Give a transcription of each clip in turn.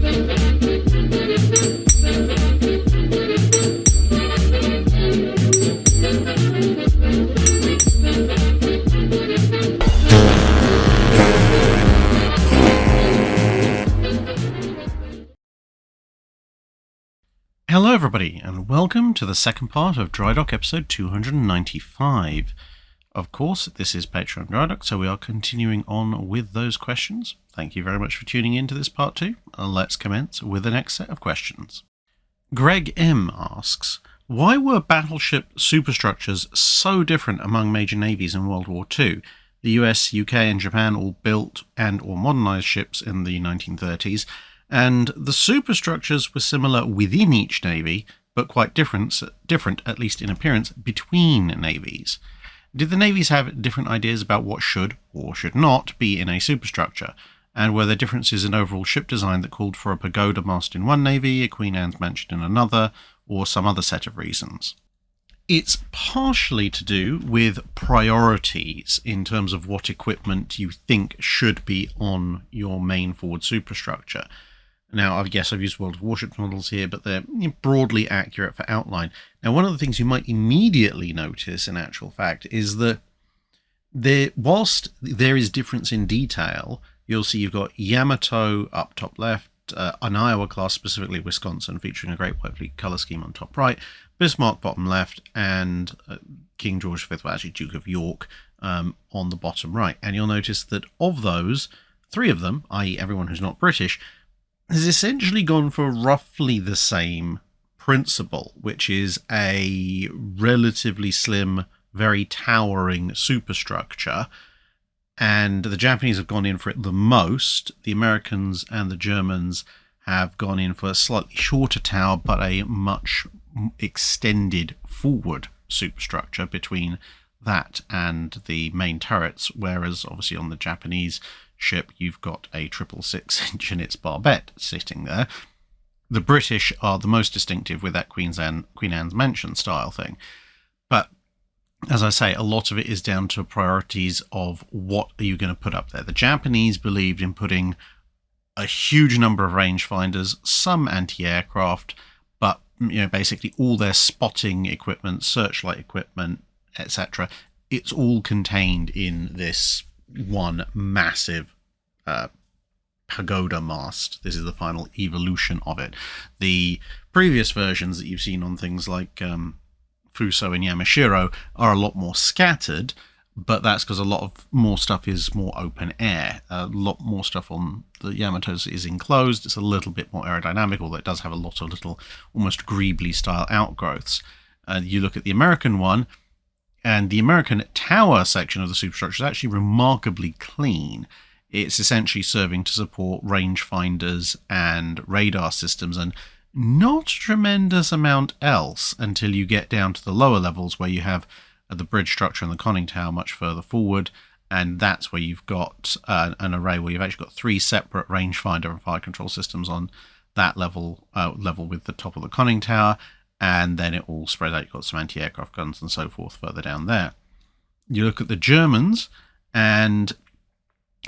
Hello everybody, and welcome to the second part of Drydock episode 295. Of course, this is Patreon Drydock, so we are continuing on with those questions. Thank you very much for tuning in to this part 2, and let's commence with the next set of questions. Greg M. asks, why were battleship superstructures so different among major navies in World War II? The US, UK and Japan all built and or modernised ships in the 1930s, and the superstructures were similar within each navy, but quite different, at least in appearance, between navies. Did the navies have different ideas about what should or should not be in a superstructure? And were there differences in overall ship design that called for a pagoda mast in one navy, a Queen Anne's mansion in another, or some other set of reasons? It's partially to do with priorities in terms of what equipment you think should be on your main forward superstructure. Now, I guess I've used World of Warships models here, but they're broadly accurate for outline. Now, one of the things you might immediately notice, in actual fact, is that whilst there is difference in detail, you'll see you've got Yamato up top left, an Iowa class, specifically Wisconsin, featuring a Great White Fleet colour scheme on top right, Bismarck bottom left, and King George V, well, actually Duke of York, on the bottom right. And you'll notice that of those, 3 of them, i.e. everyone who's not British, has essentially gone for roughly the same principle, which is a relatively slim, very towering superstructure. And the Japanese have gone in for it the most. The Americans and the Germans have gone in for a slightly shorter tower, but a much extended forward superstructure between that and the main turrets, whereas obviously on the Japanese ship you've got a 666 inch in its barbette sitting there. The British are the most distinctive with that Queen Anne's mansion style thing, but as I say, a lot of it is down to priorities of what are you going to put up there. The Japanese believed in putting a huge number of rangefinders, some anti-aircraft, but basically all their spotting equipment, searchlight equipment, etc. It's all contained in this one massive pagoda mast. This is the final evolution of it. The previous versions that you've seen on things like Fuso and Yamashiro are a lot more scattered, but that's because a lot of more stuff is more open air. A lot more stuff on the Yamatos is enclosed. It's a little bit more aerodynamic, although it does have a lot of little almost Greebly style outgrowths. You look at the American one, and the American tower section of the superstructure is actually remarkably clean. It's essentially serving to support rangefinders and radar systems, and not a tremendous amount else until you get down to the lower levels where you have the bridge structure and the conning tower much further forward, and that's where you've got an array where you've actually got 3 separate rangefinder and fire control systems on that level with the top of the conning tower, and then it all spread out. You've got some anti-aircraft guns and so forth further down there. You look at the Germans, and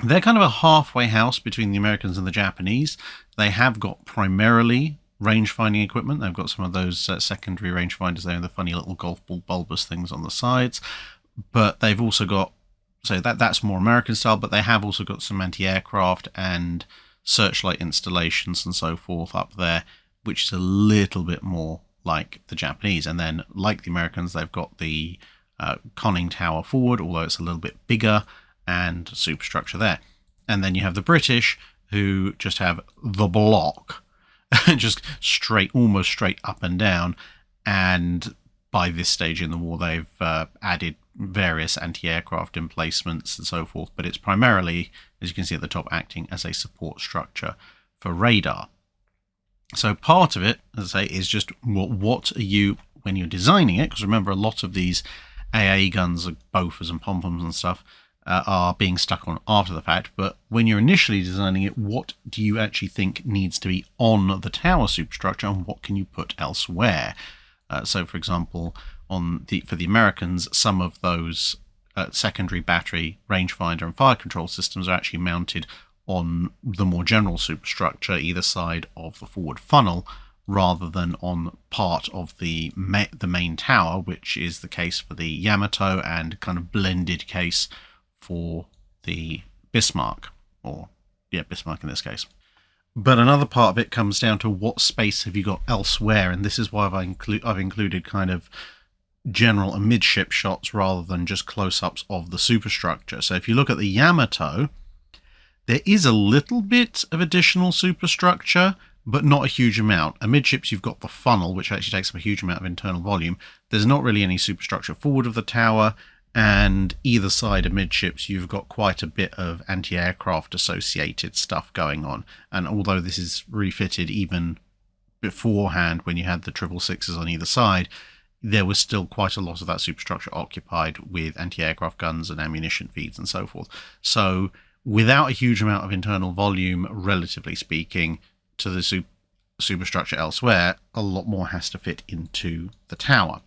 they're kind of a halfway house between the Americans and the Japanese. They have got primarily range-finding equipment. They've got some of those secondary rangefinders there, and the funny little golf ball bulbous things on the sides. But they've also got, so that's more American style, but they have also got some anti-aircraft and searchlight installations and so forth up there, which is a little bit more like the Japanese. And then, like the Americans, they've got the conning tower forward, although it's a little bit bigger, and superstructure there. And then you have the British, who just have the block, just almost straight up and down. And by this stage in the war, they've added various anti-aircraft emplacements and so forth, but it's primarily, as you can see at the top, acting as a support structure for radar. So part of it, as I say, is just what are you, when you're designing it, because remember a lot of these AA guns, like Bofors and pom-poms and stuff, are being stuck on after the fact, but when you're initially designing it, what do you actually think needs to be on the tower superstructure, and what can you put elsewhere? So, for example, for the Americans, some of those secondary battery, rangefinder, and fire control systems are actually mounted on the more general superstructure either side of the forward funnel, rather than on part of the main tower, which is the case for the Yamato and kind of blended case for the Bismarck, or Bismarck in this case. But another part of it comes down to what space have you got elsewhere, and this is why I've included kind of general and midship shots rather than just close-ups of the superstructure. So if you look at the Yamato, there is a little bit of additional superstructure, but not a huge amount. Amidships, you've got the funnel, which actually takes up a huge amount of internal volume. There's not really any superstructure forward of the tower, and either side amidships, you've got quite a bit of anti-aircraft associated stuff going on. And although this is refitted even beforehand when you had the 666s on either side, there was still quite a lot of that superstructure occupied with anti-aircraft guns and ammunition feeds and so forth. So without a huge amount of internal volume, relatively speaking, to the superstructure elsewhere, a lot more has to fit into the tower.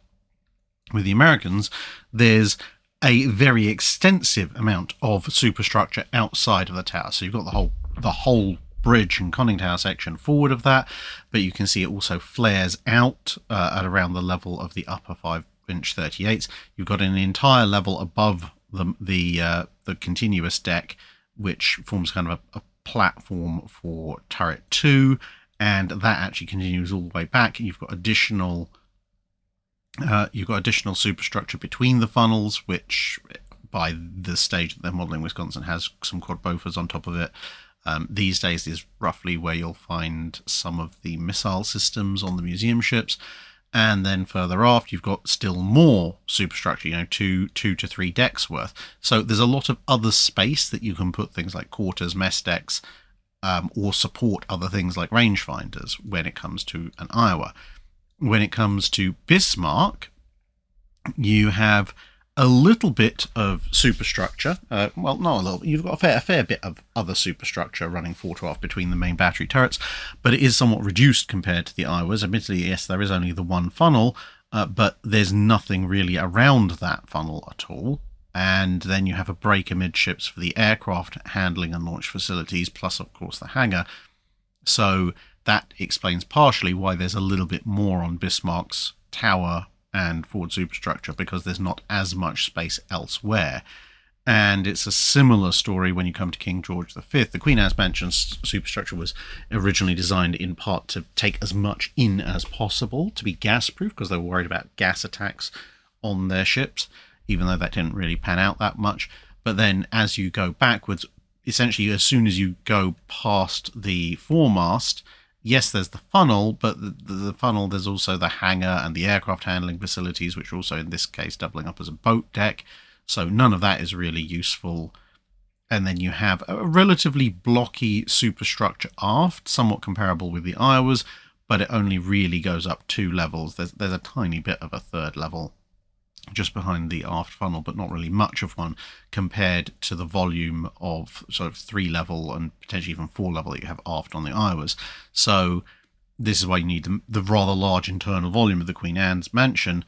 With the Americans, there's a very extensive amount of superstructure outside of the tower. So you've got the whole bridge and conning tower section forward of that, but you can see it also flares out at around the level of the upper 5-inch 38s. You've got an entire level above the continuous deck, which forms kind of a platform for turret 2, and that actually continues all the way back. You've got additional superstructure between the funnels, which by the stage that they're modeling, Wisconsin has some quad bofors on top of it. These days is roughly where you'll find some of the missile systems on the museum ships. And then further aft, you've got still more superstructure, 2 to 3 decks worth. So there's a lot of other space that you can put things like quarters, mess decks, or support other things like rangefinders when it comes to an Iowa. When it comes to Bismarck, you have a little bit of superstructure. Well, not a little. You've got a fair bit of other superstructure running fore to aft between the main battery turrets, but it is somewhat reduced compared to the Iowas. Admittedly, yes, there is only the one funnel, but there's nothing really around that funnel at all. And then you have a break amidships for the aircraft handling and launch facilities, plus, of course, the hangar. So that explains partially why there's a little bit more on Bismarck's tower and forward superstructure, because there's not as much space elsewhere. And it's a similar story when you come to King George V. The Queen Anne's Mansion's superstructure was originally designed in part to take as much in as possible, to be gas-proof, because they were worried about gas attacks on their ships, even though that didn't really pan out that much. But then as you go backwards, essentially as soon as you go past the foremast, yes, there's the funnel, but the funnel, there's also the hangar and the aircraft handling facilities, which are also in this case doubling up as a boat deck. So none of that is really useful. And then you have a relatively blocky superstructure aft, somewhat comparable with the Iowas, but it only really goes up 2 levels. There's a tiny bit of a 3rd level just behind the aft funnel, but not really much of one compared to the volume of sort of 3 level and potentially even 4 level that you have aft on the Iowas. So this is why you need the rather large internal volume of the Queen Anne's Mansion,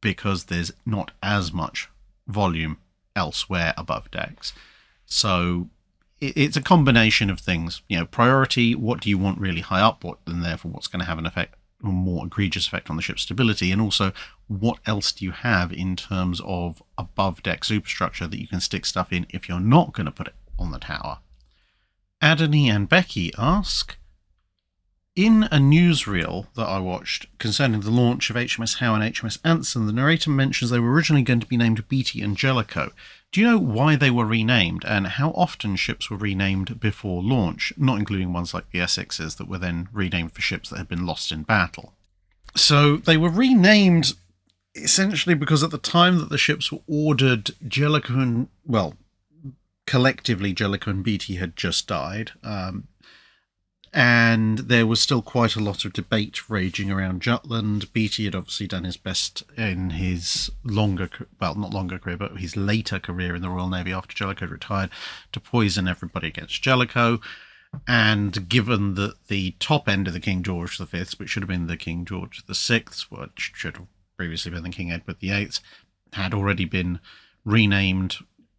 because there's not as much volume elsewhere above decks. So it's a combination of things, priority, what do you want really high up, and therefore what's going to have an effect, a more egregious effect on the ship's stability, and also what else do you have in terms of above deck superstructure that you can stick stuff in if you're not going to put it on the tower. Adony and Becky ask, in a newsreel that I watched concerning the launch of HMS Howe and HMS Anson, the narrator mentions they were originally going to be named Beatty and Jellicoe. Do you know why they were renamed, and how often ships were renamed before launch, not including ones like the Essexes that were then renamed for ships that had been lost in battle? So they were renamed essentially because at the time that the ships were ordered, Jellicoe and, well, collectively Jellicoe and Beatty had just died, and there was still quite a lot of debate raging around Jutland. Beatty had obviously done his best in his his later career in the Royal Navy after Jellicoe retired to poison everybody against Jellicoe. And given that the top end of the King George V, which should have been the King George VI, which should have previously been the King Edward VIII, had already been renamed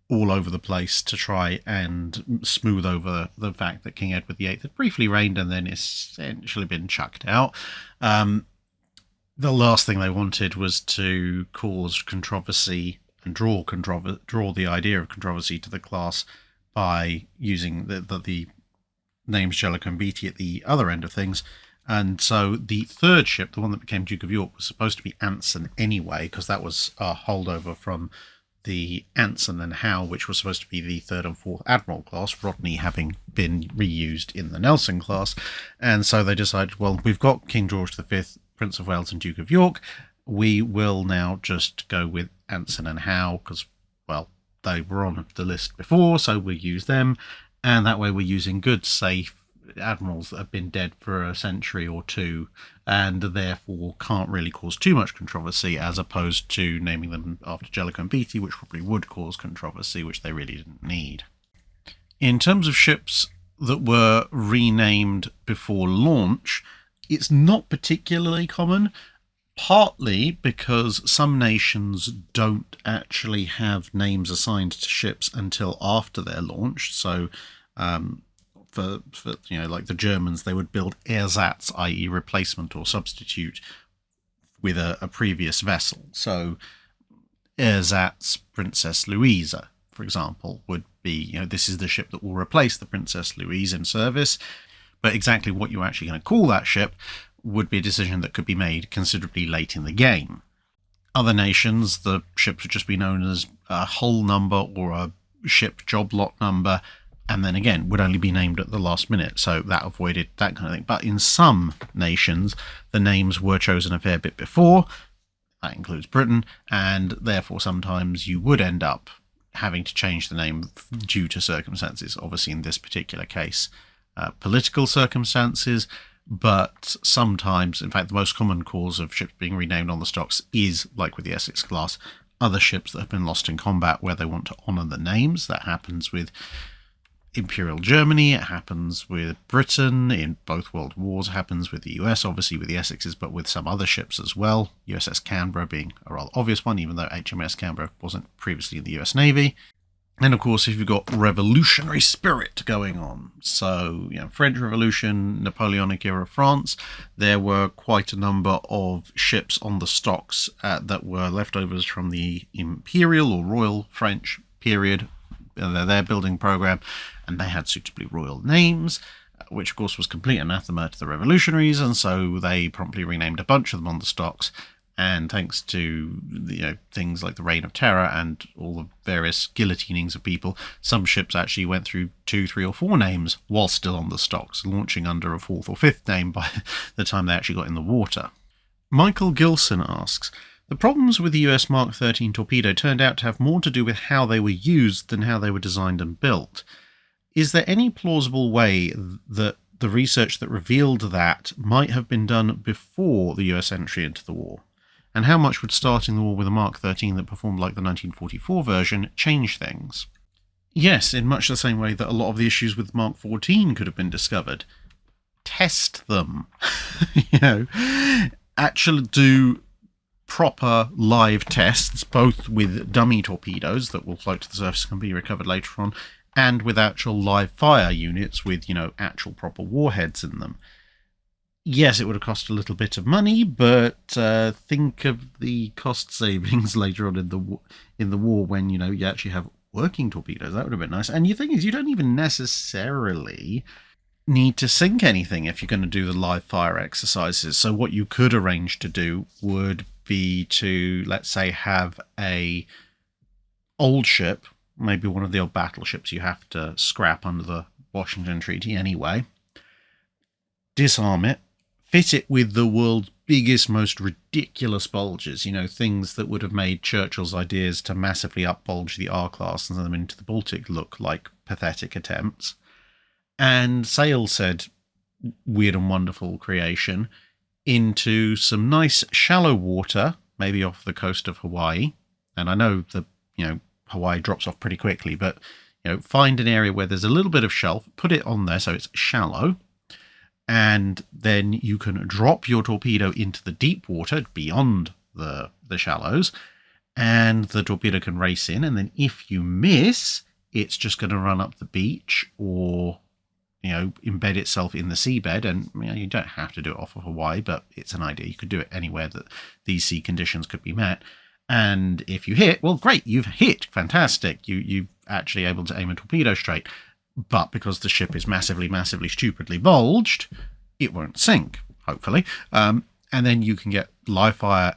all over the place to try and smooth over the fact that King Edward VIII had briefly reigned and then essentially been chucked out. The last thing they wanted was to cause controversy and draw the idea of controversy to the class by using the names Jellicoe and Beatty at the other end of things. And so the third ship, the one that became Duke of York, was supposed to be Anson anyway, because that was a holdover from the Anson and Howe, which was supposed to be the third and fourth Admiral class, Rodney having been reused in the Nelson class. And so they decided, well, we've got King George V, Prince of Wales and Duke of York. We will now just go with Anson and Howe because, well, they were on the list before, so we'll use them. And that way we're using good, safe admirals that have been dead for a century or two and therefore can't really cause too much controversy, as opposed to naming them after Jellicoe and Beatty, which probably would cause controversy, which they really didn't need. In terms of ships that were renamed before launch, it's not particularly common, partly because some nations don't actually have names assigned to ships until after their launch. So for like the Germans, they would build ersatz, i.e. replacement or substitute, with a previous vessel. So ersatz Princess Louisa, for example, would be, this is the ship that will replace the Princess Louise in service. But exactly what you're actually going to call that ship would be a decision that could be made considerably late in the game. Other nations, the ships would just be known as a hull number or a ship job lot number, and then again would only be named at the last minute, so that avoided that kind of thing. But in some nations, the names were chosen a fair bit before. That includes Britain, and therefore sometimes you would end up having to change the name due to circumstances. Obviously, in this particular case, political circumstances, but sometimes, in fact, the most common cause of ships being renamed on the stocks is, like with the Essex class, other ships that have been lost in combat where they want to honour the names. That happens with Imperial Germany, it happens with Britain in both World Wars, it happens with the US, obviously with the Essexes, but with some other ships as well, USS Canberra being a rather obvious one, even though HMS Canberra wasn't previously in the US Navy. And of course, if you've got revolutionary spirit going on, so French Revolution, Napoleonic era France, there were quite a number of ships on the stocks that were leftovers from the Imperial or Royal French period, their building program, and they had suitably royal names, which of course was complete anathema to the revolutionaries, and so they promptly renamed a bunch of them on the stocks. And thanks to things like the Reign of Terror and all the various guillotinings of people, some ships actually went through 2, 3 or 4 names while still on the stocks, launching under a 4th or 5th name by the time they actually got in the water. Michael Gilson asks, the problems with the US Mark 13 torpedo turned out to have more to do with how they were used than how they were designed and built. Is there any plausible way that the research that revealed that might have been done before the US entry into the war? And how much would starting the war with a Mark 13 that performed like the 1944 version change things? Yes, in much the same way that a lot of the issues with Mark 14 could have been discovered. Test them. Actually do proper live tests, both with dummy torpedoes that will float to the surface and be recovered later on, and with actual live fire units with, actual proper warheads in them. Yes, it would have cost a little bit of money, but think of the cost savings later on in the war when you actually have working torpedoes. That would have been nice. And the thing is, you don't even necessarily need to sink anything if you're going to do the live fire exercises. So what you could arrange to do would be to, let's say, have a old ship, maybe one of the old battleships you have to scrap under the Washington Treaty anyway, disarm it, fit it with the world's biggest, most ridiculous bulges, things that would have made Churchill's ideas to massively upbulge the R-class and send them into the Baltic look like pathetic attempts, and sail said weird and wonderful creation into some nice shallow water, maybe off the coast of Hawaii. And I know that, Hawaii drops off pretty quickly, but, find an area where there's a little bit of shelf, put it on there so it's shallow, and then you can drop your torpedo into the deep water beyond the shallows, and the torpedo can race in, and then if you miss, it's just going to run up the beach or, embed itself in the seabed. And you don't have to do it off of Hawaii, but it's an idea. You could do it anywhere that these sea conditions could be met. And if you hit, well, great, you've hit, fantastic. You're actually able to aim a torpedo straight. But because the ship is massively, massively, stupidly bulged, it won't sink, hopefully. And then you can get live fire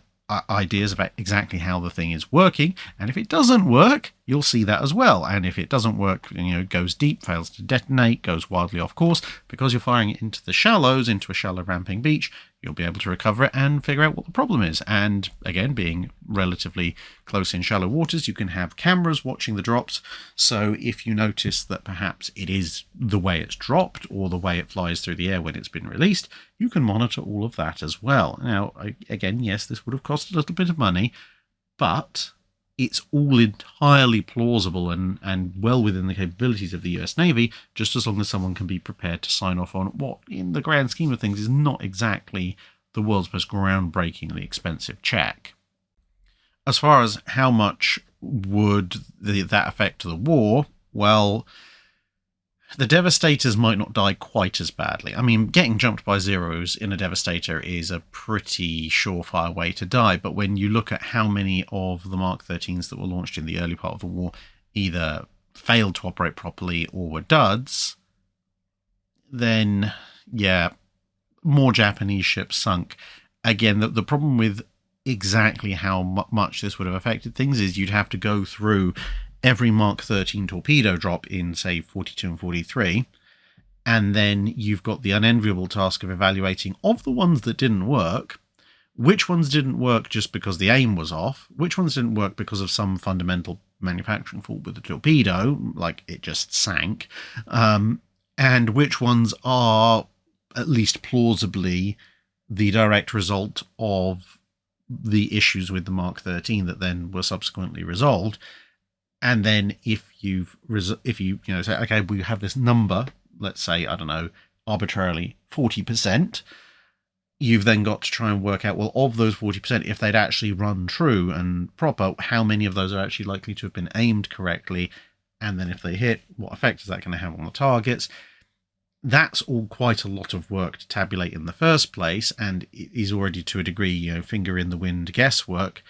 ideas about exactly how the thing is working, and if it doesn't work, you'll see that as well. And if it doesn't work, goes deep, fails to detonate, goes wildly off course, because you're firing it into the shallows, into a shallow ramping beach, you'll be able to recover it and figure out what the problem is. And again, being relatively close in shallow waters, you can have cameras watching the drops, so if you notice that perhaps it is the way it's dropped or the way it flies through the air when it's been released, you can monitor all of that as well. Now, again, yes, this would have cost a little bit of money, but it's all entirely plausible and well within the capabilities of the US Navy, just as long as someone can be prepared to sign off on what, in the grand scheme of things, is not exactly the world's most groundbreakingly expensive check. As far as how much would that affect the war, well, the Devastators might not die quite as badly. I mean, getting jumped by Zeros in a Devastator is a pretty surefire way to die, but when you look at how many of the Mark 13s that were launched in the early part of the war either failed to operate properly or were duds, then, yeah, more Japanese ships sunk. Again, the problem with exactly how much this would have affected things is you'd have to go through every Mark 13 torpedo drop in, say, 42 and 43, and then you've got the unenviable task of evaluating, of the ones that didn't work, which ones didn't work just because the aim was off, which ones didn't work because of some fundamental manufacturing fault with the torpedo, like it just sank, and which ones are, at least plausibly, the direct result of the issues with the Mark 13 that then were subsequently resolved. And then if you say, okay, we have this number, let's say, I don't know, arbitrarily 40%, you've then got to try and work out, well, of those 40%, if they'd actually run true and proper, how many of those are actually likely to have been aimed correctly? And then if they hit, what effect is that going to have on the targets? That's all quite a lot of work to tabulate in the first place, and it is already to a degree, finger in the wind guesswork.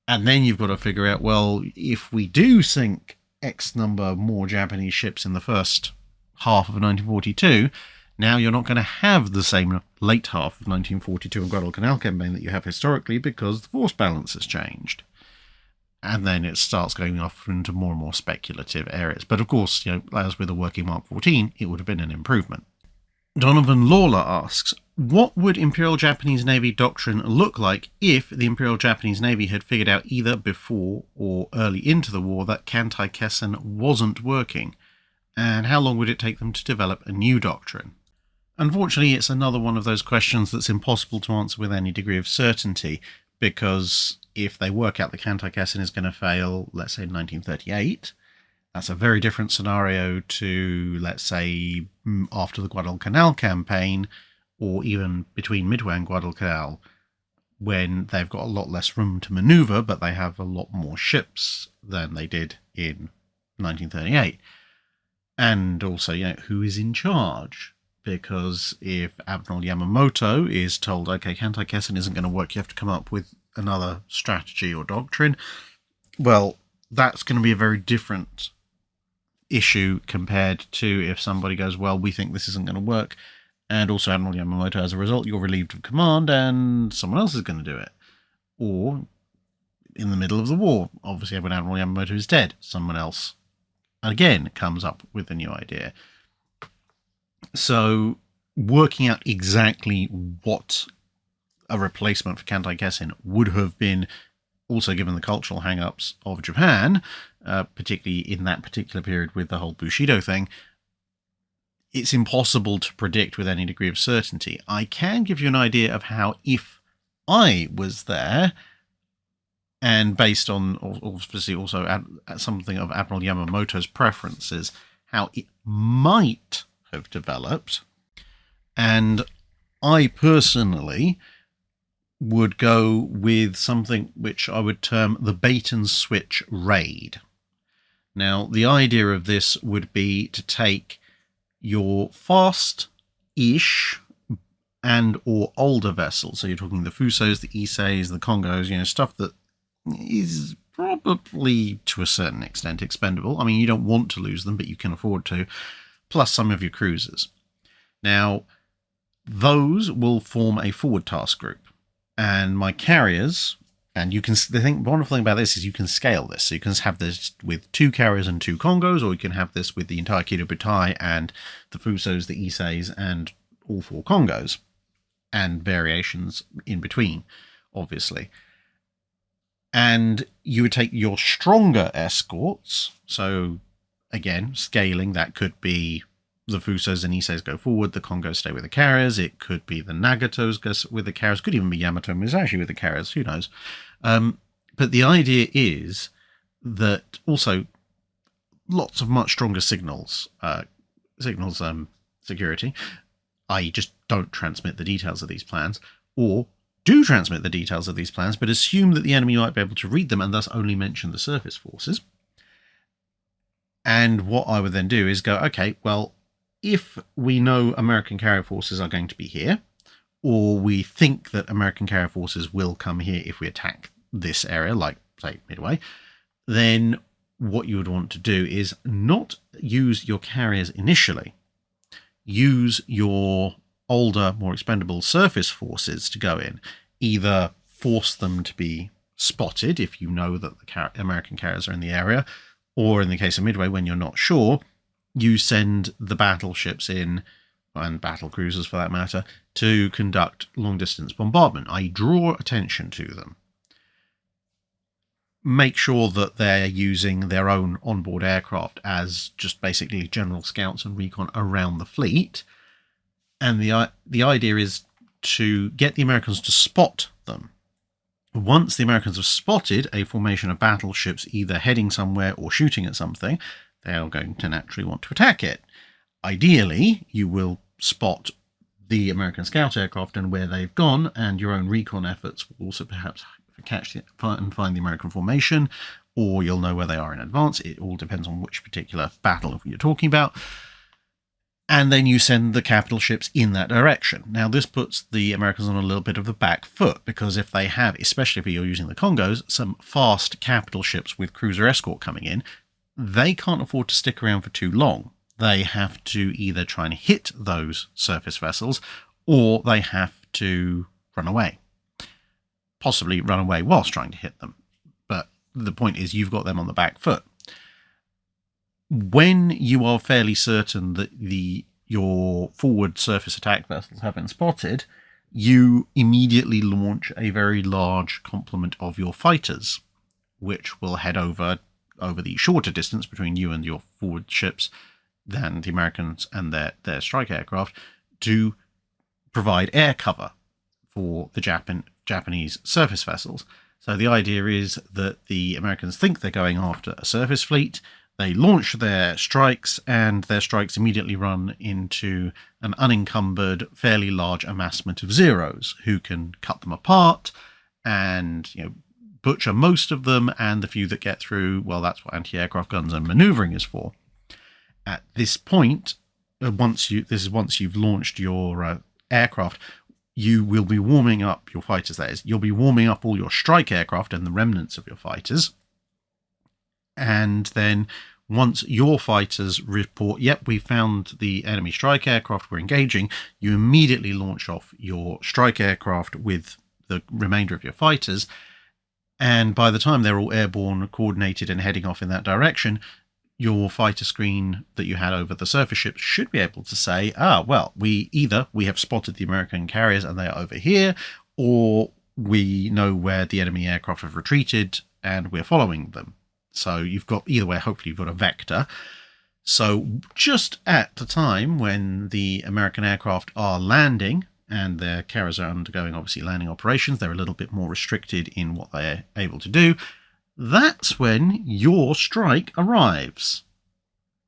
And then you've got to figure out, well, if we do sink X number more Japanese ships in the first half of 1942, now you're not going to have the same late half of 1942 and Guadalcanal campaign that you have historically because the force balance has changed. And then it starts going off into more and more speculative areas. But of course, as with a working Mark 14, it would have been an improvement. Donovan Lawler asks, what would Imperial Japanese Navy doctrine look like if the Imperial Japanese Navy had figured out either before or early into the war that Kantai Kessen wasn't working? And how long would it take them to develop a new doctrine? Unfortunately, it's another one of those questions that's impossible to answer with any degree of certainty, because if they work out that Kantai Kessen is going to fail, let's say in 1938, that's a very different scenario to, let's say, after the Guadalcanal campaign, or even between Midway and Guadalcanal, when they've got a lot less room to maneuver, but they have a lot more ships than they did in 1938. And also, who is in charge? Because if Admiral Yamamoto is told, okay, Kantai Kessen isn't going to work, you have to come up with another strategy or doctrine, well, that's going to be a very different issue compared to if somebody goes, well, we think this isn't going to work, and also Admiral Yamamoto, as a result, you're relieved of command and someone else is going to do it. Or in the middle of the war, obviously when Admiral Yamamoto is dead, someone else again comes up with a new idea. So working out exactly what a replacement for Kantai Kessen would have been, also given the cultural hang-ups of Japan, particularly in that particular period with the whole Bushido thing, it's impossible to predict with any degree of certainty. I can give you an idea of how, if I was there, and based on obviously also something of Admiral Yamamoto's preferences, how it might have developed. And I personally would go with something which I would term the bait and switch raid. Now, the idea of this would be to take your fast-ish and or older vessels, so you're talking the Fusos, the Iseis, the Congos, stuff that is probably to a certain extent expendable. I mean, you don't want to lose them, but you can afford to, plus some of your cruisers. Now, those will form a forward task group, and my carriers, and you can, the wonderful thing about this is you can scale this. So you can have this with 2 carriers and 2 Congos, or you can have this with the entire Kido Butai and the Fusos, the Iseis, and all 4 Congos, and variations in between, obviously. And you would take your stronger escorts. So again, scaling, that could be the Fusos and Iseis go forward, the Congos stay with the carriers. It could be the Nagatos go with the carriers. Could even be Yamato Musashi with the carriers. Who knows? But the idea is that also lots of much stronger signals security, i.e. just don't transmit the details of these plans, or do transmit the details of these plans, but assume that the enemy might be able to read them and thus only mention the surface forces. And what I would then do is go, okay, well, if we know American carrier forces are going to be here, or we think that American carrier forces will come here if we attack this area, like, say, Midway, then what you would want to do is not use your carriers initially. Use your older, more expendable surface forces to go in. Either force them to be spotted if you know that the American carriers are in the area, or in the case of Midway, when you're not sure, you send the battleships in, and battle cruisers for that matter, to conduct long-distance bombardment, i.e. draw attention to them. Make sure that they're using their own onboard aircraft as just basically general scouts and recon around the fleet. And the idea is to get the Americans to spot them. Once the Americans have spotted a formation of battleships either heading somewhere or shooting at something, they are going to naturally want to attack it. Ideally, you will spot the American scout aircraft and where they've gone, and your own recon efforts will also perhaps catch and find the American formation, or you'll know where they are in advance. It all depends on which particular battle you're talking about. And then you send the capital ships in that direction. Now, this puts the Americans on a little bit of the back foot, because if they have, especially if you're using the Congos, some fast capital ships with cruiser escort coming in, they can't afford to stick around for too long. They have to either try and hit those surface vessels, or they have to run away. Possibly run away whilst trying to hit them. But the point is, you've got them on the back foot. When you are fairly certain that your forward surface attack vessels have been spotted, you immediately launch a very large complement of your fighters, which will head over the shorter distance between you and your forward ships than the Americans and their strike aircraft, to provide air cover for the Japanese surface vessels. So the idea is that the Americans think they're going after a surface fleet. They launch their strikes, and their strikes immediately run into an unencumbered, fairly large amassment of Zeros, who can cut them apart and butcher most of them, and the few that get through, well, that's what anti-aircraft guns and manoeuvring is for. At this point, once you've launched your aircraft, you will be warming up your fighters. That is, you'll be warming up all your strike aircraft and the remnants of your fighters. And then once your fighters report, yep, we found the enemy strike aircraft, we're engaging, you immediately launch off your strike aircraft with the remainder of your fighters. And by the time they're all airborne, coordinated, and heading off in that direction, your fighter screen that you had over the surface ships should be able to say, well, we have spotted the American carriers and they are over here, or we know where the enemy aircraft have retreated and we're following them. So you've got, either way, hopefully you've got a vector. So just at the time when the American aircraft are landing and their carriers are undergoing, obviously, landing operations, they're a little bit more restricted in what they're able to do. That's when your strike arrives.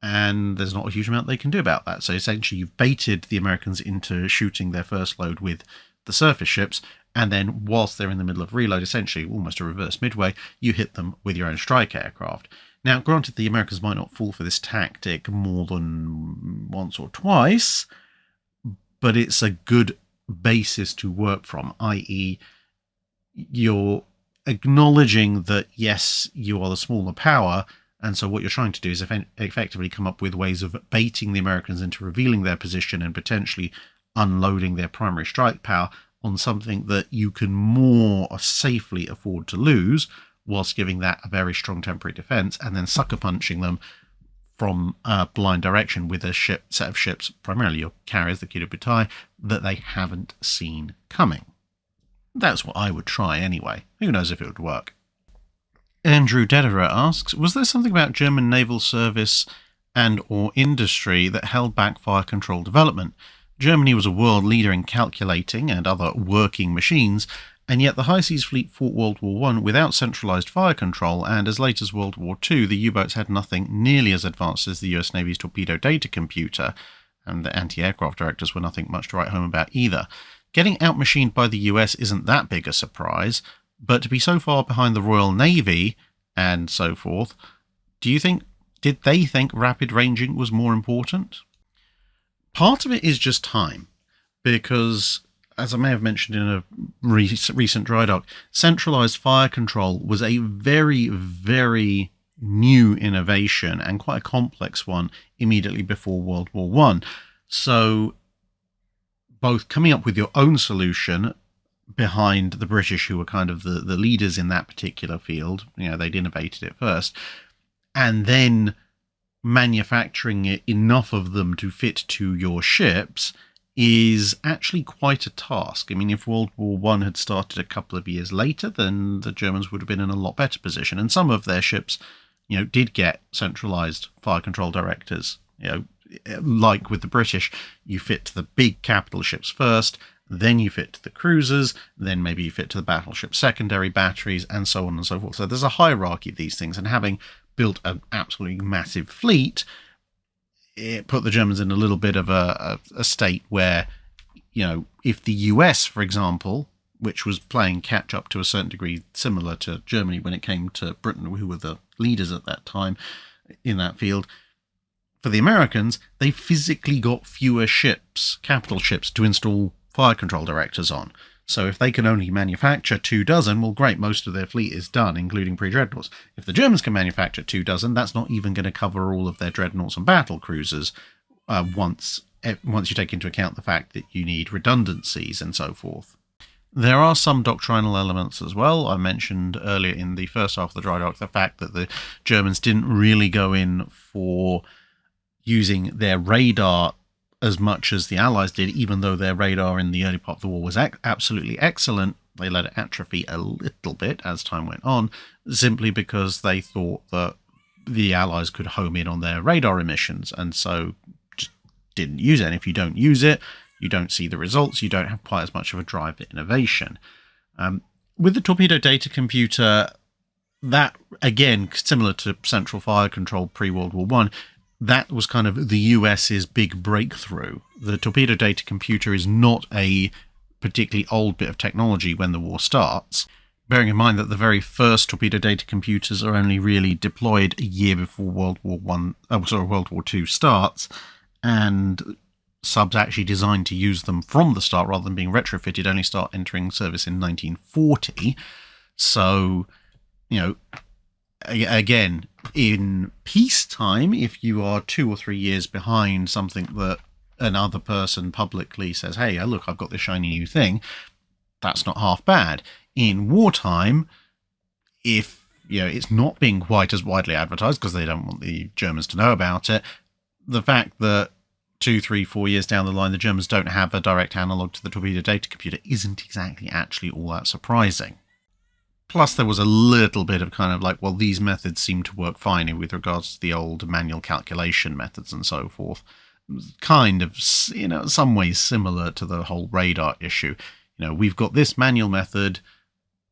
And there's not a huge amount they can do about that. So essentially you've baited the Americans into shooting their first load with the surface ships, and then whilst they're in the middle of reload, essentially almost a reverse midway, you hit them with your own strike aircraft. Now, granted, the Americans might not fall for this tactic more than once or twice, but it's a good basis to work from, i.e. you're acknowledging that, yes, you are the smaller power, and so what you're trying to do is effectively come up with ways of baiting the Americans into revealing their position and potentially unloading their primary strike power on something that you can more safely afford to lose, whilst giving that a very strong temporary defense, and then sucker punching them from a blind direction with a set of ships, primarily your carriers, the Kirubutai, that they haven't seen coming. That's what I would try anyway. Who knows if it would work. Andrew Dederer asks, was there something about German naval service and or industry that held back fire control development? Germany was a world leader in calculating and other working machines, and yet the High Seas Fleet fought World War I without centralised fire control, and as late as World War II, the U-boats had nothing nearly as advanced as the US Navy's torpedo data computer, and the anti-aircraft directors were nothing much to write home about either. Getting outmachined by the US isn't that big a surprise, but to be so far behind the Royal Navy and so forth, did they think rapid ranging was more important? Part of it is just time, because, as I may have mentioned in a recent Drydock, centralised fire control was a very, very new innovation and quite a complex one immediately before World War I. So both coming up with your own solution behind the British, who were kind of the leaders in that particular field, they'd innovated it first, and then manufacturing enough of them to fit to your ships is actually quite a task. I mean, if World War I had started a couple of years later, then the Germans would have been in a lot better position. And some of their ships, did get centralised fire control directors. Like with the British, you fit to the big capital ships first, then you fit to the cruisers, then maybe you fit to the battleship secondary batteries, and so on and so forth. So there's a hierarchy of these things, and having built an absolutely massive fleet, it put the Germans in a little bit of a state where, if the US, for example, which was playing catch up to a certain degree similar to Germany when it came to Britain, who were the leaders at that time in that field, for the Americans, they physically got fewer ships, capital ships, to install fire control directors on. So if they can only manufacture 24, well, great, most of their fleet is done, including pre-dreadnoughts. If the Germans can manufacture 24, that's not even going to cover all of their dreadnoughts and battle cruisers once you take into account the fact that you need redundancies and so forth. There are some doctrinal elements as well. I mentioned earlier in the first half of the Drydock the fact that the Germans didn't really go in for using their radar as much as the Allies did, even though their radar in the early part of the war was absolutely excellent. They let it atrophy a little bit as time went on, simply because they thought that the Allies could home in on their radar emissions, and so just didn't use it. And if you don't use it, you don't see the results, you don't have quite as much of a drive for innovation. With the torpedo data computer, that, again, similar to central fire control pre-World War I, that was kind of the US's big breakthrough. The torpedo data computer is not a particularly old bit of technology when the war starts, bearing in mind that the very first torpedo data computers are only really deployed a year before World War II starts, and subs actually designed to use them from the start rather than being retrofitted only start entering service in 1940. So, again, in peacetime, if you are 2 or 3 years behind something that another person publicly says, hey, look, I've got this shiny new thing, that's not half bad. In wartime, if it's not being quite as widely advertised because they don't want the Germans to know about it, the fact that 2, 3, 4 years down the line the Germans don't have a direct analogue to the torpedo data computer isn't exactly actually all that surprising. Plus, there was a little bit of kind of like, well, these methods seem to work fine with regards to the old manual calculation methods and so forth. Kind of, some ways similar to the whole radar issue. We've got this manual method,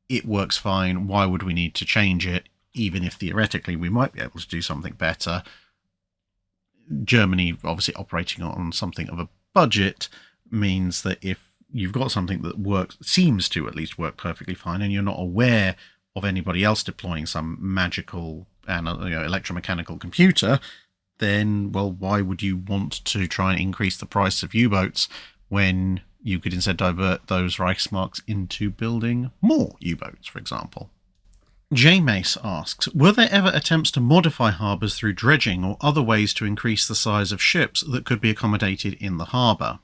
it works fine, why would we need to change it, even if theoretically we might be able to do something better? Germany, obviously operating on something of a budget, means that if you've got something that seems to at least work perfectly fine, and you're not aware of anybody else deploying some magical and electromechanical computer, then, well, why would you want to try and increase the price of U-boats when you could instead divert those Reichsmarks into building more U-boats, for example? J-Mace asks, were there ever attempts to modify harbours through dredging or other ways to increase the size of ships that could be accommodated in the harbour?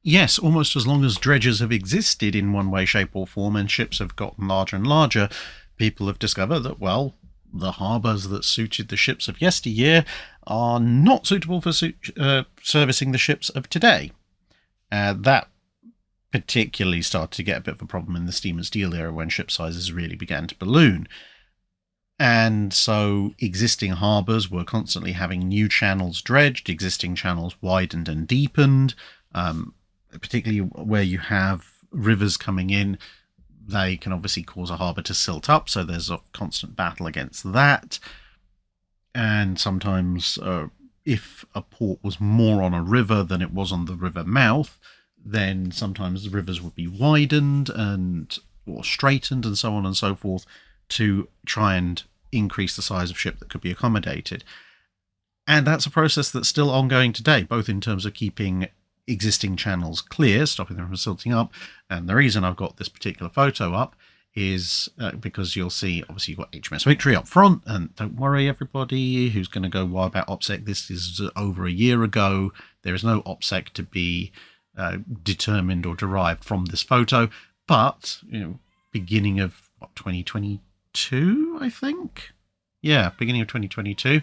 Yes, almost as long as dredgers have existed in one way, shape or form, and ships have gotten larger and larger, people have discovered that, well, the harbours that suited the ships of yesteryear are not suitable for servicing the ships of today. That particularly started to get a bit of a problem in the steam and steel era when ship sizes really began to balloon. And so existing harbours were constantly having new channels dredged, existing channels widened and deepened, particularly where you have rivers coming in. They can obviously cause a harbour to silt up, so there's a constant battle against that. And sometimes if a port was more on a river than it was on the river mouth, then sometimes the rivers would be widened or straightened and so on and so forth to try and increase the size of ship that could be accommodated. And that's a process that's still ongoing today, both in terms of keeping existing channels clear, stopping them from silting up. And the reason I've got this particular photo up is because you'll see, obviously, you've got HMS Victory up front, and don't worry, everybody who's going to go, why about OPSEC? This is over a year ago. There is no OPSEC to be determined or derived from this photo, but beginning of 2022, I think. Yeah, beginning of 2022.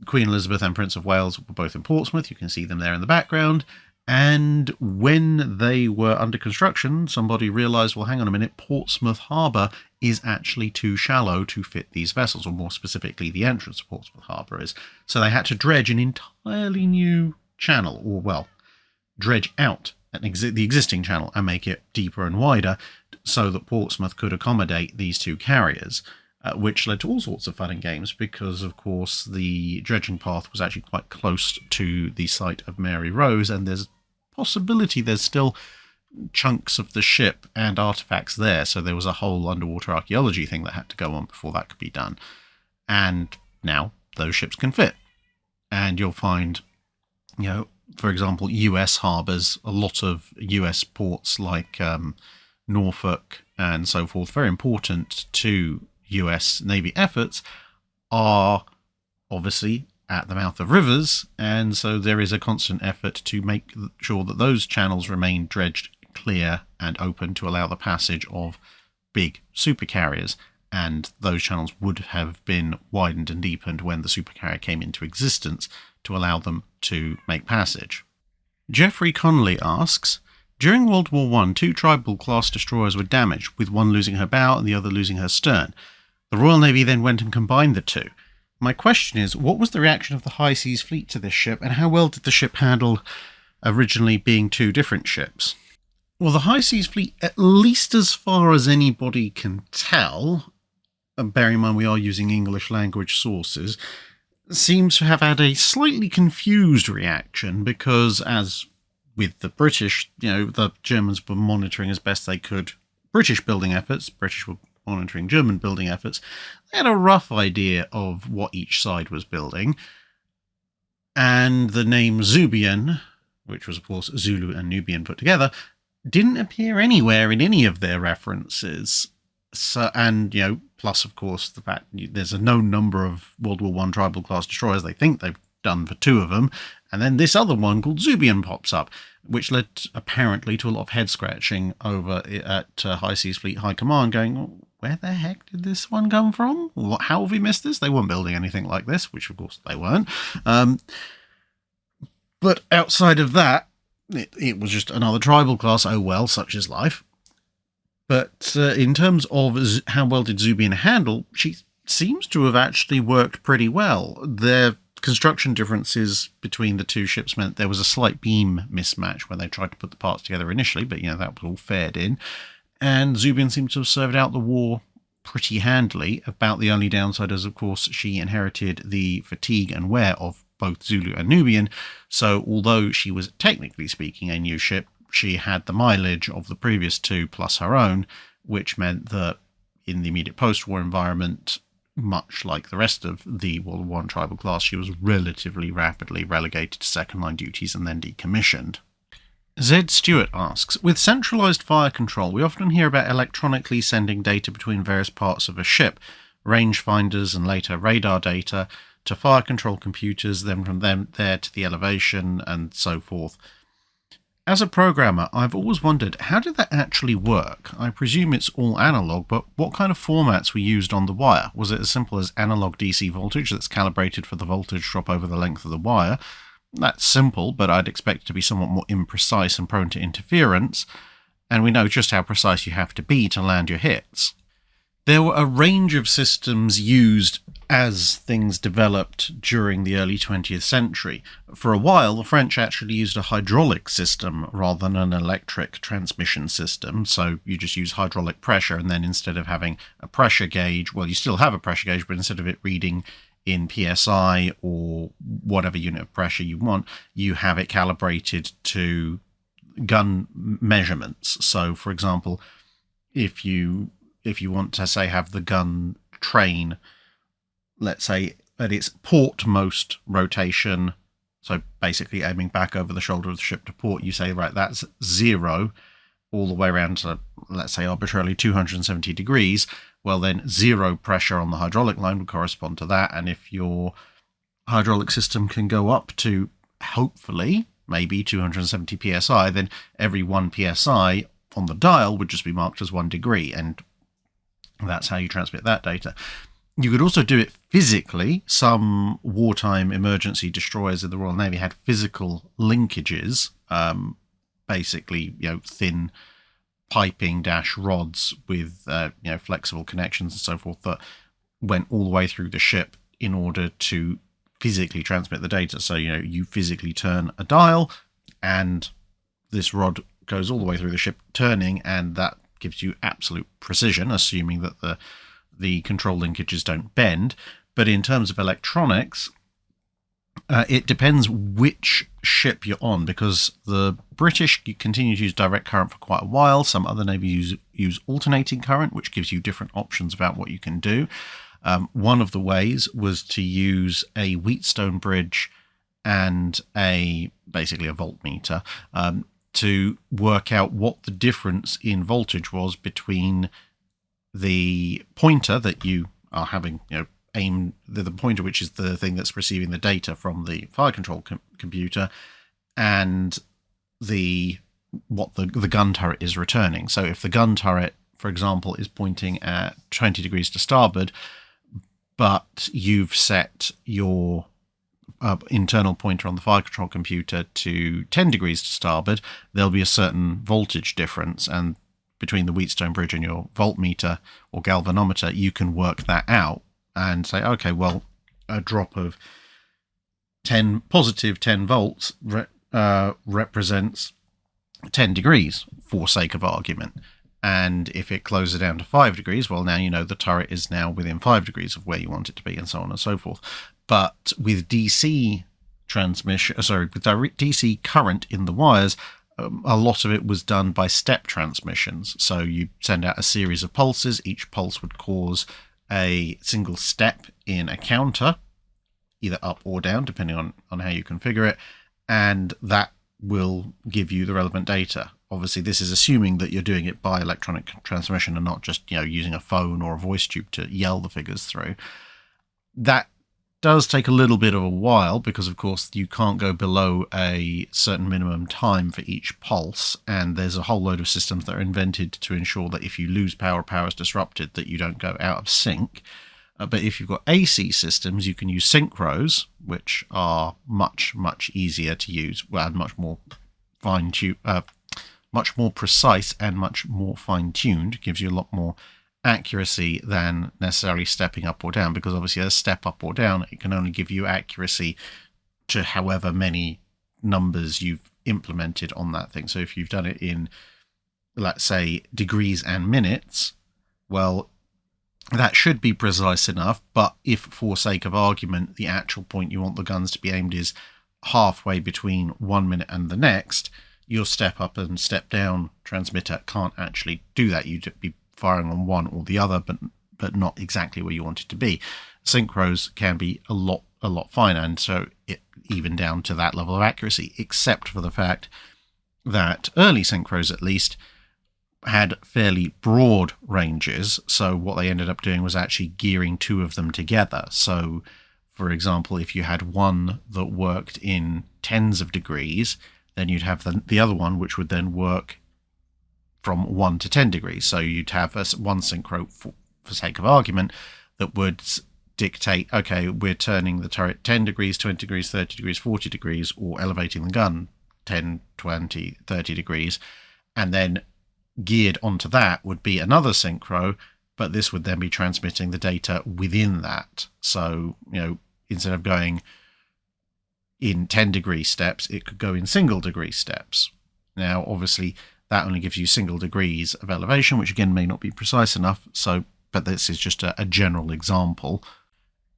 Queen Elizabeth and Prince of Wales were both in Portsmouth. You can see them there in the background. And when they were under construction, somebody realised, well, hang on a minute, Portsmouth Harbour is actually too shallow to fit these vessels, or more specifically, the entrance to Portsmouth Harbour is. So they had to dredge an entirely new channel, or, well, dredge out the existing channel and make it deeper and wider so that Portsmouth could accommodate these two carriers, which led to all sorts of fun and games because, of course, the dredging path was actually quite close to the site of Mary Rose, and there's possibility there's still chunks of the ship and artifacts there, so there was a whole underwater archaeology thing that had to go on before that could be done. And now those ships can fit. And you'll find, for example, US harbours, a lot of US ports like Norfolk and so forth, very important to US Navy efforts, are obviously at the mouth of rivers, and so there is a constant effort to make sure that those channels remain dredged clear and open to allow the passage of big supercarriers, and those channels would have been widened and deepened when the supercarrier came into existence to allow them to make passage. Jeffrey Connolly asks, during World War I, 2 Tribal-class destroyers were damaged, with one losing her bow and the other losing her stern. The Royal Navy then went and combined the two. My question is, what was the reaction of the High Seas Fleet to this ship, and how well did the ship handle originally being two different ships? Well, the High Seas Fleet, at least as far as anybody can tell, and bearing in mind we are using English language sources, seems to have had a slightly confused reaction because, as with the British, the Germans were monitoring as best they could British building efforts, British were monitoring German building efforts. They had a rough idea of what each side was building, and the name Zubian, which was of course Zulu and Nubian put together, didn't appear anywhere in any of their references. So, and plus of course the fact there's a known number of World War I tribal class destroyers. They think they've done for 2 of them, and then this other one called Zubian pops up, which led apparently to a lot of head scratching over at High Seas Fleet High Command, going, where the heck did this one come from? How have we missed this? They weren't building anything like this, which of course they weren't. But outside of that, it was just another tribal class. Oh well, such is life. But in terms of how well did Zubian handle, she seems to have actually worked pretty well. Their construction differences between the two ships meant there was a slight beam mismatch when they tried to put the parts together initially, but that was all fared in. And Zubian seemed to have served out the war pretty handily. About the only downside is, of course, she inherited the fatigue and wear of both Zulu and Nubian, so although she was technically speaking a new ship, she had the mileage of the previous two plus her own, which meant that in the immediate post-war environment, much like the rest of the World War I tribal class, she was relatively rapidly relegated to second-line duties and then decommissioned. Zed Stewart asks, with centralised fire control, we often hear about electronically sending data between various parts of a ship, rangefinders and later radar data, to fire control computers, then from them there to the elevation and so forth. As a programmer, I've always wondered, how did that actually work? I presume it's all analog, but what kind of formats were used on the wire? Was it as simple as analog DC voltage that's calibrated for the voltage drop over the length of the wire? That's simple, but I'd expect it to be somewhat more imprecise and prone to interference, and we know just how precise you have to be to land your hits. There were a range of systems used as things developed during the early 20th century. For a while, the French actually used a hydraulic system rather than an electric transmission system, so you just use hydraulic pressure, and then instead of having a pressure gauge, well, you still have a pressure gauge, but instead of it reading in PSI or whatever unit of pressure you want, you have it calibrated to gun measurements. So, for example, if you want to, say, have the gun train, let's say, at its portmost rotation, so basically aiming back over the shoulder of the ship to port, you say, right, that's 0 all the way around to, let's say, arbitrarily 270 degrees. Well, then 0 pressure on the hydraulic line would correspond to that. And if your hydraulic system can go up to, hopefully, maybe 270 psi, then every 1 psi on the dial would just be marked as 1 degree. And that's how you transmit that data. You could also do it physically. Some wartime emergency destroyers in the Royal Navy had physical linkages, basically, thin piping rods with flexible connections and so forth that went all the way through the ship in order to physically transmit the data. So you physically turn a dial and this rod goes all the way through the ship turning, and that gives you absolute precision, assuming that the control linkages don't bend. But in terms of electronics, it depends which ship you're on, because the British continue to use direct current for quite a while. Some other navies use alternating current, which gives you different options about what you can do. One of the ways was to use a Wheatstone bridge and basically a voltmeter to work out what the difference in voltage was between the pointer that you are having, aim the pointer, which is the thing that's receiving the data from the fire control computer, and what the gun turret is returning. So if the gun turret, for example, is pointing at 20 degrees to starboard, but you've set your internal pointer on the fire control computer to 10 degrees to starboard, there'll be a certain voltage difference, and between the Wheatstone bridge and your voltmeter or galvanometer, you can work that out and say, okay, well, a drop of positive 10 volts represents 10 degrees for sake of argument. And if it closes down to 5 degrees, well, now the turret is now within 5 degrees of where you want it to be, and so on and so forth. But with DC DC current in the wires, a lot of it was done by step transmissions. So you send out a series of pulses. Each pulse would cause a single step in a counter, either up or down, depending on how you configure it. And that will give you the relevant data. Obviously, this is assuming that you're doing it by electronic transmission and not just, using a phone or a voice tube to yell the figures through. That does take a little bit of a while because, of course, you can't go below a certain minimum time for each pulse, and there's a whole load of systems that are invented to ensure that if you lose power is disrupted, that you don't go out of sync. But if you've got AC systems, you can use synchros, which are much, much easier to use, and much more much more precise and much more fine-tuned. Gives you a lot more accuracy than necessarily stepping up or down, because obviously a step up or down, it can only give you accuracy to however many numbers you've implemented on that thing. So if you've done it in, let's say, degrees and minutes, well, that should be precise enough. But if, for sake of argument, the actual point you want the guns to be aimed is halfway between 1 minute and the next, your step up and step down transmitter can't actually do that. You'd be firing on one or the other, but not exactly where you want it to be. Synchros can be a lot finer, and so it even down to that level of accuracy, except for the fact that early synchros at least had fairly broad ranges. So what they ended up doing was actually gearing two of them together. So for example, if you had one that worked in tens of degrees, then you'd have the other one which would then work from 1 to 10 degrees. So you'd have one synchro, for sake of argument, that would dictate, okay, we're turning the turret 10 degrees, 20 degrees, 30 degrees, 40 degrees, or elevating the gun 10, 20, 30 degrees, and then geared onto that would be another synchro, but this would then be transmitting the data within that. So, instead of going in 10-degree steps, it could go in single-degree steps. Now, obviously, that only gives you single degrees of elevation, which again may not be precise enough, but this is just a general example.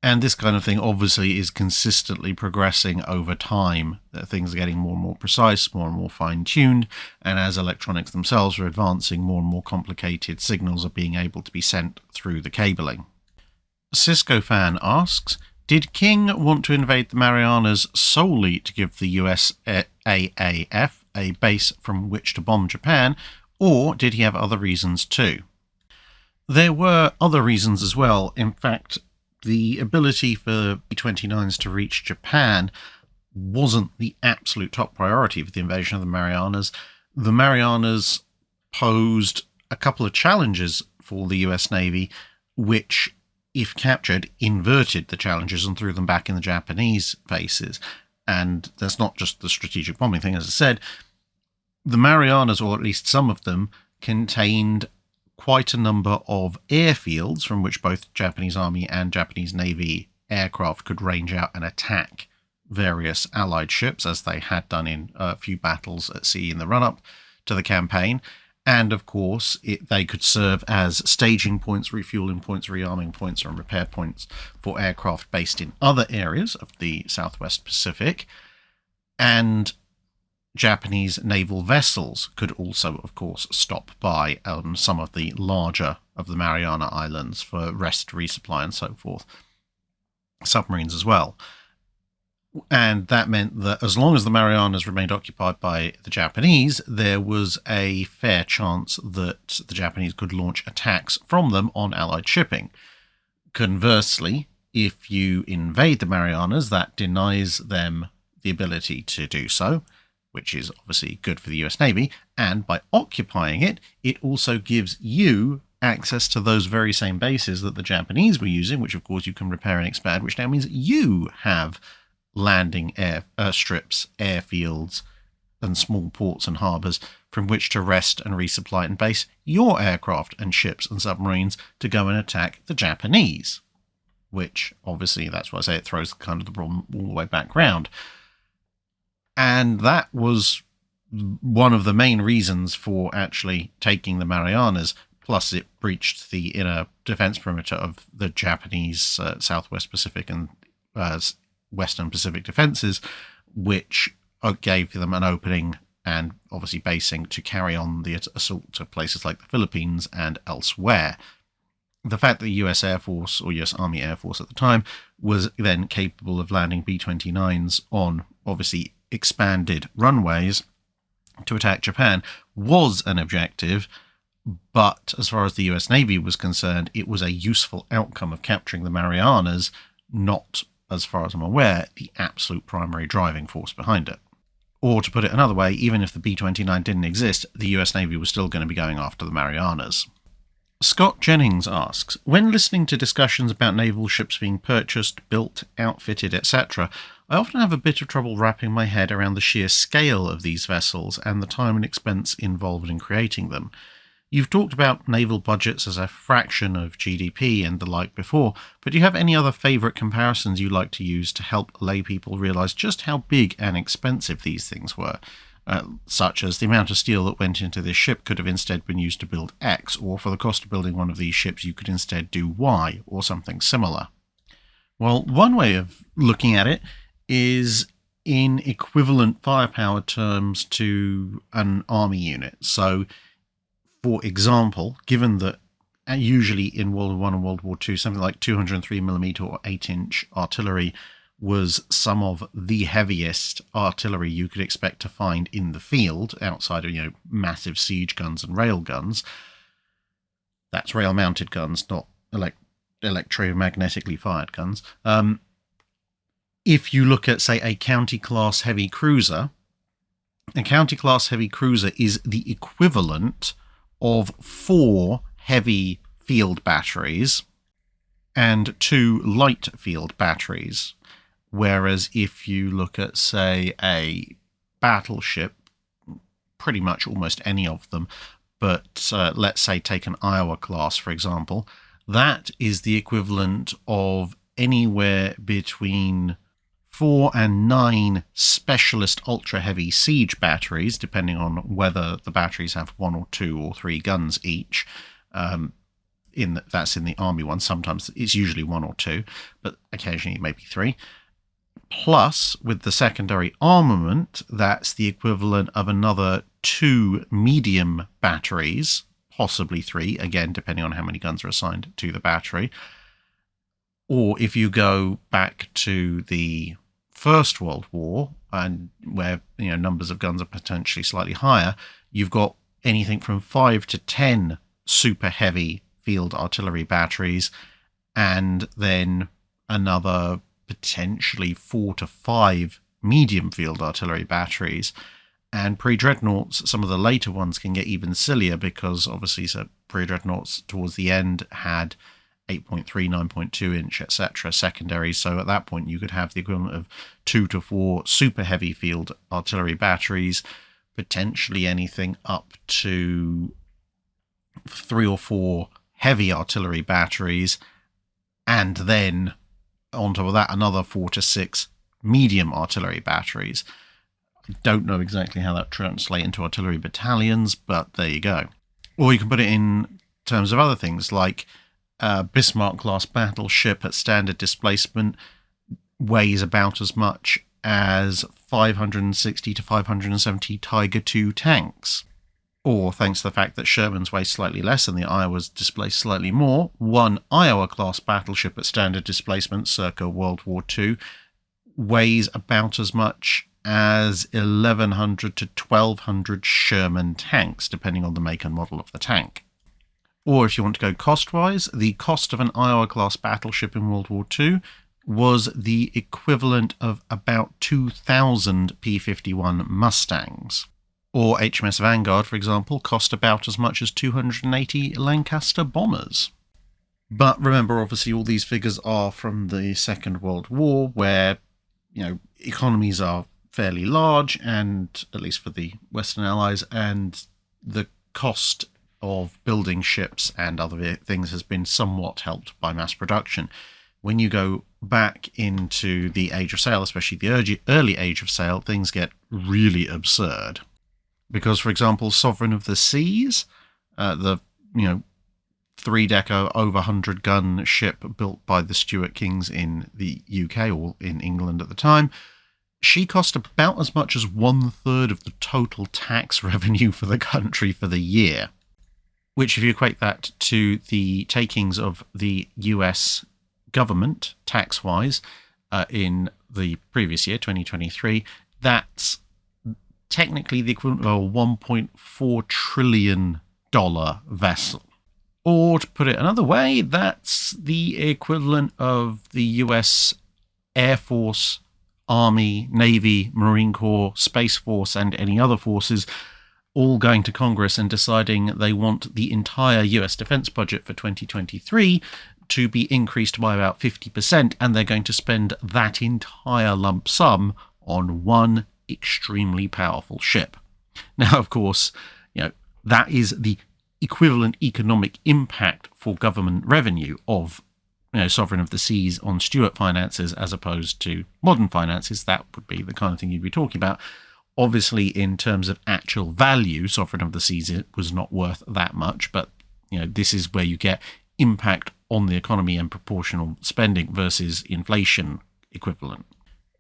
And this kind of thing obviously is consistently progressing over time, that things are getting more and more precise, more and more fine-tuned, and as electronics themselves are advancing, more and more complicated signals are being able to be sent through the cabling. Cisco Fan asks, did King want to invade the Mariannas solely to give the USAAF a base from which to bomb Japan, or did he have other reasons too? There were other reasons as well. In fact, the ability for B-29s to reach Japan wasn't the absolute top priority for the invasion of the Mariannas. The Mariannas posed a couple of challenges for the US Navy, which, if captured, inverted the challenges and threw them back in the Japanese faces. And that's not just the strategic bombing thing, as I said. The Mariannas, or at least some of them, contained quite a number of airfields from which both Japanese Army and Japanese Navy aircraft could range out and attack various Allied ships, as they had done in a few battles at sea in the run-up to the campaign. And of course, they could serve as staging points, refueling points, rearming points, and repair points for aircraft based in other areas of the Southwest Pacific. And Japanese naval vessels could also, of course, stop by some of the larger of the Mariana Islands for rest, resupply, and so forth. Submarines as well. And that meant that as long as the Marianas remained occupied by the Japanese, there was a fair chance that the Japanese could launch attacks from them on Allied shipping. Conversely, if you invade the Marianas, that denies them the ability to do so, which is obviously good for the US Navy, and by occupying it, it also gives you access to those very same bases that the Japanese were using, which of course you can repair and expand, which now means you have landing strips, airfields, and small ports and harbours from which to rest and resupply and base your aircraft and ships and submarines to go and attack the Japanese. Which, obviously, that's why I say it throws kind of the problem all the way back round. And that was one of the main reasons for actually taking the Marianas, plus it breached the inner defense perimeter of the Japanese Southwest Pacific and Western Pacific defenses, which gave them an opening and obviously basing to carry on the assault to places like the Philippines and elsewhere. The fact that the US Air Force, or US Army Air Force at the time, was then capable of landing B-29s on obviously expanded runways to attack Japan was an objective, but as far as the US Navy was concerned, it was a useful outcome of capturing the Marianas, not, as far as I'm aware, the absolute primary driving force behind it. Or to put it another way, even if the B-29 didn't exist, the US Navy was still going to be going after the Marianas. Scott Jennings asks, when listening to discussions about naval ships being purchased, built, outfitted, etc., I often have a bit of trouble wrapping my head around the sheer scale of these vessels and the time and expense involved in creating them. You've talked about naval budgets as a fraction of GDP and the like before, but do you have any other favourite comparisons you like to use to help lay people realise just how big and expensive these things were? Such as the amount of steel that went into this ship could have instead been used to build X, or for the cost of building one of these ships you could instead do Y, or something similar. Well, one way of looking at it is in equivalent firepower terms to an army unit. So, for example, given that usually in World War I and World War II, something like 203mm or 8-inch artillery was some of the heaviest artillery you could expect to find in the field, outside of, massive siege guns and rail guns. That's rail-mounted guns, not electromagnetically fired guns. If you look at, say, a county-class heavy cruiser, a county-class heavy cruiser is the equivalent of 4 heavy field batteries and 2 light field batteries. Whereas if you look at, say, a battleship, pretty much almost any of them, but let's say take an Iowa class, for example, that is the equivalent of anywhere between 4 and 9 specialist ultra-heavy siege batteries, depending on whether the batteries have 1 or 2 or 3 guns each. That's in the army one. Sometimes it's usually 1 or 2, but occasionally maybe 3. Plus, with the secondary armament, that's the equivalent of another 2 medium batteries, possibly 3, again, depending on how many guns are assigned to the battery. Or if you go back to the First World War, and where numbers of guns are potentially slightly higher, you've got anything from 5 to 10 super heavy field artillery batteries, and then another potentially 4 to 5 medium field artillery batteries. And pre-dreadnoughts, some of the later ones can get even sillier, because obviously pre-dreadnoughts towards the end had 8.3, 9.2 inch, etc. secondaries. So at that point you could have the equivalent of 2 to 4 super heavy field artillery batteries, potentially anything up to 3 or 4 heavy artillery batteries, and then on top of that another 4 to 6 medium artillery batteries. I don't know exactly how that translates into artillery battalions, but there you go. Or you can put it in terms of other things, like Bismarck-class battleship at standard displacement weighs about as much as 560 to 570 Tiger II tanks. Or, thanks to the fact that Shermans weigh slightly less and the Iowas displace slightly more, one Iowa-class battleship at standard displacement circa World War II weighs about as much as 1,100 to 1,200 Sherman tanks, depending on the make and model of the tank. Or if you want to go cost-wise, the cost of an Iowa-class battleship in World War II was the equivalent of about 2,000 P-51 Mustangs. Or HMS Vanguard, for example, cost about as much as 280 Lancaster bombers. But remember, obviously, all these figures are from the Second World War, where, economies are fairly large, and at least for the Western Allies, and the cost of building ships and other things has been somewhat helped by mass production. When you go back into the Age of Sail, especially the early Age of Sail, things get really absurd. Because, for example, Sovereign of the Seas, the 3-decker, over 100-gun ship built by the Stuart Kings in the UK, or in England at the time, she cost about as much as 1/3 of the total tax revenue for the country for the year. Which, if you equate that to the takings of the US government, tax-wise, in the previous year, 2023, that's technically the equivalent of a $1.4 trillion vessel. Or, to put it another way, that's the equivalent of the US Air Force, Army, Navy, Marine Corps, Space Force, and any other forces all going to Congress and deciding they want the entire US defense budget for 2023 to be increased by about 50%, and they're going to spend that entire lump sum on one extremely powerful ship. Now, of course, that is the equivalent economic impact for government revenue of Sovereign of the Seas on Stuart finances as opposed to modern finances. That would be the kind of thing you'd be talking about. Obviously, in terms of actual value, Sovereign of the Seas was not worth that much, but this is where you get impact on the economy and proportional spending versus inflation equivalent.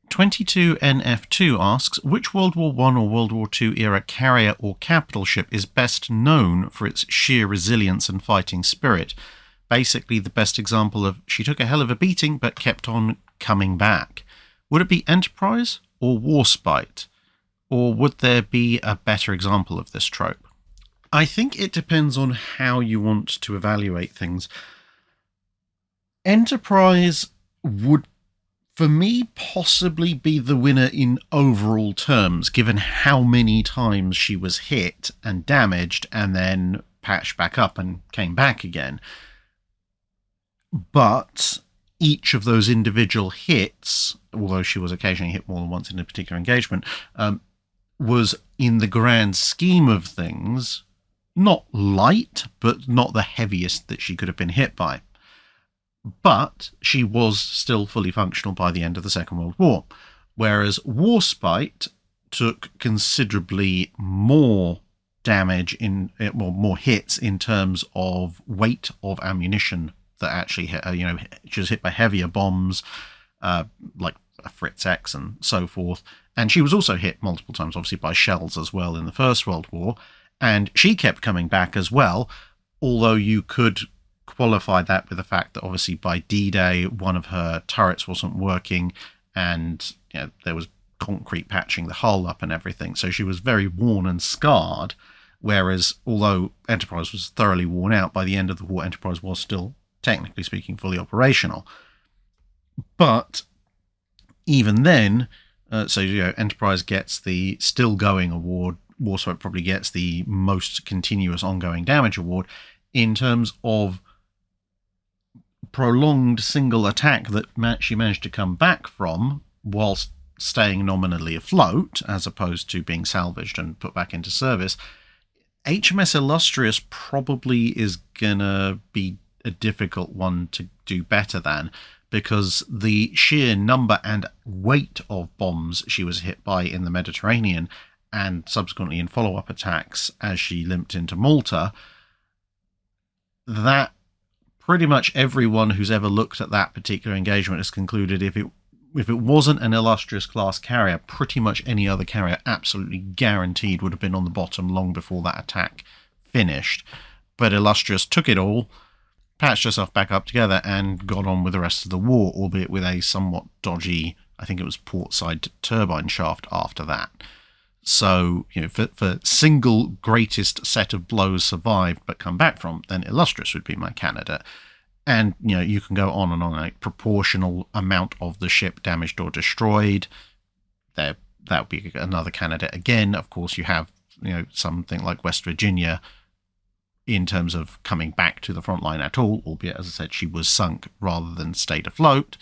22NF2 asks, which World War I or World War II era carrier or capital ship is best known for its sheer resilience and fighting spirit? Basically, the best example of she took a hell of a beating but kept on coming back. Would it be Enterprise or Warspite? Or would there be a better example of this trope? I think it depends on how you want to evaluate things. Enterprise would, for me, possibly be the winner in overall terms, given how many times she was hit and damaged and then patched back up and came back again. But each of those individual hits, although she was occasionally hit more than once in a particular engagement, was, in the grand scheme of things, not light, but not the heaviest that she could have been hit by. But she was still fully functional by the end of the Second World War, whereas Warspite took considerably more damage, more hits in terms of weight of ammunition that actually hit her. She was hit by heavier bombs, like a Fritz X and so forth. And she was also hit multiple times, obviously, by shells as well in the First World War. And she kept coming back as well, although you could qualify that with the fact that obviously by D-Day, one of her turrets wasn't working and there was concrete patching the hull up and everything. So she was very worn and scarred, whereas although Enterprise was thoroughly worn out, by the end of the war, Enterprise was still, technically speaking, fully operational. But even then, Enterprise gets the still going award. Warspite probably gets the most continuous ongoing damage award in terms of prolonged single attack that she managed to come back from whilst staying nominally afloat, as opposed to being salvaged and put back into service. HMS Illustrious probably is gonna be a difficult one to do better than, because the sheer number and weight of bombs she was hit by in the Mediterranean and subsequently in follow-up attacks as she limped into Malta, that pretty much everyone who's ever looked at that particular engagement has concluded if it wasn't an Illustrious class carrier, pretty much any other carrier absolutely guaranteed would have been on the bottom long before that attack finished. But Illustrious took it all, patched herself back up together, and got on with the rest of the war, albeit with a somewhat dodgy, I think it was portside turbine shaft after that. So, for single greatest set of blows survived but come back from, then Illustrious would be my candidate. And, you can go on and on, like proportional amount of the ship damaged or destroyed. That would be another candidate. Again, of course, you have, something like West Virginia in terms of coming back to the front line at all, albeit, as I said, she was sunk rather than stayed afloat,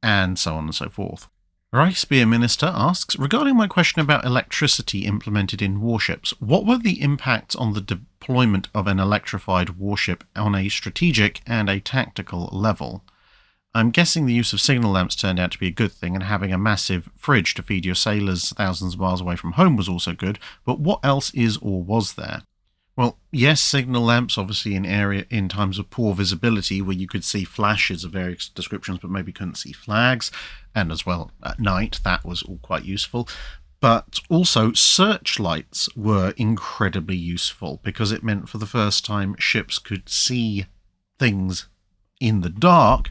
and so on and so forth. Reichspear Minister asks, regarding my question about electricity implemented in warships, what were the impacts on the deployment of an electrified warship on a strategic and a tactical level? I'm guessing the use of signal lamps turned out to be a good thing, and having a massive fridge to feed your sailors thousands of miles away from home was also good, but what else is or was there? Well, yes, signal lamps, obviously in times of poor visibility where you could see flashes of various descriptions but maybe couldn't see flags, and as well at night, that was all quite useful. But also searchlights were incredibly useful because it meant for the first time ships could see things in the dark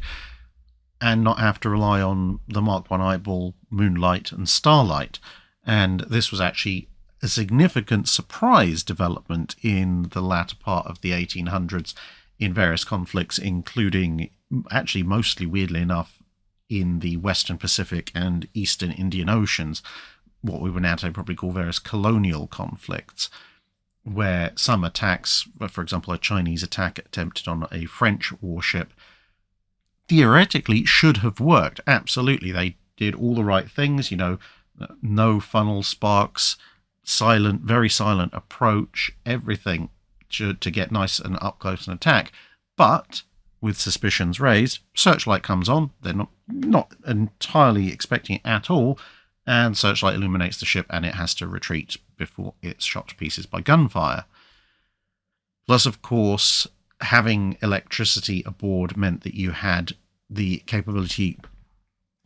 and not have to rely on the Mark I eyeball, moonlight and starlight. And this was actually a significant surprise development in the latter part of the 1800s in various conflicts, including, actually mostly weirdly enough, in the Western Pacific and Eastern Indian Oceans, what we would now today probably call various colonial conflicts, where some attacks, for example, a Chinese attack attempted on a French warship, theoretically should have worked. Absolutely, they did all the right things, no funnel sparks, silent, very silent approach, everything to get nice and up close and attack. But with suspicions raised, searchlight comes on. They're not entirely expecting it at all, and searchlight illuminates the ship, and it has to retreat before it's shot to pieces by gunfire. Plus, of course, having electricity aboard meant that you had the capability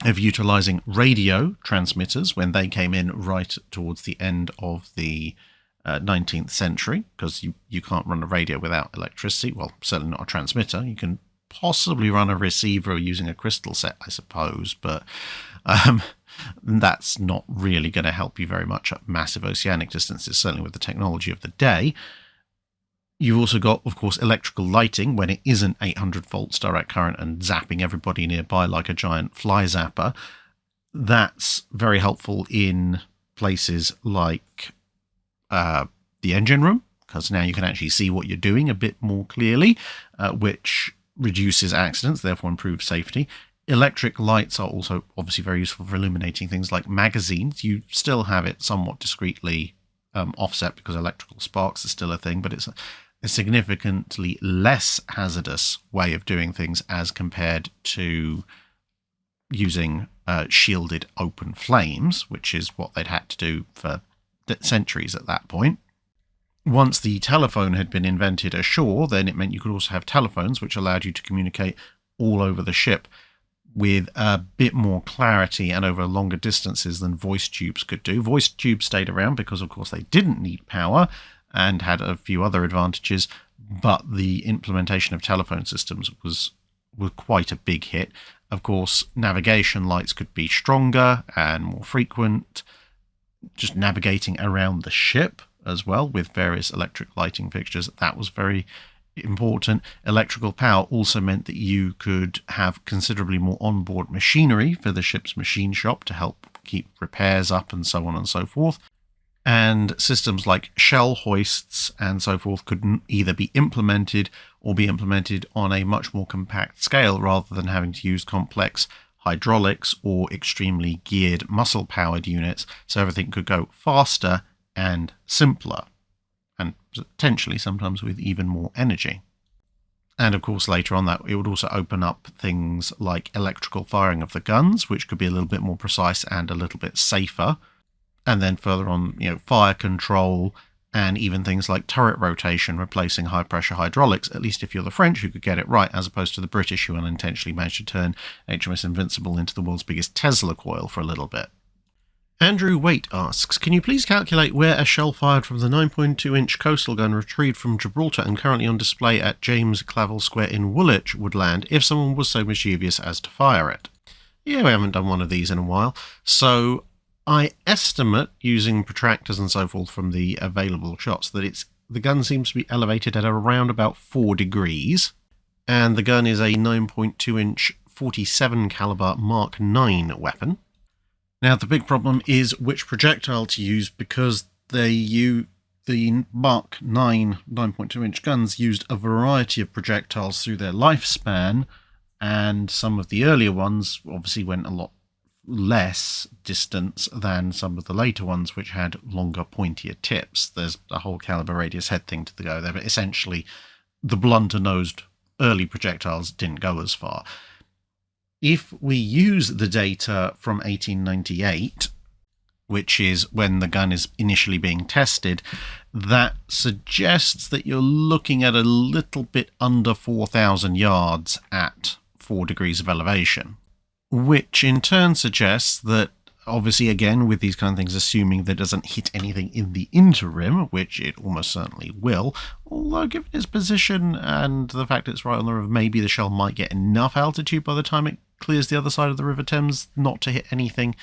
of utilizing radio transmitters when they came in right towards the end of the 19th century, because you can't run a radio without electricity. Well, certainly not a transmitter. You can possibly run a receiver using a crystal set, I suppose, but that's not really going to help you very much at massive oceanic distances, certainly with the technology of the day. You've also got, of course, electrical lighting when it isn't 800 volts direct current and zapping everybody nearby like a giant fly zapper. That's very helpful in places like the engine room, because now you can actually see what you're doing a bit more clearly, which reduces accidents, therefore improves safety. Electric lights are also obviously very useful for illuminating things like magazines. You still have it somewhat discreetly offset because electrical sparks are still a thing, but it's a significantly less hazardous way of doing things as compared to using shielded open flames, which is what they'd had to do for centuries at that point. Once the telephone had been invented ashore, then it meant you could also have telephones, which allowed you to communicate all over the ship with a bit more clarity and over longer distances than voice tubes could do. Voice tubes stayed around because, of course, they didn't need power and had a few other advantages, but the implementation of telephone systems was quite a big hit. Of course, navigation lights could be stronger and more frequent, just navigating around the ship as well with various electric lighting fixtures. That was very important. Electrical power also meant that you could have considerably more onboard machinery for the ship's machine shop to help keep repairs up and so on and so forth. And systems like shell hoists and so forth could either be implemented or be implemented on a much more compact scale rather than having to use complex hydraulics or extremely geared muscle-powered units, so everything could go faster and simpler, and potentially sometimes with even more energy. And of course later on that it would also open up things like electrical firing of the guns, which could be a little bit more precise and a little bit safer. And then further on, fire control and even things like turret rotation, replacing high-pressure hydraulics, at least if you're the French who could get it right, as opposed to the British who unintentionally managed to turn HMS Invincible into the world's biggest Tesla coil for a little bit. Andrew Waite asks, can you please calculate where a shell fired from the 9.2-inch coastal gun retrieved from Gibraltar and currently on display at James Clavell Square in Woolwich would land if someone was so mischievous as to fire it? Yeah, we haven't done one of these in a while, so I estimate, using protractors and so forth from the available shots, that the gun seems to be elevated at around about 4 degrees, and the gun is a 9.2-inch 47 caliber Mark 9 weapon. Now, the big problem is which projectile to use, because the Mark 9 9.2-inch guns used a variety of projectiles through their lifespan, and some of the earlier ones obviously went a lot less distance than some of the later ones, which had longer, pointier tips. There's a whole caliber radius head thing to go there, but essentially the blunter-nosed early projectiles didn't go as far. If we use the data from 1898, which is when the gun is initially being tested, that suggests that you're looking at a little bit under 4,000 yards at 4 degrees of elevation, which in turn suggests that, obviously, again, with these kind of things, assuming that it doesn't hit anything in the interim, which it almost certainly will, although given its position and the fact it's right on the river, maybe the shell might get enough altitude by the time it clears the other side of the River Thames not to hit anything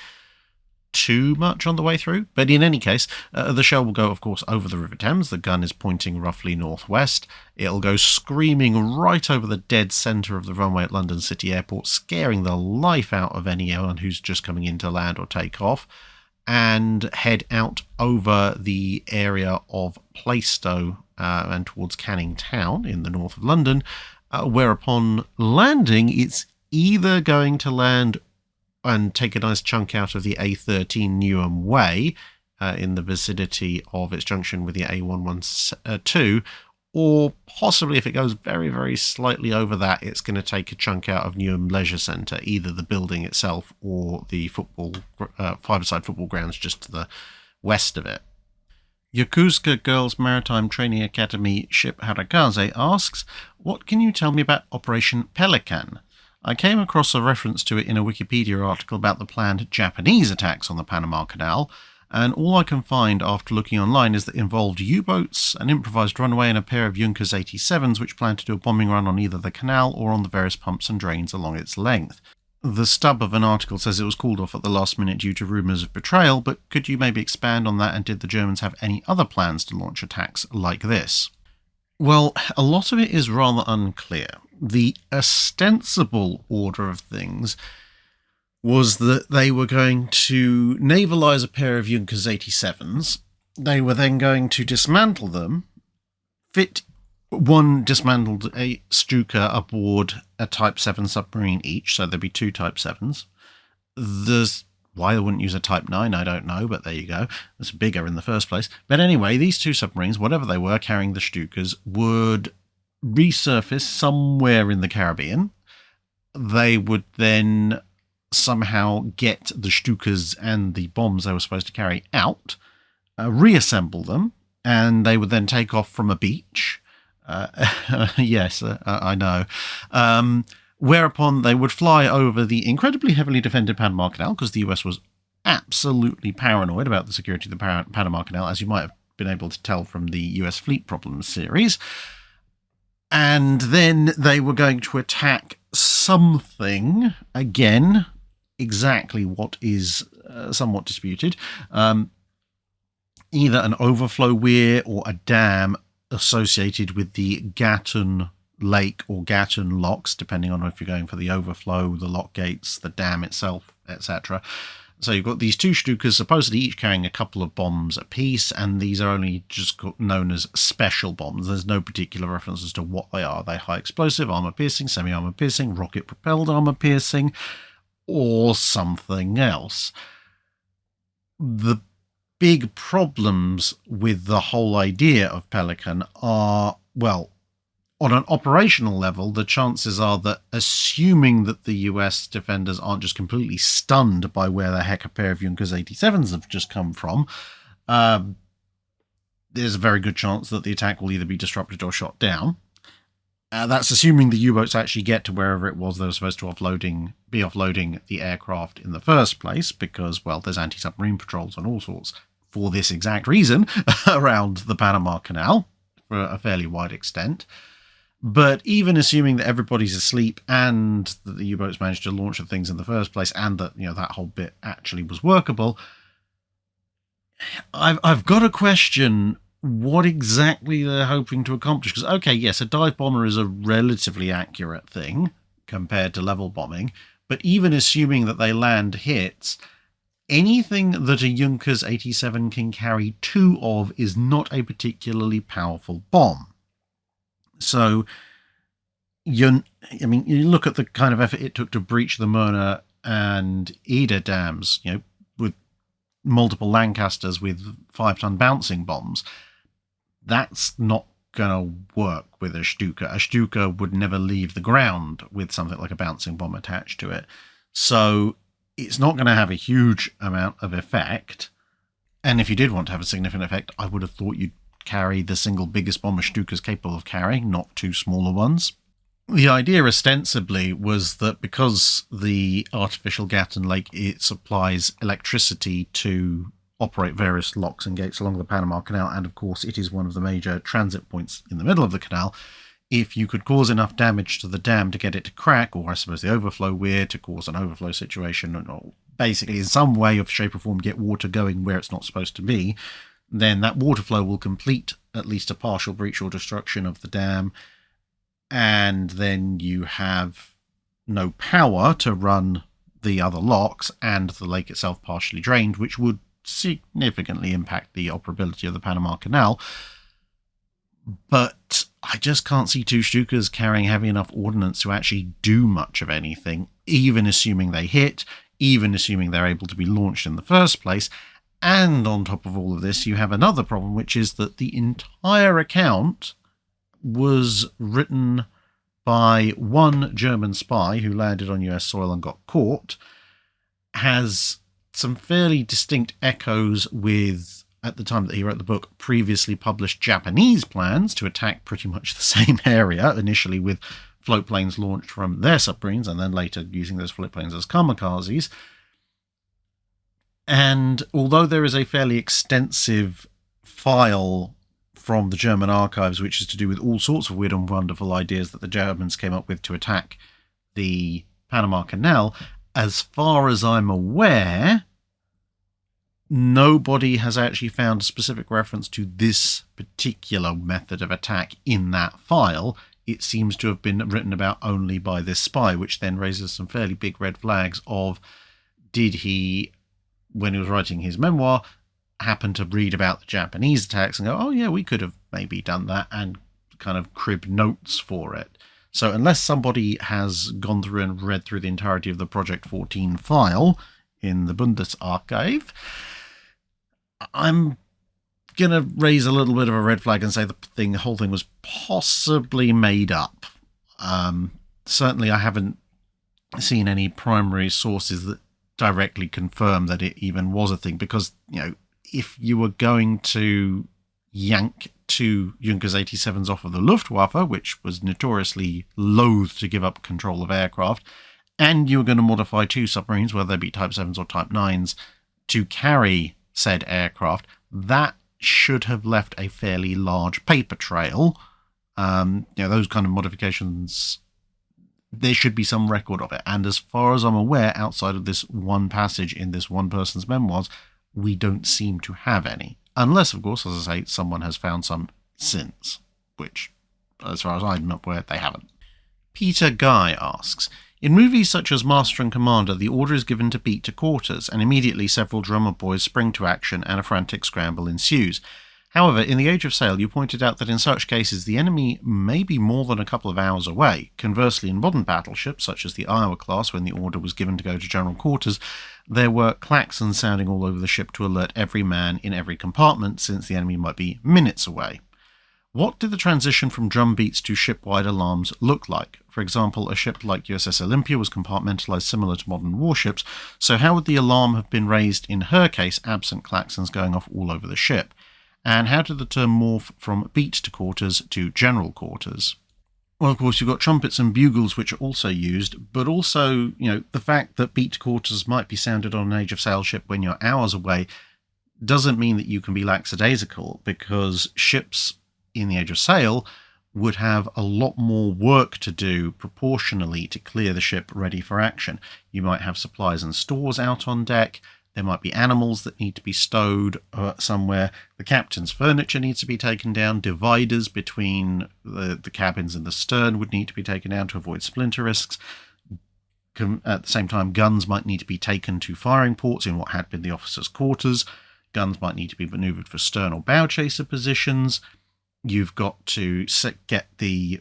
too much on the way through. But in any case, the shell will go, of course, over the River Thames. The gun is pointing roughly northwest. It'll go screaming right over the dead centre of the runway at London City Airport, scaring the life out of anyone who's just coming in to land or take off, and head out over the area of Plaistow and towards Canning Town in the north of London, whereupon landing, it's either going to land and take a nice chunk out of the A13 Newham Way in the vicinity of its junction with the A112, or possibly, if it goes very, very slightly over that, it's going to take a chunk out of Newham Leisure Centre, either the building itself or the five-a-side football grounds just to the west of it. Yokosuka Girls Maritime Training Academy Ship Harakaze asks, what can you tell me about Operation Pelikan? I came across a reference to it in a Wikipedia article about the planned Japanese attacks on the Panama Canal, and all I can find after looking online is that it involved U-boats, an improvised runway, and a pair of Junkers 87s which planned to do a bombing run on either the canal or on the various pumps and drains along its length. The stub of an article says it was called off at the last minute due to rumours of betrayal, but could you maybe expand on that, and did the Germans have any other plans to launch attacks like this? Well, a lot of it is rather unclear. The ostensible order of things was that they were going to navalise a pair of Junkers 87s. They were then going to dismantle them, fit one dismantled a Stuka aboard a Type 7 submarine each, so there'd be 2 Type 7s. Why they wouldn't use a Type 9, I don't know, but there you go. It's bigger in the first place. But anyway, these 2 submarines, whatever they were, carrying the Stukas, would resurface somewhere in the Caribbean. They would then somehow get the Stukas and the bombs they were supposed to carry out, reassemble them, and they would then take off from a beach. Yes, I know. Whereupon they would fly over the incredibly heavily defended Panama Canal, because the US was absolutely paranoid about the security of the Panama Canal, as you might have been able to tell from the US Fleet Problems series. And then they were going to attack something, again, exactly what is somewhat disputed, either an overflow weir or a dam associated with the Gatun Lake or Gatun locks, depending on if you're going for the overflow, the lock gates, the dam itself, etc. So you've got these 2 Stukas, supposedly each carrying a couple of bombs apiece, and these are only just known as special bombs. There's no particular reference as to what they are. They're high explosive, armour piercing, semi-armour piercing, rocket propelled armour piercing, or something else. The big problems with the whole idea of Pelikan are, well, on an operational level, the chances are that, assuming that the US defenders aren't just completely stunned by where the heck a pair of Junkers 87s have just come from, there's a very good chance that the attack will either be disrupted or shot down. That's assuming the U-boats actually get to wherever it was they were supposed to be offloading the aircraft in the first place, because, well, there's anti-submarine patrols and all sorts for this exact reason around the Panama Canal for a fairly wide extent. But even assuming that everybody's asleep and that the U-boats managed to launch the things in the first place, and that, you know, that whole bit actually was workable, I've got to question what exactly they're hoping to accomplish. Because, okay, yes, a dive bomber is a relatively accurate thing compared to level bombing, but even assuming that they land hits, anything that a Junkers 87 can carry 2 of is not a particularly powerful bomb. So, you look at the kind of effort it took to breach the Myrna and Ida dams, you know, with multiple Lancasters with 5-ton bouncing bombs. That's not going to work with a Stuka. A Stuka would never leave the ground with something like a bouncing bomb attached to it. So it's not going to have a huge amount of effect. And if you did want to have a significant effect, I would have thought you'd carry the single biggest bomb a Stuka is capable of carrying, not 2 smaller ones. The idea ostensibly was that because the artificial Gatun Lake, it supplies electricity to operate various locks and gates along the Panama Canal, and of course it is one of the major transit points in the middle of the canal. If you could cause enough damage to the dam to get it to crack, or I suppose the overflow weir to cause an overflow situation, or basically in some way of shape or form get water going where it's not supposed to be, then that water flow will complete at least a partial breach or destruction of the dam, and then you have no power to run the other locks, and the lake itself partially drained, which would significantly impact the operability of the Panama Canal. But I just can't see 2 Stukas carrying heavy enough ordnance to actually do much of anything, even assuming they hit, even assuming they're able to be launched in the first place. And on top of all of this, you have another problem, which is that the entire account was written by one German spy who landed on US soil and got caught, has some fairly distinct echoes with, at the time that he wrote the book, previously published Japanese plans to attack pretty much the same area, initially with float planes launched from their submarines, and then later using those float planes as kamikazes. And although there is a fairly extensive file from the German archives, which is to do with all sorts of weird and wonderful ideas that the Germans came up with to attack the Panama Canal, as far as I'm aware, nobody has actually found a specific reference to this particular method of attack in that file. It seems to have been written about only by this spy, which then raises some fairly big red flags of, did he, when he was writing his memoir, happen to read about the Japanese attacks and go, oh yeah, we could have maybe done that, and kind of crib notes for it. So unless somebody has gone through and read through the entirety of the Project 14 file in the Bundesarchiv, I'm going to raise a little bit of a red flag and say the whole thing was possibly made up. Certainly I haven't seen any primary sources that directly confirm that it even was a thing, because, if you were going to yank two Junkers 87s off of the Luftwaffe, which was notoriously loath to give up control of aircraft, and you were going to modify two submarines, whether they be Type 7s or Type 9s, to carry said aircraft, that should have left a fairly large paper trail. Those kind of modifications, there should be some record of it. And as far as I'm aware, outside of this one passage in this one person's memoirs, we don't seem to have any. Unless, of course, as I say, someone has found some since, which, as far as I'm aware, they haven't. Peter Guy asks, in movies such as Master and Commander, the order is given to beat to quarters, and immediately several drummer boys spring to action and a frantic scramble ensues. However, in The Age of Sail, you pointed out that in such cases the enemy may be more than a couple of hours away. Conversely, in modern battleships, such as the Iowa class, when the order was given to go to general quarters, there were klaxons sounding all over the ship to alert every man in every compartment, since the enemy might be minutes away. What did the transition from drum beats to shipwide alarms look like? For example, a ship like USS Olympia was compartmentalized similar to modern warships, so how would the alarm have been raised in her case, absent klaxons going off all over the ship? And how did the term morph from beat to quarters to general quarters? Well, of course, you've got trumpets and bugles, which are also used, but also, the fact that beat to quarters might be sounded on an Age of Sail ship when you're hours away doesn't mean that you can be lackadaisical, because ships in the Age of Sail would have a lot more work to do proportionally to clear the ship ready for action. You might have supplies and stores out on deck. There might be animals that need to be stowed somewhere. The captain's furniture needs to be taken down. Dividers between the cabins and the stern would need to be taken down to avoid splinter risks. At the same time, guns might need to be taken to firing ports in what had been the officers' quarters. Guns might need to be maneuvered for stern or bow chaser positions. You've got to get the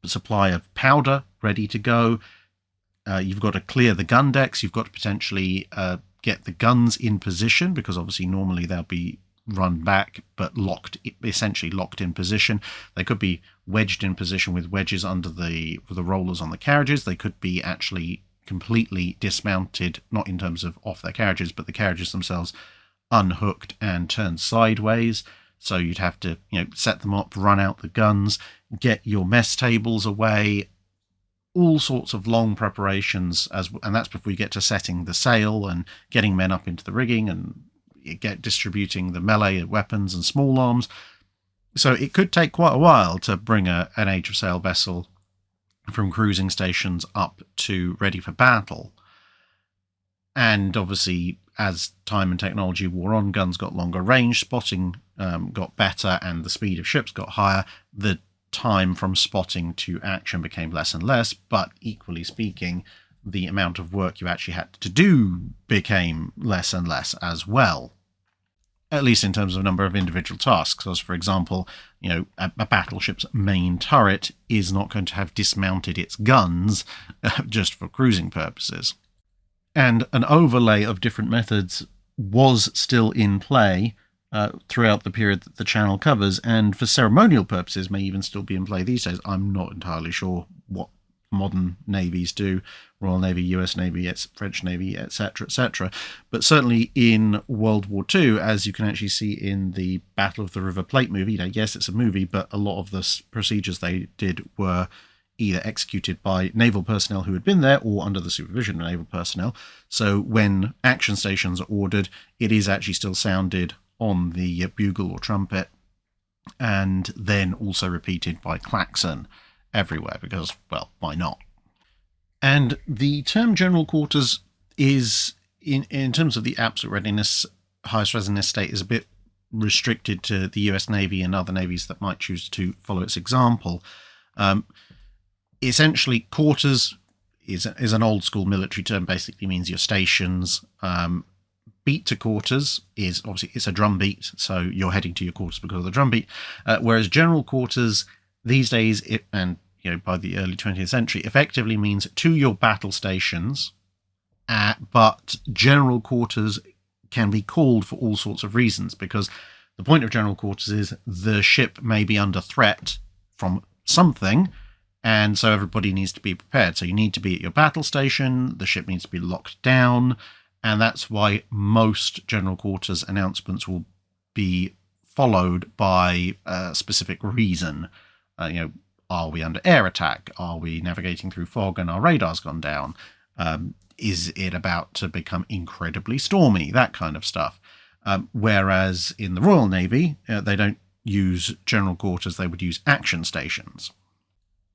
supply of powder ready to go. You've got to clear the gun decks. You've got to potentially get the guns in position, because obviously normally they'll be run back but essentially locked in position. They could be wedged in position with wedges under the rollers on the carriages. They could be actually completely dismounted, not in terms of off their carriages, but the carriages themselves unhooked and turned sideways. So you'd have to, set them up, run out the guns, get your mess tables away, all sorts of long preparations, and that's before you get to setting the sail and getting men up into the rigging and distributing the melee weapons and small arms. So it could take quite a while to bring an Age of Sail vessel from cruising stations up to ready for battle. And obviously, as time and technology wore on, guns got longer range, spotting got better, and the speed of ships got higher. The time from spotting to action became less and less, but equally speaking, the amount of work you actually had to do became less and less as well, at least in terms of number of individual tasks. As for example, a battleship's main turret is not going to have dismounted its guns just for cruising purposes. And an overlay of different methods was still in play throughout the period that the channel covers, and for ceremonial purposes may even still be in play these days. I'm not entirely sure what modern navies do, Royal Navy, US Navy, French Navy, etc., etc. But certainly in World War II, as you can actually see in the Battle of the River Plate movie, yes, it's a movie, but a lot of the procedures they did were either executed by naval personnel who had been there or under the supervision of naval personnel. So when action stations are ordered, it is actually still sounded on the bugle or trumpet, and then also repeated by klaxon everywhere, because, well, why not? And the term general quarters is, in terms of the absolute readiness, highest readiness state, is a bit restricted to the US Navy and other navies that might choose to follow its example. Essentially, quarters is an old school military term, basically means your stations. Beat to quarters is obviously, it's a drum beat, so you're heading to your quarters because of the drum beat. Whereas general quarters these days, by the early 20th century, effectively means to your battle stations. But general quarters can be called for all sorts of reasons, because the point of general quarters is the ship may be under threat from something, and so everybody needs to be prepared. So you need to be at your battle station, the ship needs to be locked down, and that's why most general quarters announcements will be followed by a specific reason. Are we under air attack? Are we navigating through fog and our radar's gone down? Is it about to become incredibly stormy? That kind of stuff. Whereas in the Royal Navy, they don't use general quarters, they would use action stations.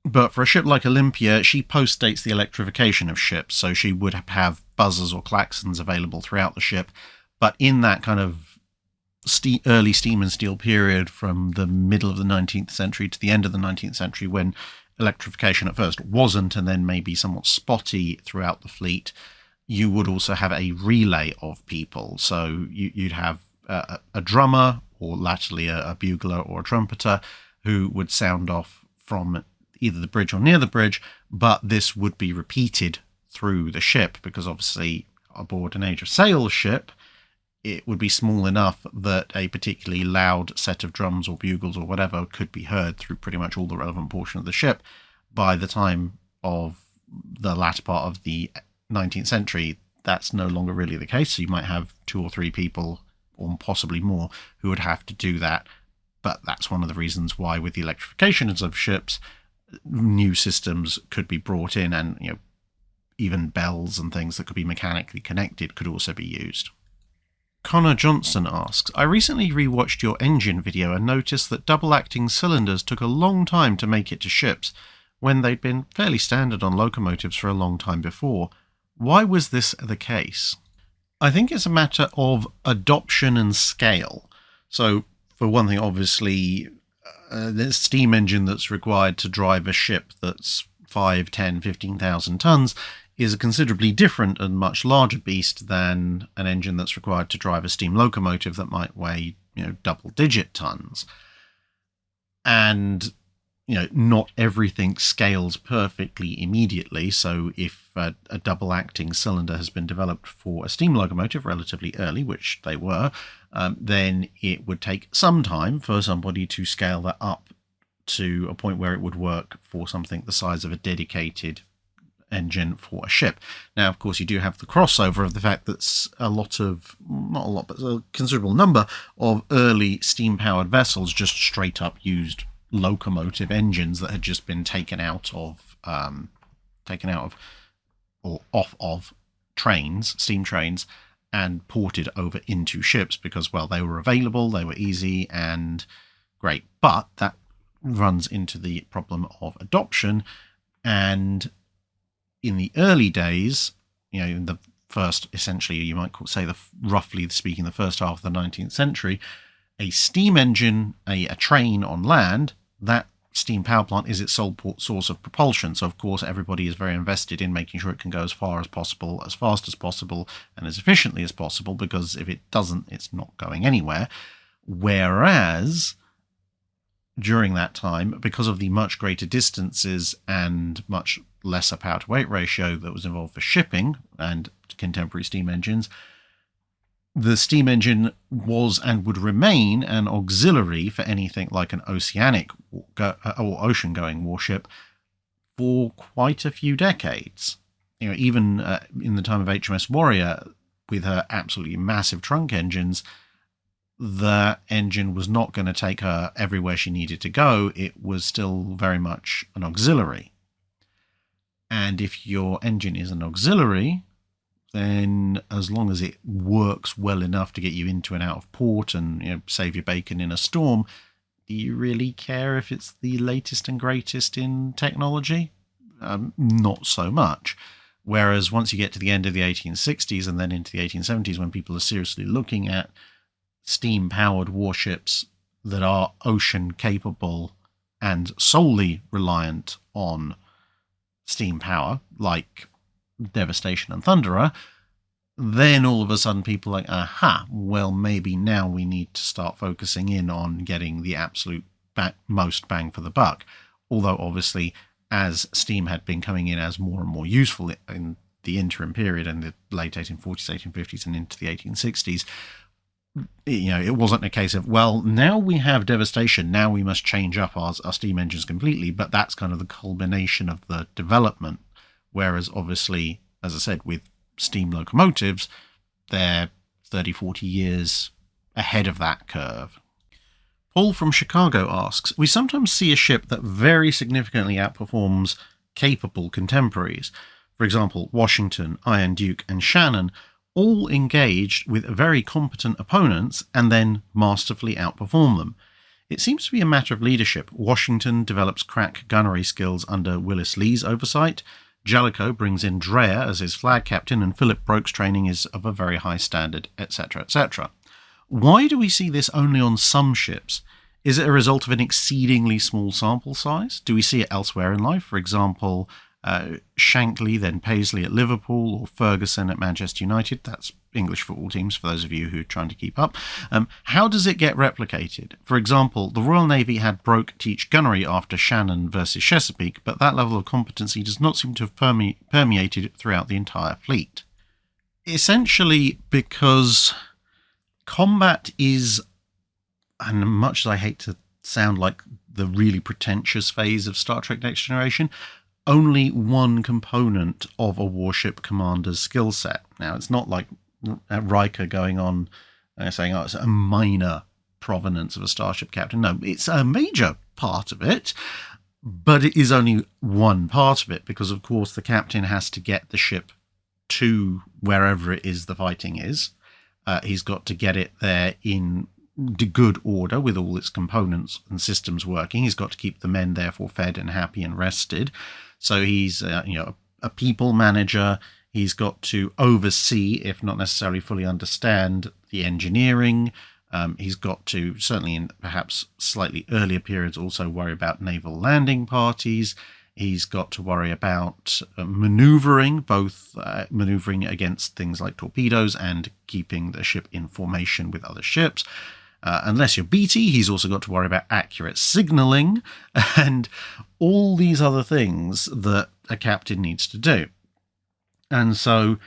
But for a ship like Olympia, she postdates the electrification of ships, so she would have buzzers or klaxons available throughout the ship. But in that kind of early steam and steel period from the middle of the 19th century to the end of the 19th century, when electrification at first wasn't and then maybe somewhat spotty throughout the fleet, you would also have a relay of people. So you'd have a drummer, or latterly a bugler or a trumpeter, who would sound off from either the bridge or near the bridge, but this would be repeated through the ship, because obviously aboard an age of sail ship, it would be small enough that a particularly loud set of drums or bugles or whatever could be heard through pretty much all the relevant portion of the ship. By the time of the latter part of the 19th century, that's no longer really the case. So you might have 2 or 3 people, or possibly more, who would have to do that. But that's one of the reasons why, with the electrification of ships, new systems could be brought in, and even bells and things that could be mechanically connected could also be used. Connor Johnson asks, I recently rewatched your engine video and noticed that double-acting cylinders took a long time to make it to ships, when they'd been fairly standard on locomotives for a long time before. Why was this the case? I think it's a matter of adoption and scale. So, for one thing, obviously, the steam engine that's required to drive a ship that's 5, 10, 15,000 tons is a considerably different and much larger beast than an engine that's required to drive a steam locomotive that might weigh, double-digit tons. And, not everything scales perfectly immediately. So if a double-acting cylinder has been developed for a steam locomotive relatively early, which they were, then it would take some time for somebody to scale that up to a point where it would work for something the size of a dedicated engine for a ship. Now, of course, you do have the crossover of the fact that a considerable number of early steam-powered vessels just straight up used locomotive engines that had just been taken out of or off of trains, steam trains, and ported over into ships because, well, they were available, they were easy and great. But that runs into the problem of adoption. And in the early days, in the first, essentially, you might say, roughly speaking, the first half of the 19th century, a steam engine, a train on land, that steam power plant is its sole source of propulsion. So, of course, everybody is very invested in making sure it can go as far as possible, as fast as possible, and as efficiently as possible, because if it doesn't, it's not going anywhere. Whereas during that time, because of the much greater distances and much lesser power-to-weight ratio that was involved for shipping and contemporary steam engines, the steam engine was and would remain an auxiliary for anything like an oceanic or ocean-going warship for quite a few decades. Even in the time of HMS Warrior, with her absolutely massive trunk engines, the engine was not going to take her everywhere she needed to go. It was still very much an auxiliary. And if your engine is an auxiliary, then as long as it works well enough to get you into and out of port and save your bacon in a storm, do you really care if it's the latest and greatest in technology? Not so much. Whereas once you get to the end of the 1860s and then into the 1870s, when people are seriously looking at steam-powered warships that are ocean-capable and solely reliant on steam power, like Devastation and Thunderer, then all of a sudden people are like, aha, well, maybe now we need to start focusing in on getting the absolute most bang for the buck. Although, obviously, as steam had been coming in as more and more useful in the interim period in the late 1840s, 1850s, and into the 1860s, it wasn't a case of, well, now we have Devastation, now we must change up our steam engines completely, but that's kind of the culmination of the development. Whereas, obviously, as I said, with steam locomotives, they're 30, 40 years ahead of that curve. Paul from Chicago asks, we sometimes see a ship that very significantly outperforms capable contemporaries. For example, Washington, Iron Duke, and Shannon all engaged with very competent opponents and then masterfully outperform them. It seems to be a matter of leadership. Washington develops crack gunnery skills under Willis Lee's oversight. Jellicoe brings in Dreyer as his flag captain, and Philip Broke's training is of a very high standard, etc., etc. Why do we see this only on some ships? Is it a result of an exceedingly small sample size? Do we see it elsewhere in life? For example, Shankly, then Paisley at Liverpool, or Ferguson at Manchester United. That's English football teams, for those of you who are trying to keep up. How does it get replicated? For example, the Royal Navy had Broke teach gunnery after Shannon versus Chesapeake, but that level of competency does not seem to have permeated throughout the entire fleet. Essentially because combat is, and much as I hate to sound like the really pretentious phase of Star Trek Next Generation, only one component of a warship commander's skill set. Now, it's not like Riker going on saying, it's a minor provenance of a starship captain. No, it's a major part of it, but it is only one part of it because, of course, the captain has to get the ship to wherever it is the fighting is. He's got to get it there in good order with all its components and systems working. He's got to keep the men therefore fed and happy and rested. So he's a people manager. He's got to oversee, if not necessarily fully understand, the engineering. He's got to, certainly in perhaps slightly earlier periods, also worry about naval landing parties. He's got to worry about maneuvering, both maneuvering against things like torpedoes and keeping the ship in formation with other ships. Unless you're Beatty, he's also got to worry about accurate signalling and all these other things that a captain needs to do. And so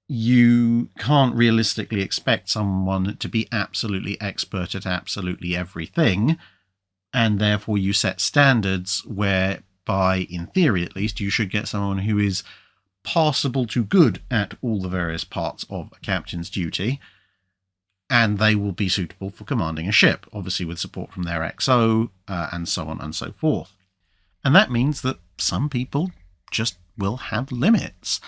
you can't realistically expect someone to be absolutely expert at absolutely everything, and therefore you set standards whereby, in theory at least, you should get someone who is passable to good at all the various parts of a captain's duty, and they will be suitable for commanding a ship, obviously with support from their XO, and so on and so forth. And that means that some people just will have limits.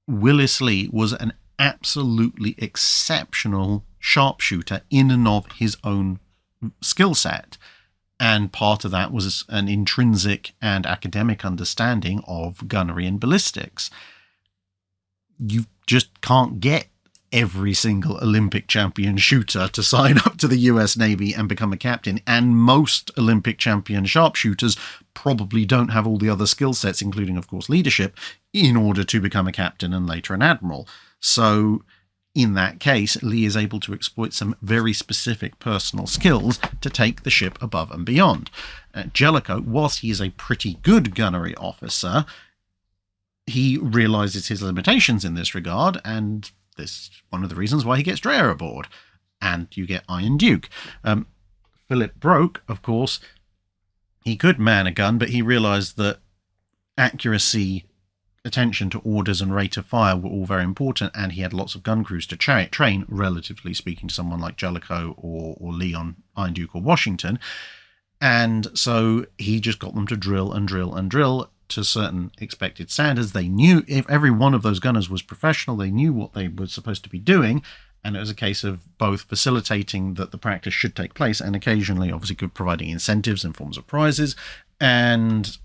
Willis Lee was an absolutely exceptional sharpshooter in and of his own skill set. And part of that was an intrinsic and academic understanding of gunnery and ballistics. You just can't get every single Olympic champion shooter to sign up to the US Navy and become a captain, and most Olympic champion sharpshooters probably don't have all the other skill sets, including, of course, leadership, in order to become a captain and later an admiral. So in that case, Lee is able to exploit some very specific personal skills to take the ship above and beyond. Jellicoe, whilst he is a pretty good gunnery officer, he realizes his limitations in this regard, and this is one of the reasons why he gets Dreyer aboard. And you get Iron Duke. Philip Broke, of course, he could man a gun, but he realized that accuracy, attention to orders, and rate of fire were all very important, and he had lots of gun crews to train, relatively speaking, to someone like Jellicoe or Lee on Iron Duke or Washington. And so he just got them to drill and drill and drill to certain expected standards. They knew, if every one of those gunners was professional, they knew what they were supposed to be doing. And it was a case of both facilitating that the practice should take place and occasionally, obviously, providing incentives in forms of prizes. And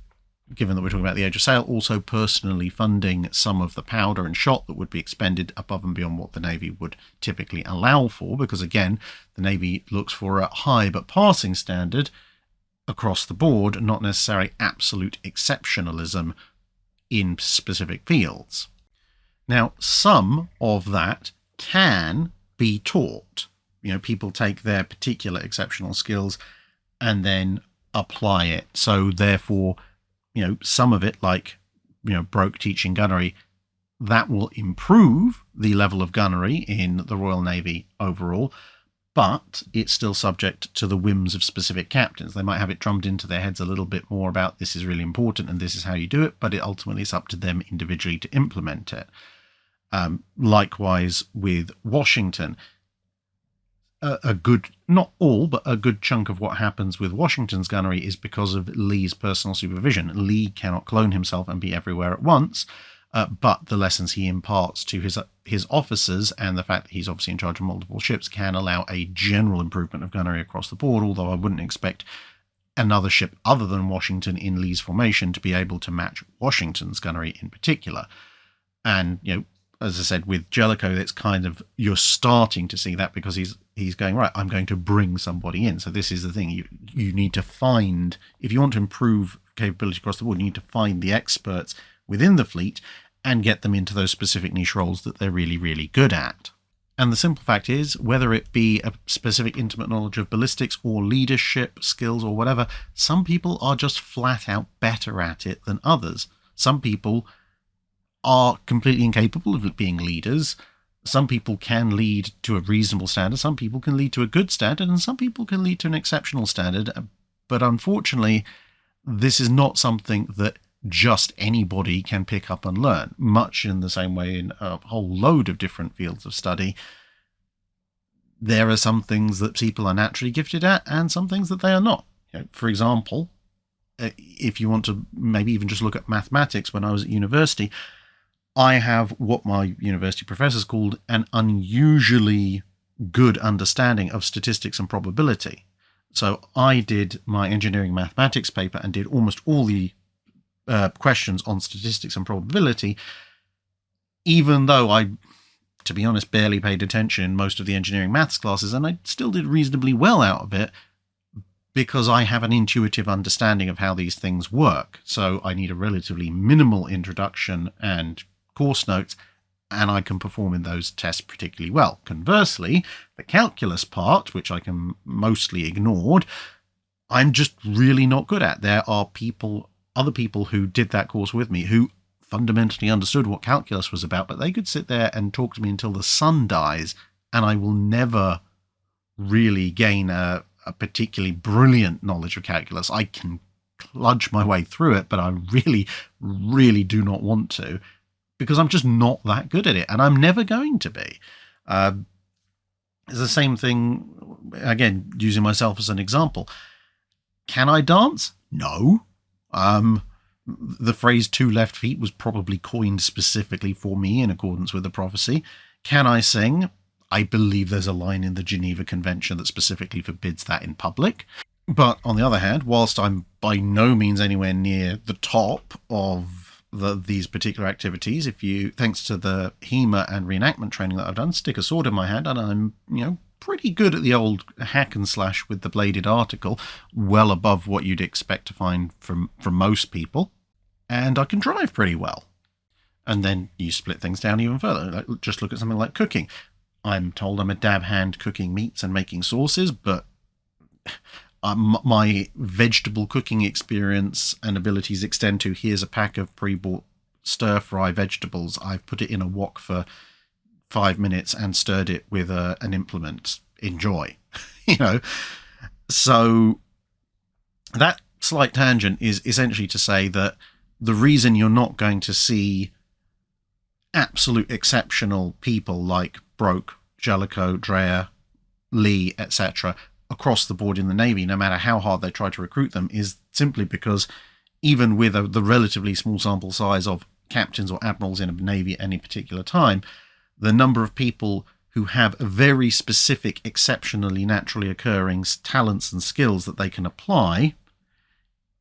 given that we're talking about the age of sail, also personally funding some of the powder and shot that would be expended above and beyond what the Navy would typically allow for. Because, again, the Navy looks for a high but passing standard across the board, not necessarily absolute exceptionalism in specific fields. Now, some of that can be taught. People take their particular exceptional skills and then apply it. So therefore, some of it, like, Broke teaching gunnery, that will improve the level of gunnery in the Royal Navy overall, but it's still subject to the whims of specific captains. They might have it drummed into their heads a little bit more about this is really important and this is how you do it, but it ultimately is up to them individually to implement it. Likewise with Washington, a good, not all, but a good chunk of what happens with Washington's gunnery is because of Lee's personal supervision. Lee cannot clone himself and be everywhere at once, but the lessons he imparts to his officers and the fact that he's obviously in charge of multiple ships can allow a general improvement of gunnery across the board, although I wouldn't expect another ship other than Washington in Lee's formation to be able to match Washington's gunnery in particular. And, as I said, with Jellicoe, it's kind of, you're starting to see that because he's going, right, I'm going to bring somebody in. So this is the thing, you need to find, if you want to improve capability across the board, you need to find the experts within the fleet and get them into those specific niche roles that they're really, really good at. And the simple fact is, whether it be a specific intimate knowledge of ballistics or leadership skills or whatever, some people are just flat out better at it than others. Some people are completely incapable of being leaders. Some people can lead to a reasonable standard, some people can lead to a good standard, and some people can lead to an exceptional standard. But unfortunately, this is not something that just anybody can pick up and learn, much in the same way in a whole load of different fields of study. There are some things that people are naturally gifted at and some things that they are not. For example, if you want to maybe even just look at mathematics, when I was at university, I have what my university professors called an unusually good understanding of statistics and probability. So I did my engineering mathematics paper and did almost all the questions on statistics and probability, even though I, to be honest, barely paid attention in most of the engineering maths classes, and I still did reasonably well out of it because I have an intuitive understanding of how these things work. So I need a relatively minimal introduction and course notes, and I can perform in those tests particularly well. Conversely, the calculus part, which I can mostly ignored, I'm just really not good at. There are other people who did that course with me who fundamentally understood what calculus was about, but they could sit there and talk to me until the sun dies, and I will never really gain a particularly brilliant knowledge of calculus. I can kludge my way through it, but I really, really do not want to, because I'm just not that good at it, and I'm never going to be. It's the same thing, again, using myself as an example. Can I dance? No. The phrase 2 left feet was probably coined specifically for me in accordance with the prophecy. Can I sing? I believe there's a line in the Geneva Convention that specifically forbids that in public. But on the other hand, whilst I'm by no means anywhere near the top of these particular activities, thanks to the HEMA and reenactment training that I've done, stick a sword in my hand, and I'm pretty good at the old hack and slash with the bladed article, well above what you'd expect to find from most people, and I can drive pretty well. And then you split things down even further. Just look at something like cooking. I'm told I'm a dab hand cooking meats and making sauces, but my vegetable cooking experience and abilities extend to, here's a pack of pre-bought stir-fry vegetables. I've put it in a wok for 5 minutes and stirred it with an implement. Enjoy. So that slight tangent is essentially to say that the reason you're not going to see absolute exceptional people like Broke, Jellicoe, Dreyer, Lee, etc., across the board in the Navy, no matter how hard they try to recruit them, is simply because even with the relatively small sample size of captains or admirals in a Navy at any particular time, the number of people who have very specific, exceptionally naturally occurring talents and skills that they can apply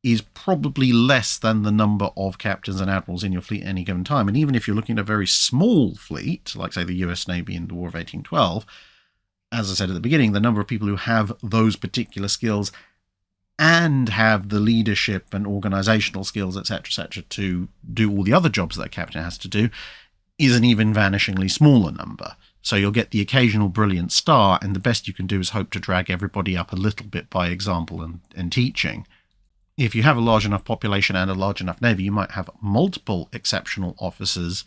is probably less than the number of captains and admirals in your fleet at any given time. And even if you're looking at a very small fleet, like, say, the US Navy in the War of 1812, as I said at the beginning, the number of people who have those particular skills and have the leadership and organizational skills, etc., to do all the other jobs that a captain has to do is an even vanishingly smaller number. So you'll get the occasional brilliant star, and the best you can do is hope to drag everybody up a little bit by example and teaching. If you have a large enough population and a large enough Navy, you might have multiple exceptional officers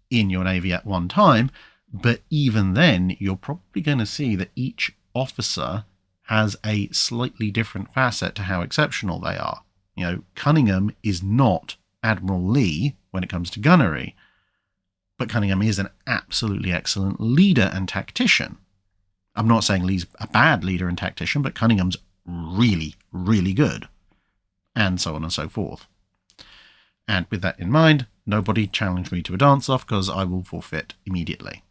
in your Navy at one time, but even then, you're probably going to see that each officer has a slightly different facet to how exceptional they are. You know, Cunningham is not Admiral Lee when it comes to gunnery, but Cunningham is an absolutely excellent leader and tactician. I'm not saying Lee's a bad leader and tactician, but Cunningham's really, really good. And so on and so forth. And with that in mind, nobody challenge me to a dance-off because I will forfeit immediately.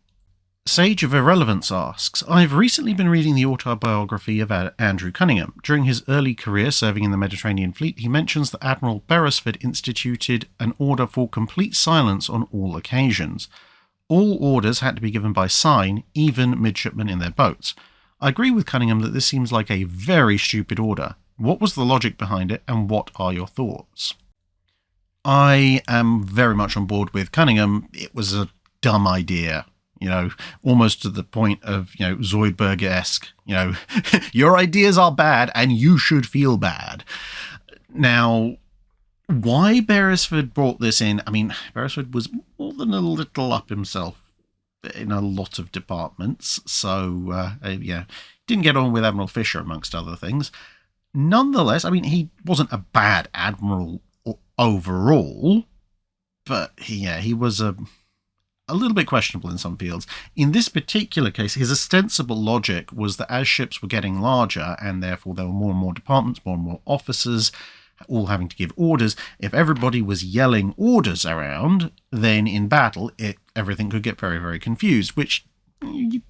Sage of Irrelevance asks, I've recently been reading the autobiography of Andrew Cunningham. During his early career serving in the Mediterranean Fleet, he mentions that Admiral Beresford instituted an order for complete silence on all occasions. All orders had to be given by sign, even midshipmen in their boats. I agree with Cunningham that this seems like a very stupid order. What was the logic behind it, and what are your thoughts? I am very much on board with Cunningham. It was a dumb idea. You know, almost to the point of, you know, Zoidberg-esque, you know, your ideas are bad and you should feel bad. Now, why Beresford brought this in, I mean, Beresford was more than a little up himself in a lot of departments. So, yeah, didn't get on with Admiral Fisher, amongst other things. Nonetheless, I mean, he wasn't a bad admiral overall, but he was a little bit questionable in some fields. In this particular case, his ostensible logic was that as ships were getting larger, and therefore there were more and more departments, more and more officers, all having to give orders, if everybody was yelling orders around, then in battle, everything could get very, very confused, which you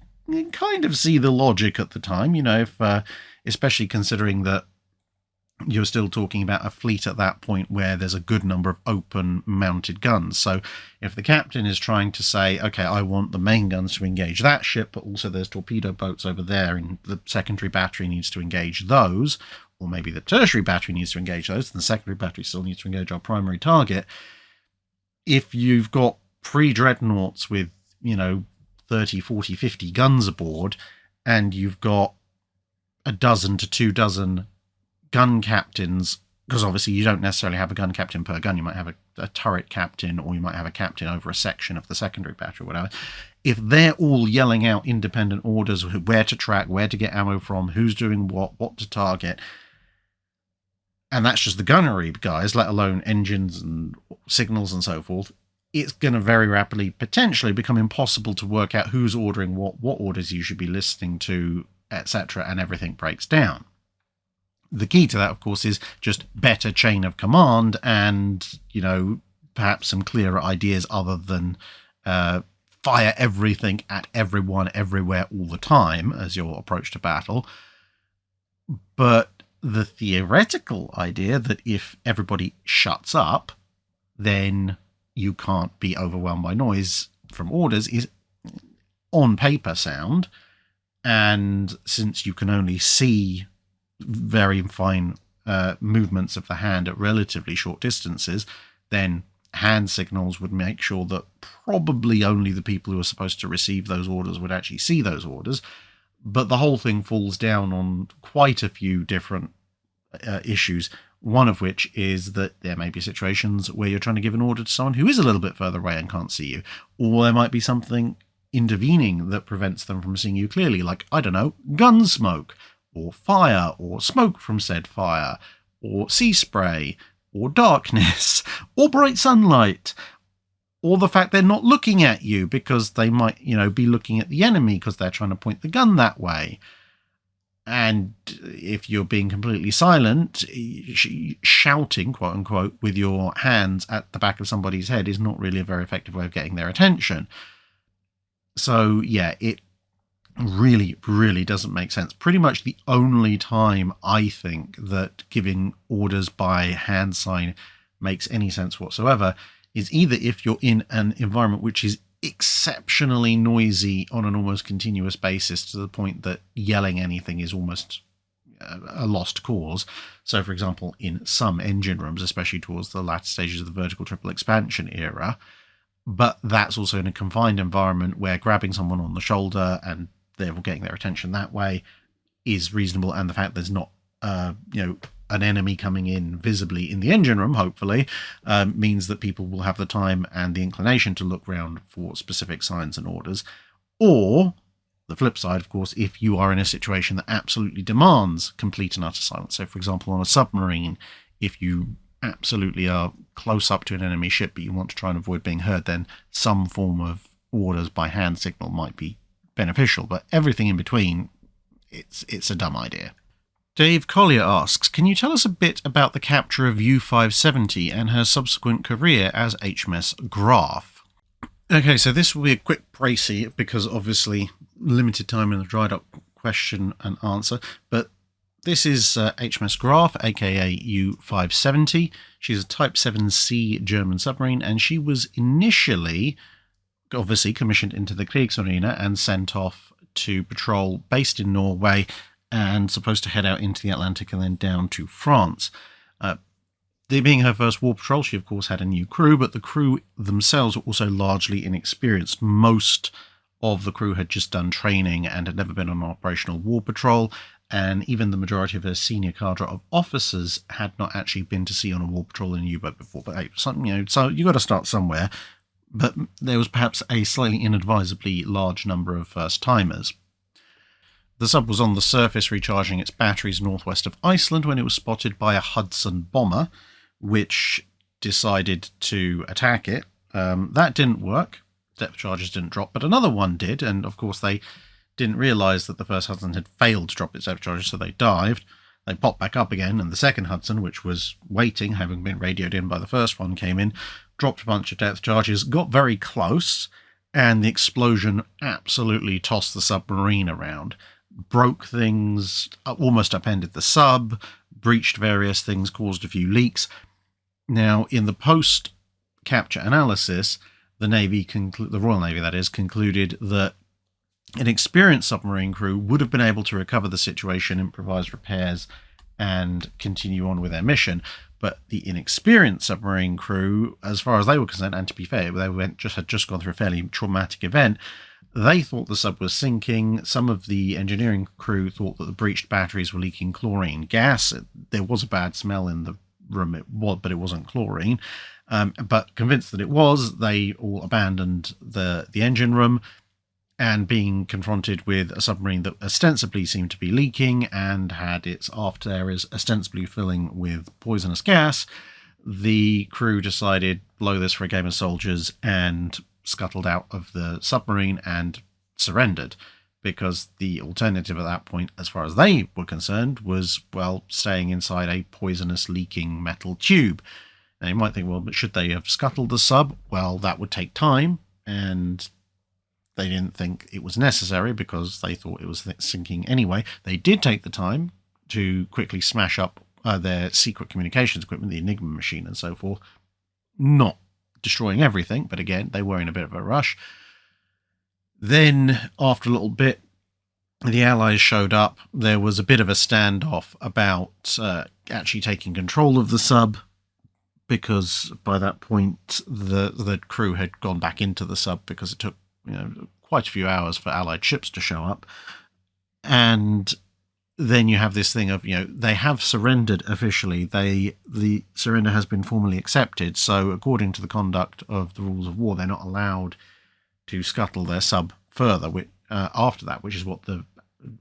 kind of see the logic at the time, you know, if especially considering that you're still talking about a fleet at that point where there's a good number of open mounted guns. So if the captain is trying to say, okay, I want the main guns to engage that ship, but also there's torpedo boats over there and the secondary battery needs to engage those, or maybe the tertiary battery needs to engage those, and the secondary battery still needs to engage our primary target. If you've got pre-dreadnoughts with, you know, 30, 40, 50 guns aboard, and you've got a dozen to 2 dozen gun captains, because obviously you don't necessarily have a gun captain per gun, you might have a turret captain, or you might have a captain over a section of the secondary battery or whatever. If they're all yelling out independent orders, where to track, where to get ammo from, who's doing what to target, and that's just the gunnery guys, let alone engines and signals and so forth, it's going to very rapidly potentially become impossible to work out who's ordering what orders you should be listening to, etc., and everything breaks down. The key to that, of course, is just better chain of command and, you know, perhaps some clearer ideas other than fire everything at everyone, everywhere, all the time as your approach to battle. But the theoretical idea that if everybody shuts up, then you can't be overwhelmed by noise from orders is on paper sound. And since you can only see very fine movements of the hand at relatively short distances, then hand signals would make sure that probably only the people who are supposed to receive those orders would actually see those orders. But the whole thing falls down on quite a few different issues, one of which is that there may be situations where you're trying to give an order to someone who is a little bit further away and can't see you, or there might be something intervening that prevents them from seeing you clearly, like, I don't know, gun smoke, or fire, or smoke from said fire, or sea spray, or darkness, or bright sunlight, or the fact they're not looking at you because they might, you know, be looking at the enemy because they're trying to point the gun that way. And if you're being completely silent, shouting, quote unquote, with your hands at the back of somebody's head is not really a very effective way of getting their attention. So, yeah, it really, really doesn't make sense. Pretty much the only time I think that giving orders by hand sign makes any sense whatsoever is either if you're in an environment which is exceptionally noisy on an almost continuous basis to the point that yelling anything is almost a lost cause. So, for example, in some engine rooms, especially towards the latter stages of the vertical triple expansion era, but that's also in a confined environment where grabbing someone on the shoulder and therefore getting their attention that way is reasonable, and the fact there's not an enemy coming in visibly in the engine room, hopefully, means that people will have the time and the inclination to look round for specific signs and orders. Or, the flip side, of course, if you are in a situation that absolutely demands complete and utter silence. So, for example, on a submarine, if you absolutely are close up to an enemy ship but you want to try and avoid being heard, then some form of orders by hand signal might be beneficial. But everything in between, it's a dumb idea. Dave Collier asks, can you tell us a bit about the capture of U-570 and her subsequent career as HMS Graph? Okay, so this will be a quick précis because obviously limited time in the Drydock question and answer, but this is HMS Graph, aka U-570. She's a Type 7C German submarine, and she was initially obviously commissioned into the Kriegsmarine and sent off to patrol based in Norway and supposed to head out into the Atlantic and then down to France. They being her first war patrol, she of course had a new crew, but the crew themselves were also largely inexperienced. Most of the crew had just done training and had never been on an operational war patrol, and even the majority of her senior cadre of officers had not actually been to sea on a war patrol in a U-boat before. But hey, so you got to start somewhere. But there was perhaps a slightly inadvisably large number of first-timers. The sub was on the surface recharging its batteries northwest of Iceland when it was spotted by a Hudson bomber, which decided to attack it. That didn't work. Depth charges didn't drop, but another one did, and of course they didn't realise that the first Hudson had failed to drop its depth charges, so they dived. They popped back up again, and the second Hudson, which was waiting, having been radioed in by the first one, came in, dropped a bunch of depth charges, got very close, and the explosion absolutely tossed the submarine around. Broke things, almost upended the sub, breached various things, caused a few leaks. Now, in the post-capture analysis, the Royal Navy, that is, concluded that an experienced submarine crew would have been able to recover the situation, improvise repairs, and continue on with their mission. But the inexperienced submarine crew, as far as they were concerned, and to be fair, they had just gone through a fairly traumatic event, they thought the sub was sinking. Some of the engineering crew thought that the breached batteries were leaking chlorine gas. There was a bad smell in the room, but it wasn't chlorine. But convinced that it was, they all abandoned the engine room, and being confronted with a submarine that ostensibly seemed to be leaking and had its aft areas ostensibly filling with poisonous gas, the crew decided, blow this for a game of soldiers, and scuttled out of the submarine and surrendered, because the alternative at that point, as far as they were concerned, was, well, staying inside a poisonous leaking metal tube. Now you might think, well, but should they have scuttled the sub? Well, that would take time, and they didn't think it was necessary because they thought it was sinking anyway. They did take the time to quickly smash up their secret communications equipment, the Enigma machine and so forth, not destroying everything, but again, they were in a bit of a rush. Then, after a little bit, the Allies showed up. There was a bit of a standoff about actually taking control of the sub, because by that point, the crew had gone back into the sub because it took quite a few hours for Allied ships to show up. And then you have this thing of, they have surrendered officially. The surrender has been formally accepted. So according to the conduct of the rules of war, they're not allowed to scuttle their sub further after that, which is what the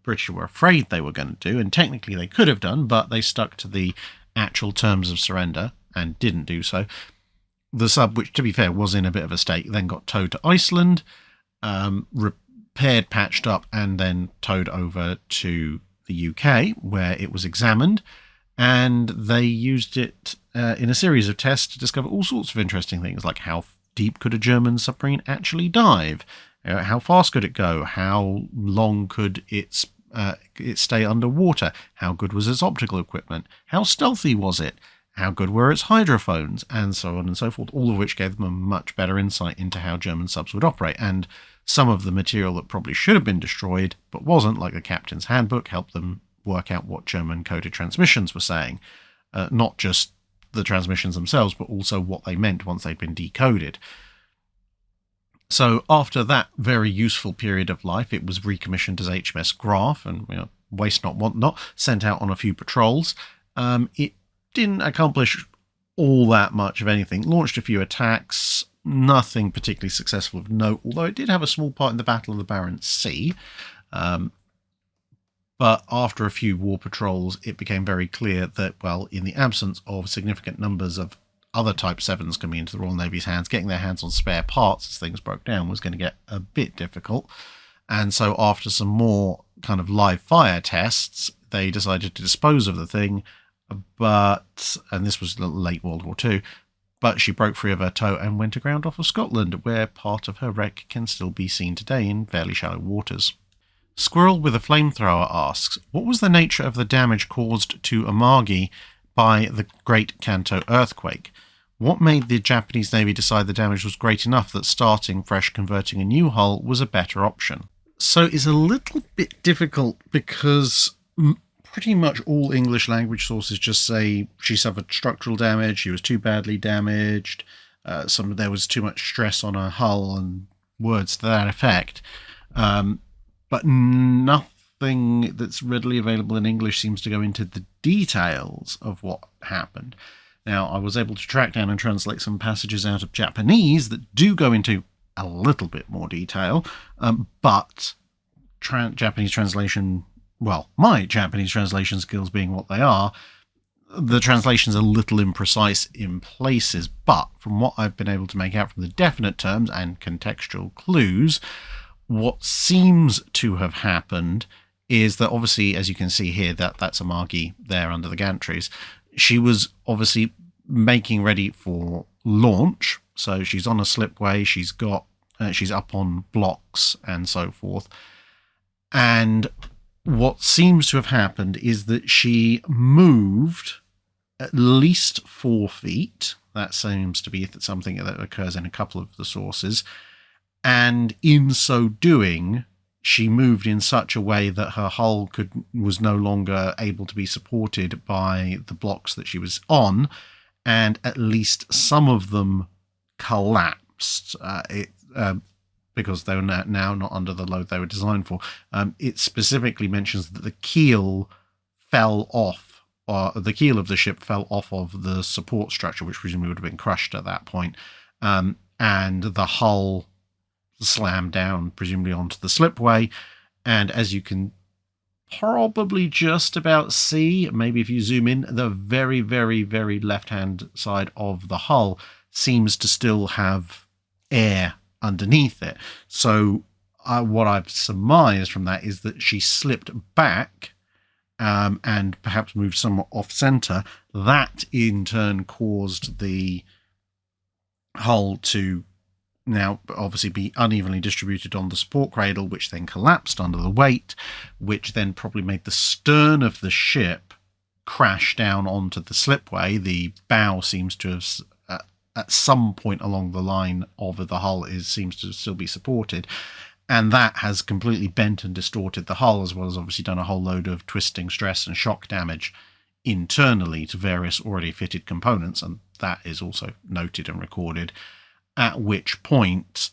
British were afraid they were going to do. And technically they could have done, but they stuck to the actual terms of surrender and didn't do so. The sub, which to be fair was in a bit of a state, then got towed to Iceland, repaired, patched up, and then towed over to the UK, where it was examined, and they used it in a series of tests to discover all sorts of interesting things, like how deep could a German submarine actually dive? How fast could it go? How long could it stay underwater? How good was its optical equipment? How stealthy was it? How good were its hydrophones? And so on and so forth, all of which gave them a much better insight into how German subs would operate. And some of the material that probably should have been destroyed but wasn't, like the captain's handbook, helped them work out what German coded transmissions were saying. Not just the transmissions themselves, but also what they meant once they'd been decoded. So after that very useful period of life, it was recommissioned as HMS Graph and, waste not, want not, sent out on a few patrols. It didn't accomplish all that much of anything. Launched a few attacks, nothing particularly successful of note, although it did have a small part in the Battle of the Barents Sea. But after a few war patrols, it became very clear that, well, in the absence of significant numbers of other Type 7s coming into the Royal Navy's hands, getting their hands on spare parts as things broke down was going to get a bit difficult. And so after some more kind of live fire tests, they decided to dispose of the thing. And this was late World War II, but she broke free of her tow and went aground off of Scotland, where part of her wreck can still be seen today in fairly shallow waters. Squirrel with a flamethrower asks, what was the nature of the damage caused to Amagi by the Great Kanto earthquake? What made the Japanese Navy decide the damage was great enough that starting fresh, converting a new hull was a better option? So it's a little bit difficult because pretty much all English language sources just say she suffered structural damage, she was too badly damaged, there was too much stress on her hull, and words to that effect. But nothing that's readily available in English seems to go into the details of what happened. Now, I was able to track down and translate some passages out of Japanese that do go into a little bit more detail, but Japanese translation, well, my Japanese translation skills being what they are, the translation's a little imprecise in places, but from what I've been able to make out from the definite terms and contextual clues, what seems to have happened is that obviously, as you can see here, that's Amagi there under the gantries. She was obviously making ready for launch, so she's on a slipway, she's up on blocks and so forth. And what seems to have happened is that she moved at least 4 feet. That seems to be something that occurs in a couple of the sources. And in so doing, she moved in such a way that her hull was no longer able to be supported by the blocks that she was on, and at least some of them collapsed because they were now not under the load they were designed for. It specifically mentions that the keel fell off, or the keel of the ship fell off of the support structure, which presumably would have been crushed at that point, and the hull slammed down, presumably onto the slipway. And as you can probably just about see, maybe if you zoom in, the very, very, very left-hand side of the hull seems to still have air underneath it. So what I've surmised from that is that she slipped back and perhaps moved somewhat off-center. That in turn caused the hull to now obviously be unevenly distributed on the support cradle, which then collapsed under the weight, which then probably made the stern of the ship crash down onto the slipway. The bow seems to have, at some point along the line of the hull, seems to still be supported, and that has completely bent and distorted the hull, as well as obviously done a whole load of twisting, stress, and shock damage internally to various already fitted components, and that is also noted and recorded. At which point,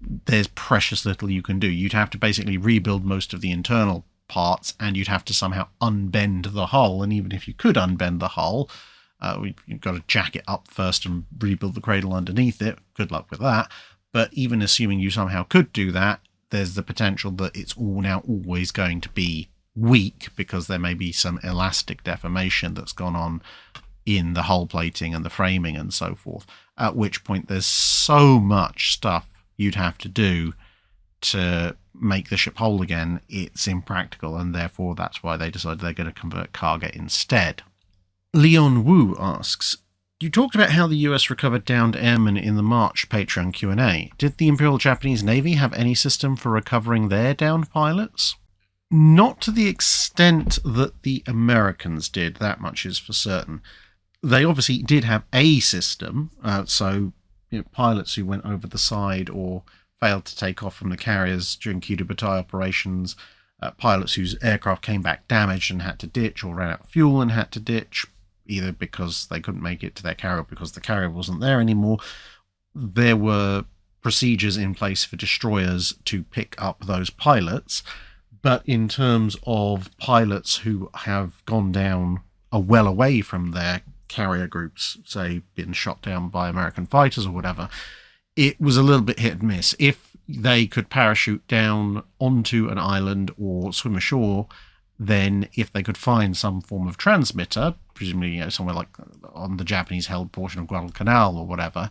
there's precious little you can do. You'd have to basically rebuild most of the internal parts, and you'd have to somehow unbend the hull. And even if you could unbend the hull, you've got to jack it up first and rebuild the cradle underneath it. Good luck with that. But even assuming you somehow could do that, there's the potential that it's always going to be weak, because there may be some elastic deformation that's gone on in the hull plating and the framing and so forth, at which point there's so much stuff you'd have to do to make the ship whole again, it's impractical, and therefore that's why they decided they're going to convert cargo instead. Leon Wu asks, you talked about how the US recovered downed airmen in the March Patreon Q&A. Did the Imperial Japanese Navy have any system for recovering their downed pilots? Not to the extent that the Americans did, that much is for certain. They obviously did have a system, so pilots who went over the side or failed to take off from the carriers during coup de bataille operations, pilots whose aircraft came back damaged and had to ditch, or ran out of fuel and had to ditch, either because they couldn't make it to their carrier or because the carrier wasn't there anymore. There were procedures in place for destroyers to pick up those pilots, but in terms of pilots who have gone down well away from their carrier groups, say been shot down by American fighters or whatever, it was a little bit hit and miss. If they could parachute down onto an island or swim ashore, then if they could find some form of transmitter, presumably somewhere like on the Japanese-held portion of Guadalcanal or whatever,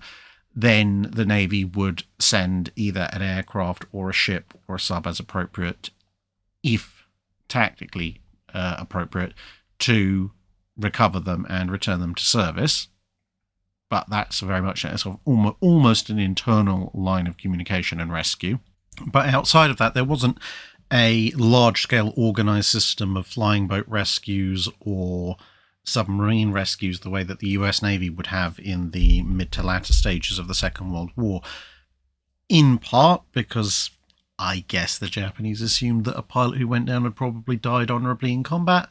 then the Navy would send either an aircraft or a ship or a sub as appropriate, if tactically appropriate, to recover them and return them to service. But that's very much a sort of almost an internal line of communication and rescue. But outside of that, there wasn't a large-scale organised system of flying boat rescues or submarine rescues the way that the US Navy would have in the mid to latter stages of the Second World War. In part because I guess the Japanese assumed that a pilot who went down had probably died honourably in combat,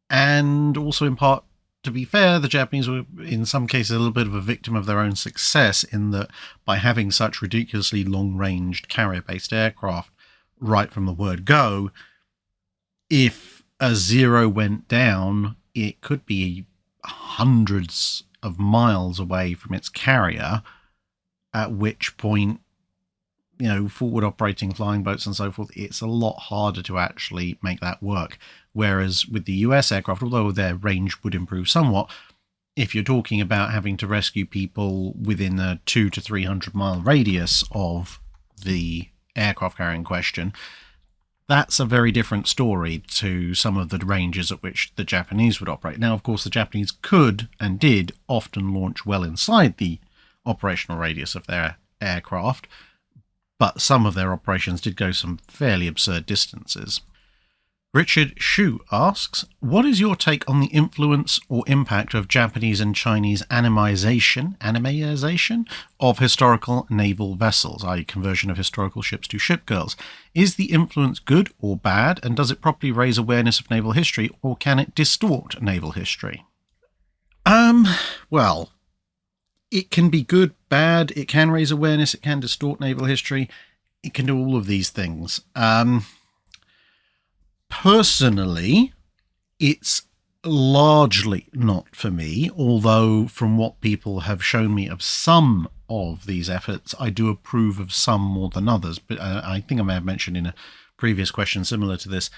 and also in part, to be fair, the Japanese were in some cases a little bit of a victim of their own success, in that by having such ridiculously long-ranged carrier-based aircraft right from the word go, if a Zero went down, it could be hundreds of miles away from its carrier, at which point, forward operating flying boats and so forth, it's a lot harder to actually make that work. Whereas with the US aircraft, although their range would improve somewhat, if you're talking about having to rescue people within a 200 to 300 mile radius of the aircraft carrier in question, that's a very different story to some of the ranges at which the Japanese would operate. Now, of course, the Japanese could and did often launch well inside the operational radius of their aircraft, but some of their operations did go some fairly absurd distances. Richard Shu asks, what is your take on the influence or impact of Japanese and Chinese animization of historical naval vessels, i.e. conversion of historical ships to shipgirls? Is the influence good or bad, and does it properly raise awareness of naval history, or can it distort naval history? Well, it can be good, bad, it can raise awareness, it can distort naval history, it can do all of these things. Personally, it's largely not for me, although from what people have shown me of some of these efforts, I do approve of some more than others. But I think I may have mentioned in a previous question similar to this,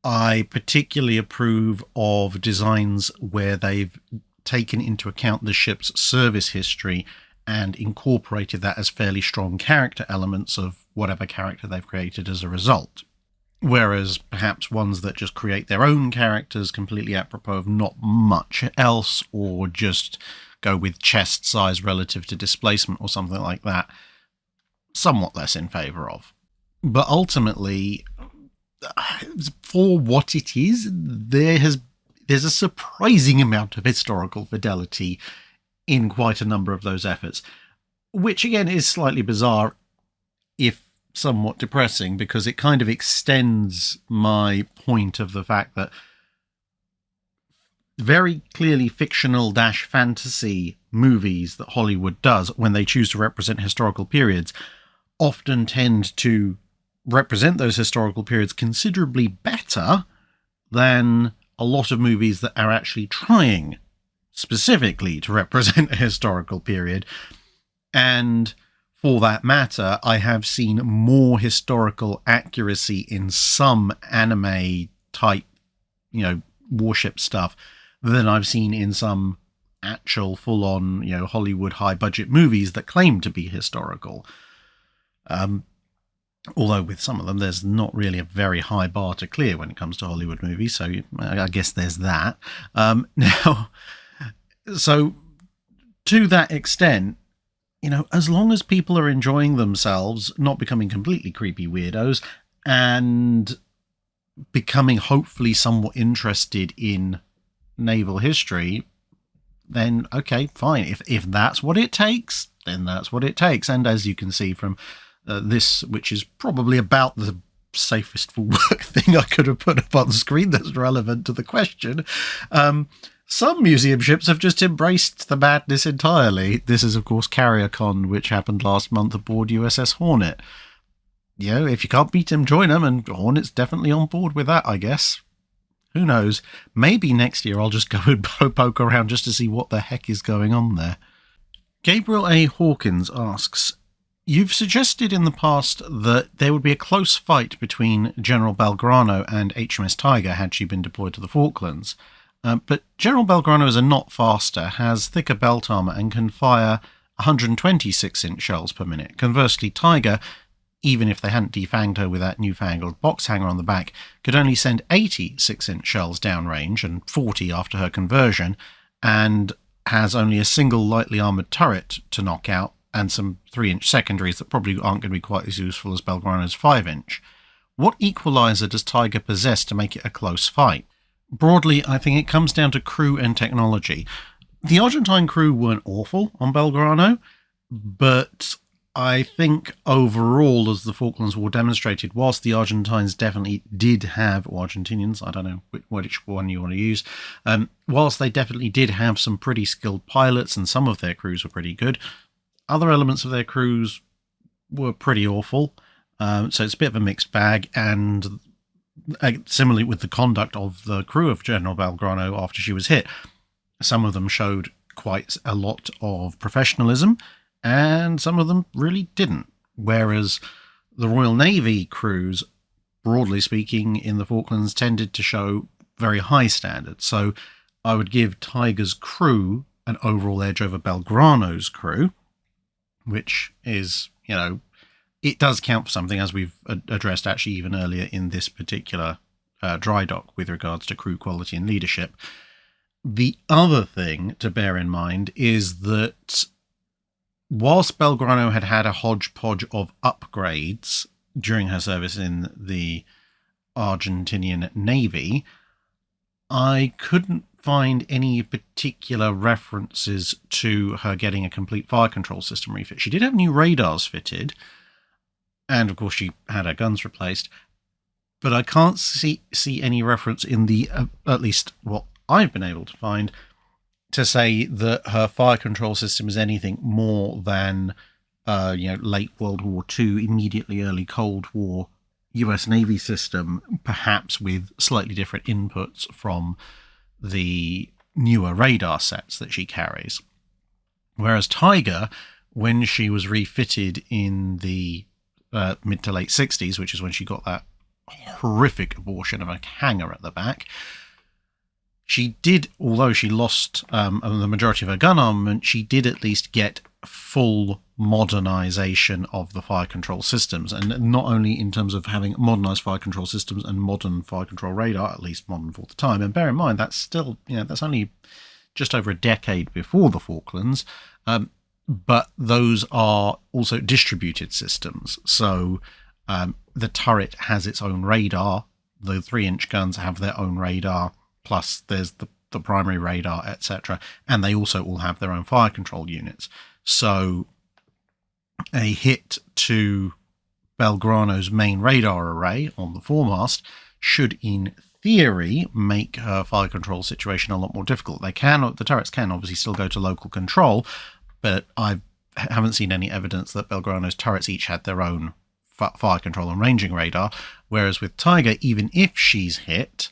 I particularly approve of designs where they've taken into account the ship's service history and incorporated that as fairly strong character elements of whatever character they've created as a result. Whereas perhaps ones that just create their own characters completely apropos of not much else, or just go with chest size relative to displacement or something like that, somewhat less in favour of. But ultimately, for what it is, there's a surprising amount of historical fidelity in quite a number of those efforts, which again is slightly bizarre, if somewhat depressing, because it kind of extends my point of the fact that very clearly fictional-fantasy movies that Hollywood does when they choose to represent historical periods often tend to represent those historical periods considerably better than a lot of movies that are actually trying specifically to represent a historical period. And for that matter, I have seen more historical accuracy in some anime type, warship stuff than I've seen in some actual full-on, Hollywood high-budget movies that claim to be historical. Although with some of them, there's not really a very high bar to clear when it comes to Hollywood movies. So I guess there's that. Now, so to that extent, as long as people are enjoying themselves, not becoming completely creepy weirdos, and becoming hopefully somewhat interested in naval history, then okay, fine. If that's what it takes, then that's what it takes. And as you can see from this, which is probably about the safest for work thing I could have put up on the screen that's relevant to the question, some museum ships have just embraced the madness entirely. This is, of course, CarrierCon, which happened last month aboard USS Hornet. If you can't beat them, join them, and Hornet's definitely on board with that, I guess. Who knows? Maybe next year I'll just go and poke around just to see what the heck is going on there. Gabriel A. Hawkins asks, you've suggested in the past that there would be a close fight between General Belgrano and HMS Tiger had she been deployed to the Falklands. But General Belgrano is a knot faster, has thicker belt armour, and can fire 126-inch shells per minute. Conversely, Tiger, even if they hadn't defanged her with that newfangled box hanger on the back, could only send 86-inch shells downrange and 40 after her conversion, and has only a single lightly armoured turret to knock out, and some 3-inch secondaries that probably aren't going to be quite as useful as Belgrano's 5-inch. What equaliser does Tiger possess to make it a close fight? Broadly, I think it comes down to crew and technology. The Argentine crew weren't awful on Belgrano, but I think overall, as the Falklands War demonstrated, whilst the Argentines definitely did have, or Argentinians, I don't know which one you want to use, whilst they definitely did have some pretty skilled pilots and some of their crews were pretty good, other elements of their crews were pretty awful. So it's a bit of a mixed bag, and similarly with the conduct of the crew of General Belgrano after she was hit, some of them showed quite a lot of professionalism, and some of them really didn't. Whereas the Royal Navy crews, broadly speaking, in the Falklands tended to show very high standards. So I would give Tiger's crew an overall edge over Belgrano's crew, which is, it does count for something, as we've addressed actually even earlier in this particular Drydock with regards to crew quality and leadership. The other thing to bear in mind is that whilst Belgrano had had a hodgepodge of upgrades during her service in the Argentinian Navy, I couldn't find any particular references to her getting a complete fire control system refit. She did have new radars fitted, and of course she had her guns replaced, but I can't see any reference in the, at least what I've been able to find, to say that her fire control system is anything more than late World War II, immediately early Cold War US Navy system, perhaps with slightly different inputs from the newer radar sets that she carries. Whereas Tiger, when she was refitted in the mid to late 60s, which is when she got that horrific abortion of a hanger at the back, she did, although she lost the majority of her gun armament, she did at least get full modernization of the fire control systems, and not only in terms of having modernized fire control systems and modern fire control radar, at least modern for the time. And bear in mind, that's still, that's only just over a decade before the Falklands, but those are also distributed systems. So the turret has its own radar, the 3-inch guns have their own radar, plus there's the primary radar, etc. And they also all have their own fire control units. So a hit to Belgrano's main radar array on the foremast should, in theory, make her fire control situation a lot more difficult. The turrets can obviously still go to local control, but I haven't seen any evidence that Belgrano's turrets each had their own fire control and ranging radar, whereas with Tiger, even if she's hit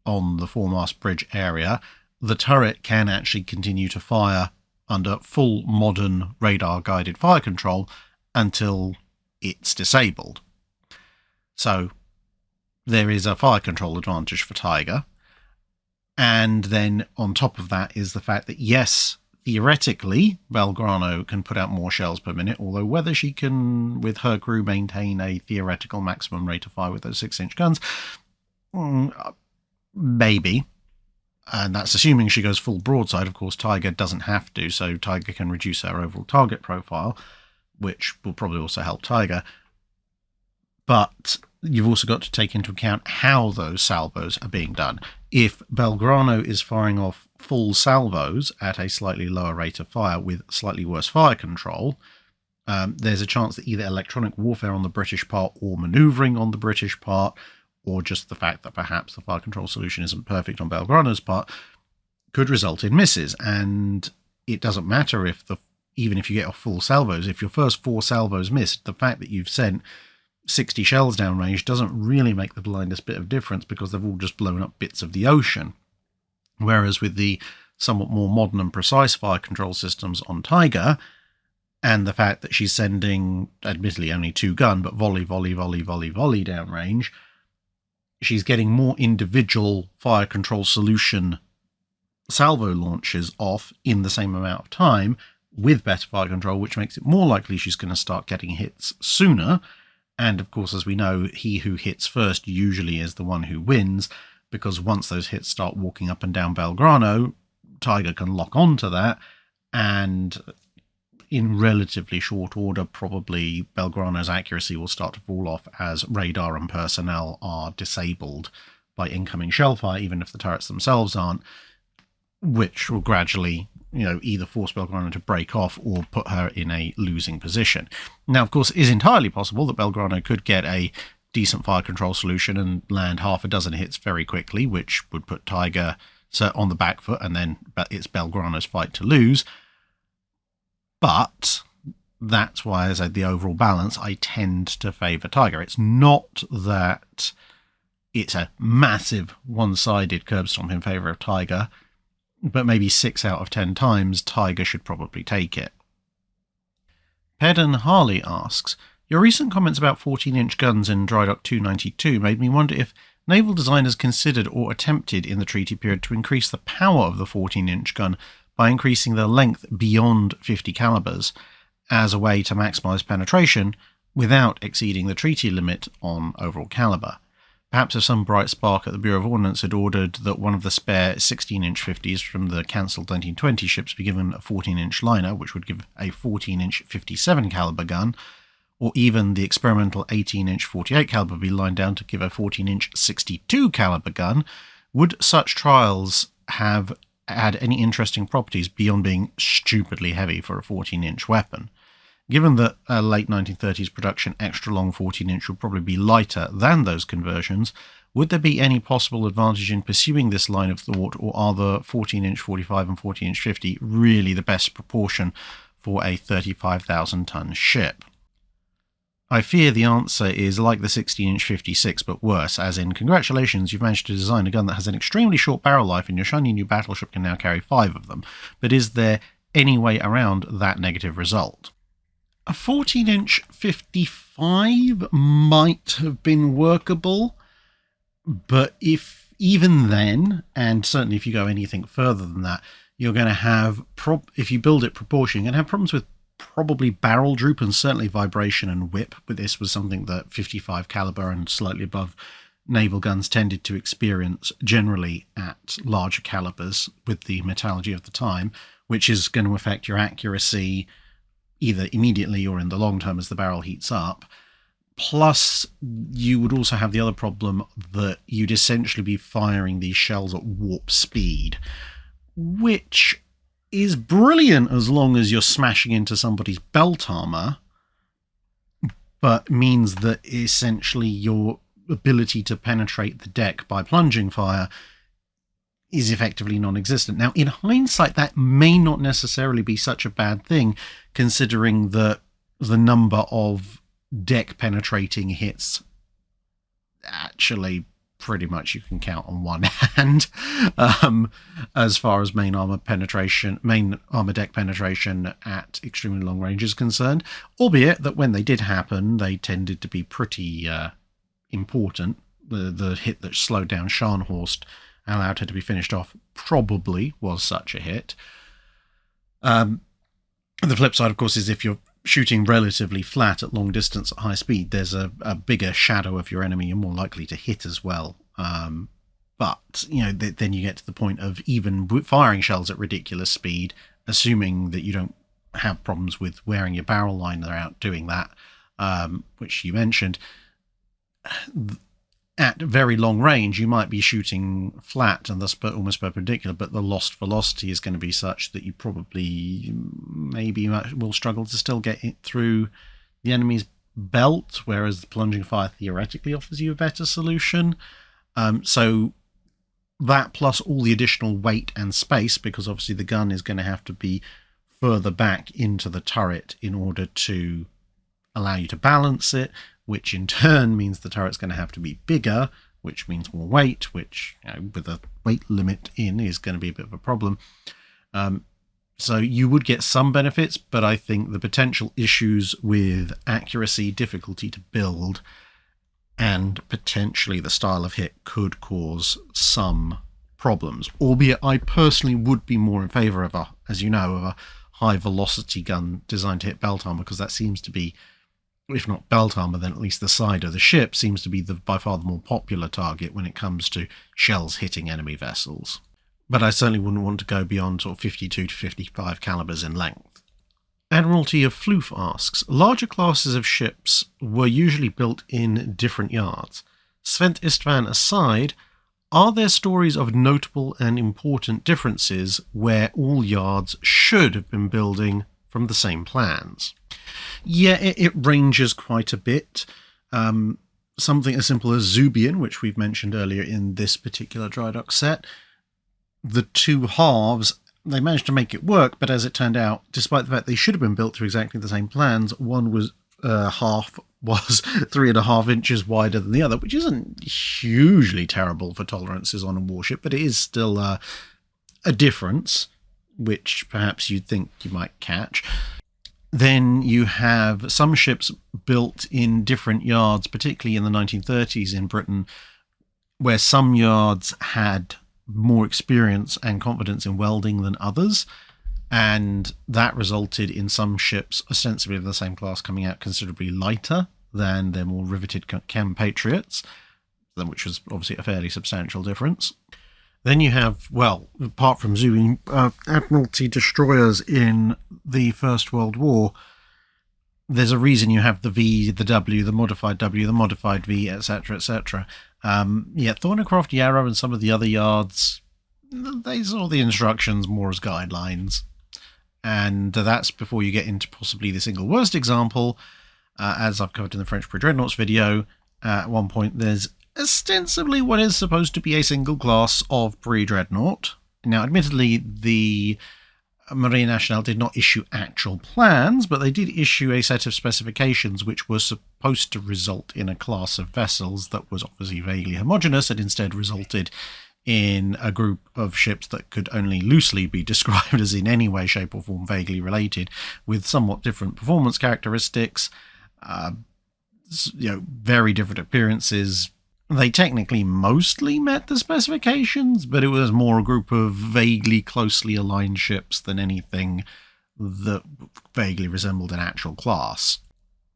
on the foremast bridge area, the turret can actually continue to fire under full modern radar guided fire control until it's disabled. So there is a fire control advantage for Tiger. And then on top of that is the fact that, yes, theoretically, Belgrano can put out more shells per minute, although whether she can, with her crew, maintain a theoretical maximum rate of fire with those 6-inch guns, maybe. And that's assuming she goes full broadside. Of course, Tiger doesn't have to, so Tiger can reduce her overall target profile, which will probably also help Tiger. But you've also got to take into account how those salvos are being done. If Belgrano is firing off full salvos at a slightly lower rate of fire with slightly worse fire control, there's a chance that either electronic warfare on the British part or manoeuvring on the British part, or just the fact that perhaps the fire control solution isn't perfect on Belgrano's part, could result in misses. And it doesn't matter even if you get off full salvos, if your first 4 salvos missed, the fact that you've sent 60 shells downrange doesn't really make the blindest bit of difference, because they've all just blown up bits of the ocean. Whereas with the somewhat more modern and precise fire control systems on Tiger, and the fact that she's sending, admittedly only 2 gun, but volley downrange, she's getting more individual fire control solution salvo launches off in the same amount of time with better fire control, which makes it more likely she's going to start getting hits sooner. And of course, as we know, he who hits first usually is the one who wins, because once those hits start walking up and down Belgrano, Tiger can lock onto that, and in relatively short order, probably Belgrano's accuracy will start to fall off as radar and personnel are disabled by incoming shellfire, even if the turrets themselves aren't, which will gradually, either force Belgrano to break off or put her in a losing position. Now, of course, it is entirely possible that Belgrano could get a decent fire control solution and land half a dozen hits very quickly, which would put Tiger on the back foot, and then it's Belgrano's fight to lose. But that's why, as the overall balance, I tend to favour Tiger. It's not that it's a massive one-sided curb stomp in favour of Tiger, but maybe 6 out of 10 times Tiger should probably take it. Pedden Harley asks, your recent comments about 14-inch guns in Drydock 292 made me wonder if naval designers considered or attempted in the treaty period to increase the power of the 14-inch gun by increasing their length beyond 50 calibers as a way to maximise penetration without exceeding the treaty limit on overall caliber. Perhaps if some bright spark at the Bureau of Ordnance had ordered that one of the spare 16-inch 50s from the cancelled 1920 ships be given a 14-inch liner, which would give a 14-inch 57 caliber gun, or even the experimental 18-inch 48 caliber be lined down to give a 14-inch 62 caliber gun, would such trials have had any interesting properties beyond being stupidly heavy for a 14-inch weapon? Given that a late 1930s production extra-long 14-inch would probably be lighter than those conversions, would there be any possible advantage in pursuing this line of thought, or are the 14-inch 45 and 14-inch 50 really the best proportion for a 35,000-ton ship? I fear the answer is like the 16-inch 56, but worse, as in, congratulations, you've managed to design a gun that has an extremely short barrel life, and your shiny new battleship can now carry 5 of them. But is there any way around that negative result? A 14-inch 55 might have been workable, but even then, and certainly if you go anything further than that, you're going to have, if you build it proportion, you're going to have problems with probably barrel droop and certainly vibration and whip. But this was something that 55 caliber and slightly above naval guns tended to experience generally at larger calibers with the metallurgy of the time, which is going to affect your accuracy either immediately or in the long term as the barrel heats up. Plus, you would also have the other problem that you'd essentially be firing these shells at warp speed, which is brilliant as long as you're smashing into somebody's belt armor, but means that essentially your ability to penetrate the deck by plunging fire is effectively non-existent. Now, in hindsight, that may not necessarily be such a bad thing, considering that the number of deck penetrating hits actually pretty much you can count on one hand as far as main armor deck penetration at extremely long range is concerned, albeit that when they did happen, they tended to be pretty important. The hit that slowed down Scharnhorst, allowed her to be finished off, probably was such a hit. The flip side, of course, is if you're shooting relatively flat at long distance at high speed, there's a bigger shadow of your enemy. You're more likely to hit as well. But, then you get to the point of even firing shells at ridiculous speed, assuming that you don't have problems with wearing your barrel liner out doing that, which you mentioned. At very long range, you might be shooting flat and thus almost perpendicular, but the lost velocity is going to be such that you probably maybe will struggle to still get it through the enemy's belt, whereas the plunging fire theoretically offers you a better solution. So that plus all the additional weight and space, because obviously the gun is going to have to be further back into the turret in order to allow you to balance it, which in turn means the turret's going to have to be bigger, which means more weight, which with a weight limit in is going to be a bit of a problem. So you would get some benefits, but I think the potential issues with accuracy, difficulty to build, and potentially the style of hit could cause some problems. Albeit I personally would be more in favour of of a high velocity gun designed to hit belt armour, because that seems to be, if not belt armour, then at least the side of the ship seems to be by far the more popular target when it comes to shells hitting enemy vessels. But I certainly wouldn't want to go beyond sort of 52 to 55 calibers in length. Admiralty of Floof asks, larger classes of ships were usually built in different yards. Szent Istvan aside, are there stories of notable and important differences where all yards should have been building from the same plans? Yeah, it ranges quite a bit. Something as simple as Zubian, which we've mentioned earlier in this particular Drydock set. The two halves, they managed to make it work, but as it turned out, despite the fact they should have been built to exactly the same plans, one was half was 3.5 inches wider than the other, which isn't hugely terrible for tolerances on a warship, but it is still a difference, which perhaps you'd think you might catch. Then you have some ships built in different yards, particularly in the 1930s in Britain, where some yards had more experience and confidence in welding than others, and that resulted in some ships ostensibly of the same class coming out considerably lighter than their more riveted chem Patriots, which was obviously a fairly substantial difference. Then you have, well, apart from Zubian, Admiralty destroyers in the First World War. There's a reason you have the V, the W, the modified W, the modified V, etc., etc. Thornycroft, Yarrow, and some of the other yards, they saw the instructions more as guidelines. And that's before you get into possibly the single worst example. As I've covered in the French pre-dreadnoughts video, at one point there's ostensibly what is supposed to be a single class of pre-dreadnought. Now, admittedly, the Marine Nationale did not issue actual plans, but they did issue a set of specifications which were supposed to result in a class of vessels that was obviously vaguely homogeneous and instead resulted in a group of ships that could only loosely be described as in any way, shape or form vaguely related, with somewhat different performance characteristics, very different appearances. They technically mostly met the specifications, but it was more a group of vaguely closely aligned ships than anything that vaguely resembled an actual class.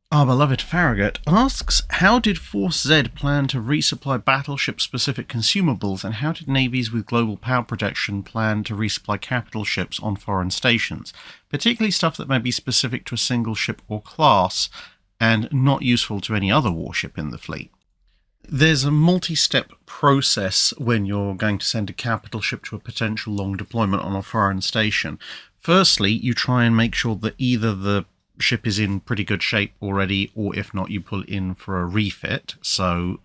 Our beloved Farragut asks, how did Force Z plan to resupply battleship-specific consumables, and how did navies with global power protection plan to resupply capital ships on foreign stations, particularly stuff that may be specific to a single ship or class and not useful to any other warship in the fleet? There's a multi-step process when you're going to send a capital ship to a potential long deployment on a foreign station. Firstly, you try and make sure that either the ship is in pretty good shape already, or if not, you pull in for a refit. So,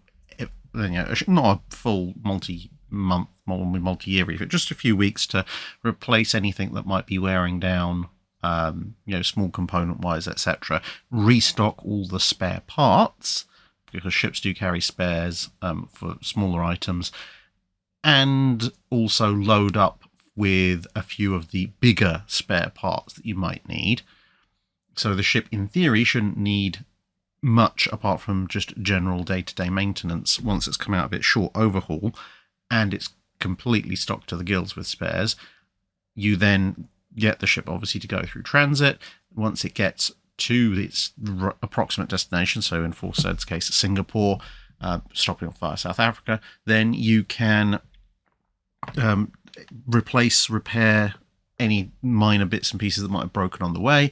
not a full multi-month, multi-year refit, just a few weeks to replace anything that might be wearing down, small component-wise, etc. Restock all the spare parts, because ships do carry spares for smaller items, and also load up with a few of the bigger spare parts that you might need. So the ship, in theory, shouldn't need much apart from just general day-to-day maintenance once it's come out of its short overhaul, and it's completely stocked to the gills with spares. You then get the ship obviously to go through transit. Once it gets to its approximate destination, so in Forsted's case, Singapore, stopping off via South Africa, then you can repair any minor bits and pieces that might have broken on the way,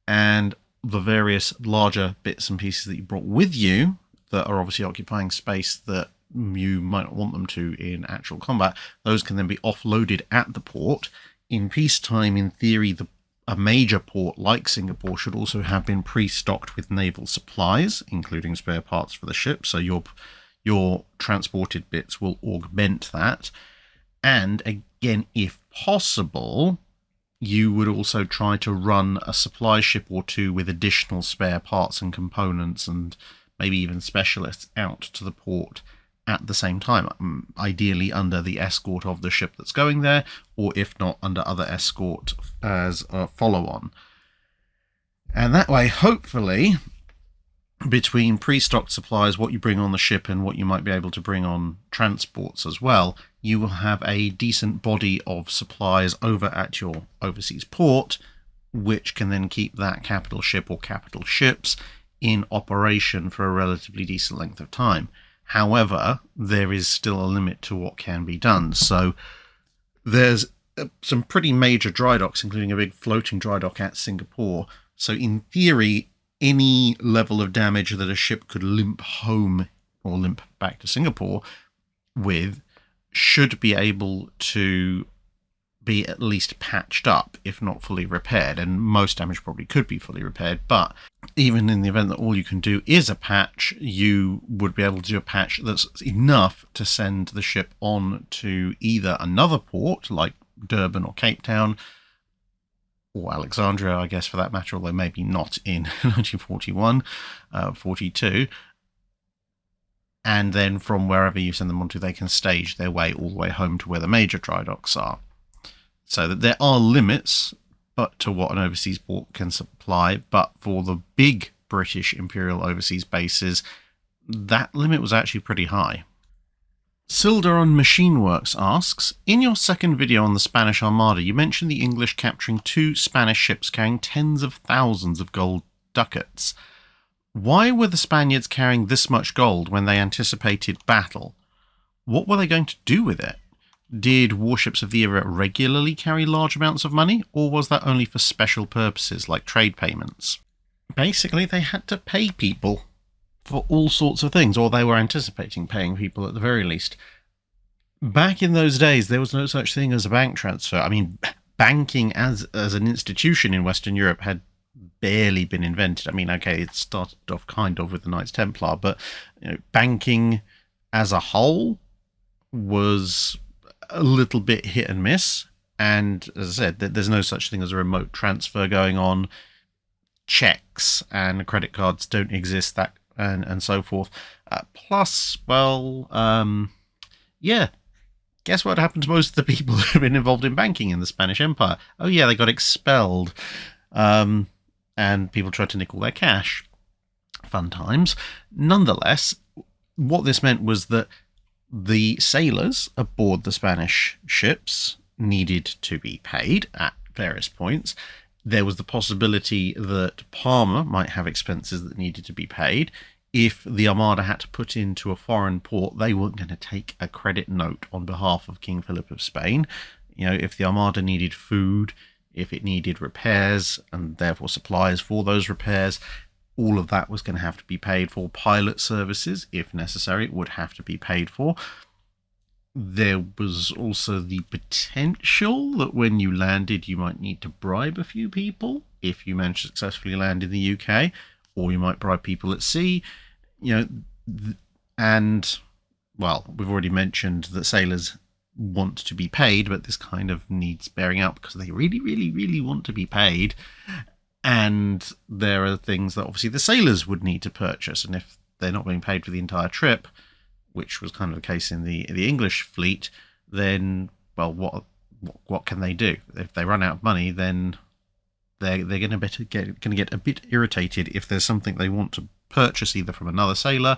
and the various larger bits and pieces that you brought with you that are obviously occupying space that you might not want them to in actual combat, those can then be offloaded at the port. In peacetime, in theory, a major port like Singapore should also have been pre-stocked with naval supplies, including spare parts for the ship, so your transported bits will augment that. And again, if possible, you would also try to run a supply ship or two with additional spare parts and components and maybe even specialists out to the port at the same time, ideally under the escort of the ship that's going there, or if not, under other escort as a follow-on. And that way, hopefully, between pre-stocked supplies, what you bring on the ship and what you might be able to bring on transports as well, you will have a decent body of supplies over at your overseas port, which can then keep that capital ship or capital ships in operation for a relatively decent length of time. However, there is still a limit to what can be done. So there's some pretty major dry docks, including a big floating dry dock at Singapore. So in theory, any level of damage that a ship could limp home or limp back to Singapore with should be able to be at least patched up, if not fully repaired, and most damage probably could be fully repaired. But even in the event that all you can do is a patch, you would be able to do a patch that's enough to send the ship on to either another port like Durban or Cape Town, or Alexandria, I guess, for that matter, although maybe not in 1941, 42. And then from wherever you send them onto, they can stage their way all the way home to where the major dry docks are. So that there are limits to what an overseas port can supply, but for the big British Imperial overseas bases, that limit was actually pretty high. Silder on Machine Works asks, in your second video on the Spanish Armada, you mentioned the English capturing 2 Spanish ships carrying tens of thousands of gold ducats. Why were the Spaniards carrying this much gold when they anticipated battle? What were they going to do with it? Did warships of the era regularly carry large amounts of money, or was that only for special purposes like trade payments? Basically, they had to pay people for all sorts of things, or they were anticipating paying people at the very least. Back in those days, there was no such thing as a bank transfer. I mean, banking as an institution in Western Europe had barely been invented. I mean, okay, it started off kind of with the Knights Templar, but banking as a whole was a little bit hit and miss. And as I said, there's no such thing as a remote transfer going on. Checks and credit cards don't exist, that and so forth. Plus, well, yeah, guess what happened to most of the people who have been involved in banking in the Spanish Empire? Oh yeah, they got expelled. And people tried to nick all their cash. Fun times. Nonetheless, what this meant was that the sailors aboard the Spanish ships needed to be paid at various points. There was the possibility that Parma might have expenses that needed to be paid. If the Armada had to put into a foreign port, they weren't going to take a credit note on behalf of King Philip of Spain. If the Armada needed food, if it needed repairs, and therefore supplies for those repairs, all of that was going to have to be paid for. Pilot services, if necessary, would have to be paid for. There was also the potential that when you landed, you might need to bribe a few people if you managed to successfully land in the UK, or you might bribe people at sea. And, well, we've already mentioned that sailors want to be paid, but this kind of needs bearing out because they really, really, really want to be paid. And there are things that obviously the sailors would need to purchase, and if they're not being paid for the entire trip, which was kind of the case in the English fleet, then, well, what can they do? If they run out of money, then they're going to get a bit irritated if there's something they want to purchase either from another sailor,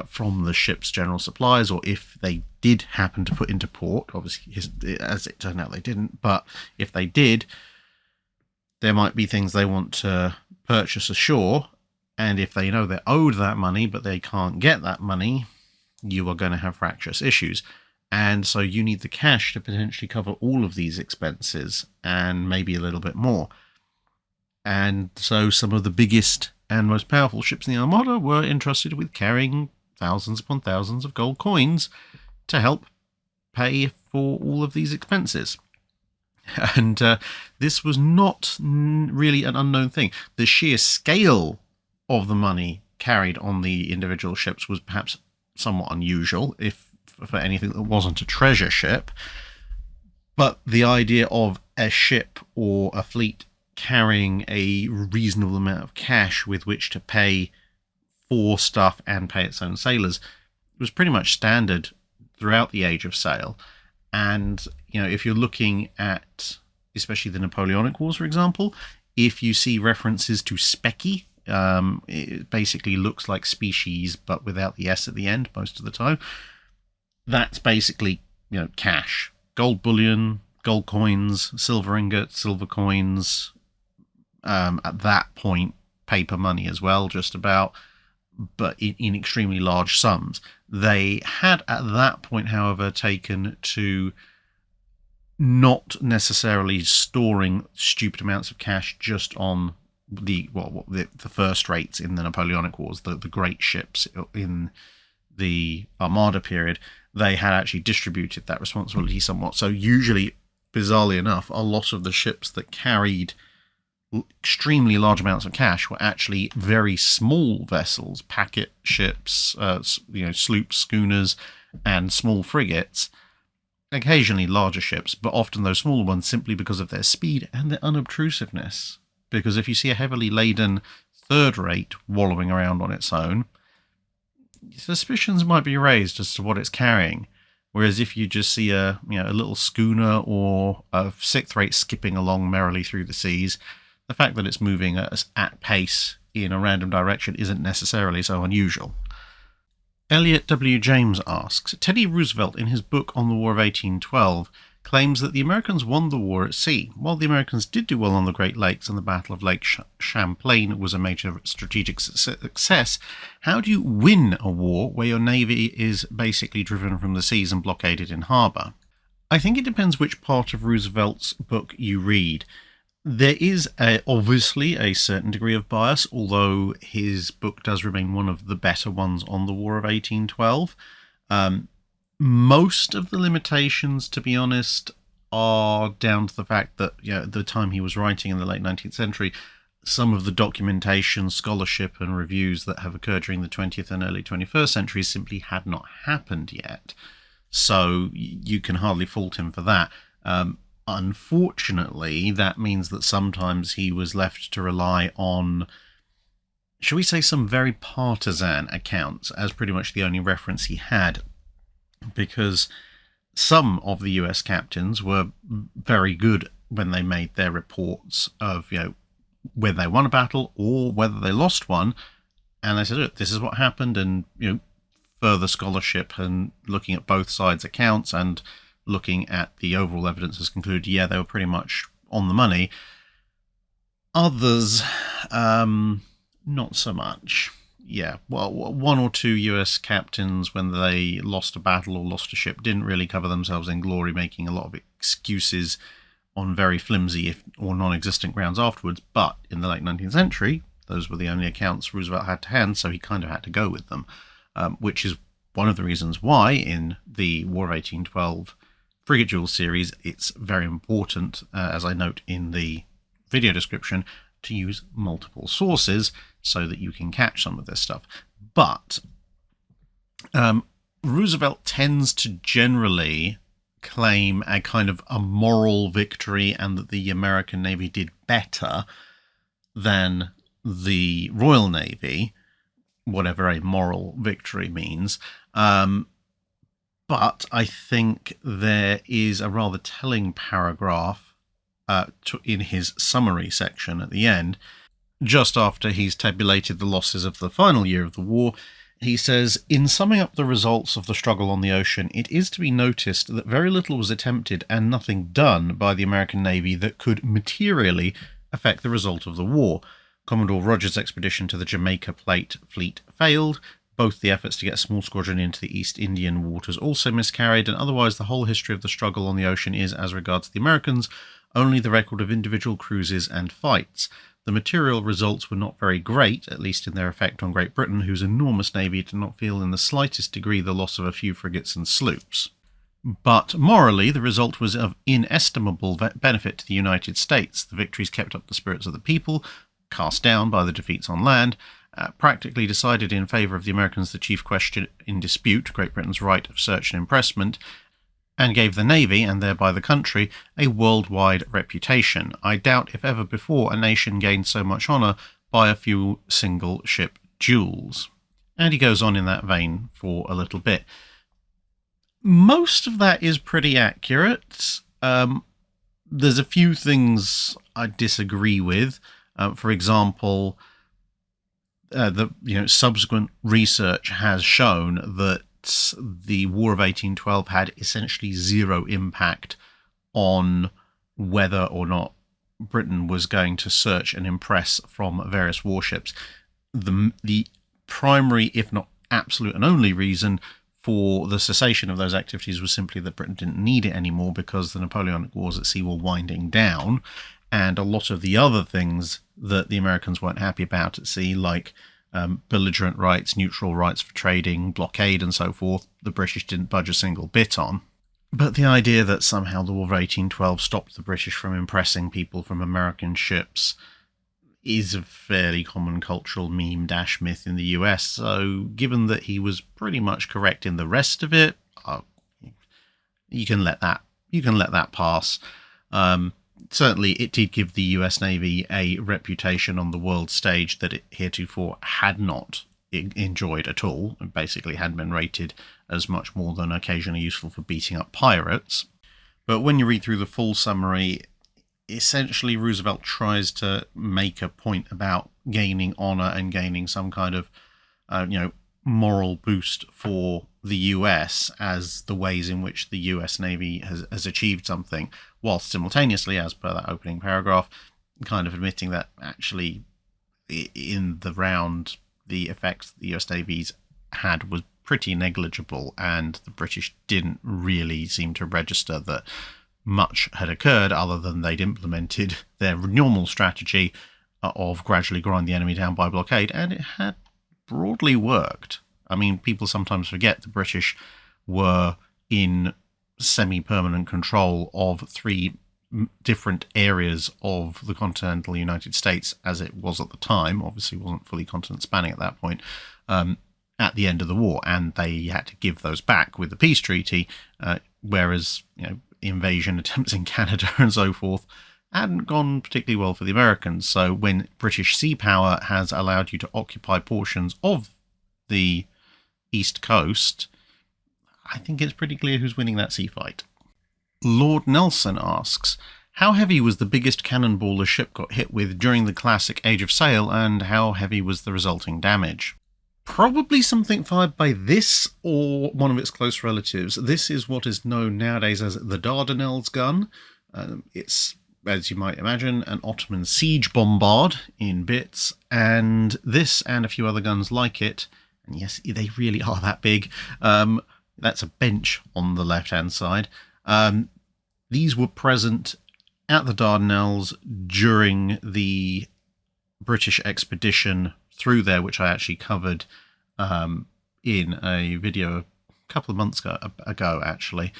from the ship's general supplies, or if they did happen to put into port. Obviously, as it turned out, they didn't. But if they did, there might be things they want to purchase ashore, and if they know they're owed that money but they can't get that money, you are going to have fractious issues. And so you need the cash to potentially cover all of these expenses and maybe a little bit more. And so some of the biggest and most powerful ships in the Armada were entrusted with carrying thousands upon thousands of gold coins to help pay for all of these expenses. And this was not really an unknown thing. The sheer scale of the money carried on the individual ships was perhaps somewhat unusual, if for anything that wasn't a treasure ship. But the idea of a ship or a fleet carrying a reasonable amount of cash with which to pay for stuff and pay its own sailors was pretty much standard throughout the Age of Sail. And, you know, if you're looking at especially the Napoleonic Wars, for example, if you see references to specie, it basically looks like species but without the S at the end most of the time. That's basically, you know, cash, gold bullion, gold coins, silver ingots, silver coins, at that point paper money as well, just about, but in extremely large sums. They had at that point, however, taken to not necessarily storing stupid amounts of cash just on the first rates in the Napoleonic Wars, the great ships in the Armada period. They had actually distributed that responsibility somewhat. So usually, bizarrely enough, a lot of the ships that carried extremely large amounts of cash were actually very small vessels, packet ships, sloops, schooners, and small frigates. Occasionally larger ships, but often those smaller ones simply because of their speed and their unobtrusiveness. Because if you see a heavily laden third rate wallowing around on its own, suspicions might be raised as to what it's carrying. Whereas if you just see a little schooner or a sixth rate skipping along merrily through the seas, the fact that it's moving at pace in a random direction isn't necessarily so unusual. Elliot W. James asks, Teddy Roosevelt in his book on the War of 1812 claims that the Americans won the war at sea. While the Americans did do well on the Great Lakes and the Battle of Lake Champlain was a major strategic success, how do you win a war where your navy is basically driven from the seas and blockaded in harbour? I think it depends which part of Roosevelt's book you read. There is obviously a certain degree of bias, although his book does remain one of the better ones on the War of 1812. Most of the limitations, to be honest, are down to the fact that, at the time he was writing in the late 19th century, some of the documentation, scholarship, and reviews that have occurred during the 20th and early 21st centuries simply had not happened yet. So you can hardly fault him for that. Unfortunately, that means that sometimes he was left to rely on, shall we say, some very partisan accounts as pretty much the only reference he had, because some of the US captains were very good when they made their reports of, whether they won a battle or whether they lost one, and they said, look, this is what happened, and further scholarship and looking at both sides' accounts and looking at the overall evidence has concluded, they were pretty much on the money. Others, not so much. Well, one or two US captains, when they lost a battle or lost a ship, didn't really cover themselves in glory, making a lot of excuses on very flimsy or non-existent grounds afterwards. But in the late 19th century, those were the only accounts Roosevelt had to hand, so he kind of had to go with them, which is one of the reasons why in the War of 1812 Frigate Jewels series, it's very important, as I note in the video description, to use multiple sources so that you can catch some of this stuff. But Roosevelt tends to generally claim a kind of a moral victory and that the American Navy did better than the Royal Navy, whatever a moral victory means. But I think there is a rather telling paragraph in his summary section at the end, just after he's tabulated the losses of the final year of the war. He says, in summing up the results of the struggle on the ocean, it is to be noticed that very little was attempted and nothing done by the American Navy that could materially affect the result of the war. Commodore Rogers' expedition to the Jamaica Plate fleet failed. Both the efforts to get a small squadron into the East Indian waters also miscarried, and otherwise the whole history of the struggle on the ocean is, as regards the Americans, only the record of individual cruises and fights. The material results were not very great, at least in their effect on Great Britain, whose enormous navy did not feel in the slightest degree the loss of a few frigates and sloops. But morally, the result was of inestimable benefit to the United States. The victories kept up the spirits of the people, cast down by the defeats on land, practically decided in favour of the Americans the chief question in dispute, Great Britain's right of search and impressment, and gave the Navy, and thereby the country, a worldwide reputation. I doubt if ever before a nation gained so much honour by a few single ship duels. And he goes on in that vein for a little bit. Most of that is pretty accurate. There's a few things I disagree with. For example, subsequent research has shown that the War of 1812 had essentially zero impact on whether or not Britain was going to search and impress from various warships. The primary, if not absolute and only reason for the cessation of those activities was simply that Britain didn't need it anymore because the Napoleonic Wars at sea were winding down, and a lot of the other things that the Americans weren't happy about at sea, like belligerent rights, neutral rights for trading, blockade and so forth, the British didn't budge a single bit on. But the idea that somehow the War of 1812 stopped the British from impressing people from American ships is a fairly common cultural meme-myth in the US, so given that he was pretty much correct in the rest of it, you can let that pass. Certainly, it did give the US Navy a reputation on the world stage that it heretofore had not enjoyed at all. It basically had been rated as much more than occasionally useful for beating up pirates. But when you read through the full summary, essentially Roosevelt tries to make a point about gaining honour and gaining some kind of moral boost for the US as the ways in which the US Navy has achieved something, whilst simultaneously, as per that opening paragraph, kind of admitting that actually in the round the effects the US Navy's had was pretty negligible, and the British didn't really seem to register that much had occurred other than they'd implemented their normal strategy of gradually grind the enemy down by blockade, and it had broadly worked. I mean, people sometimes forget the British were in semi-permanent control of 3 different areas of the continental United States as it was at the time. Obviously, it wasn't fully continent spanning at that point at the end of the war, and they had to give those back with the peace treaty, whereas invasion attempts in Canada and so forth hadn't gone particularly well for the Americans. So when British sea power has allowed you to occupy portions of the East Coast, I think it's pretty clear who's winning that sea fight. Lord Nelson asks, how heavy was the biggest cannonball a ship got hit with during the classic Age of Sail, and how heavy was the resulting damage? Probably something fired by this or one of its close relatives. This is what is known nowadays as the Dardanelles gun. It's, as you might imagine, an Ottoman siege bombard in bits, and this and a few other guns like it, and yes, they really are that big. That's a bench on the left-hand side. These were present at the Dardanelles during the British expedition through there, which I actually covered in a video a couple of months ago actually.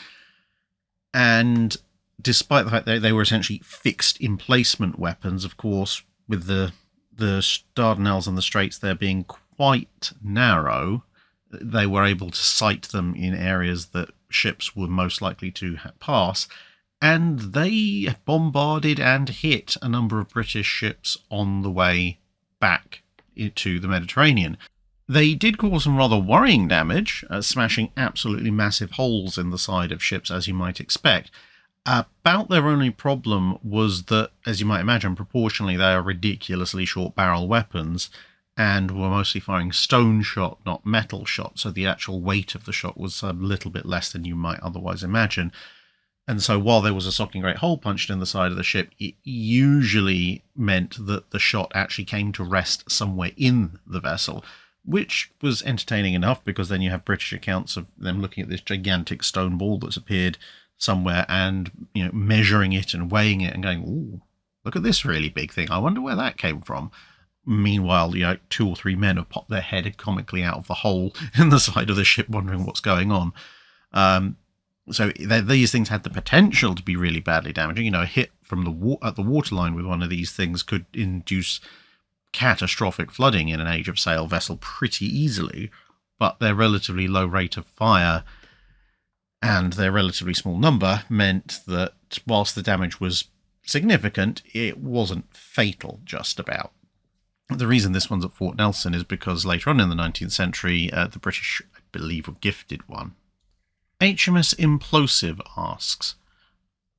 And despite the fact that they were essentially fixed emplacement weapons, of course, with the Dardanelles and the Straits there being quite narrow, they were able to sight them in areas that ships were most likely to pass, and they bombarded and hit a number of British ships on the way back to the Mediterranean. They did cause some rather worrying damage, smashing absolutely massive holes in the side of ships, as you might expect. About their only problem was that, as you might imagine, proportionally they are ridiculously short barrel weapons, and were mostly firing stone shot, not metal shot, so the actual weight of the shot was a little bit less than you might otherwise imagine. And so while there was a socking great hole punched in the side of the ship, it usually meant that the shot actually came to rest somewhere in the vessel, which was entertaining enough because then you have British accounts of them looking at this gigantic stone ball that's appeared somewhere and measuring it and weighing it and going, "Ooh, look at this really big thing. I wonder where that came from." Meanwhile, 2 or 3 men have popped their head comically out of the hole in the side of the ship wondering what's going on. So these things had the potential to be really badly damaging. A hit from at the waterline with one of these things could induce catastrophic flooding in an age of sail vessel pretty easily, but their relatively low rate of fire and their relatively small number meant that whilst the damage was significant, it wasn't fatal just about. The reason this one's at Fort Nelson is because later on in the 19th century, the British, I believe, were gifted one. HMS Implosive asks,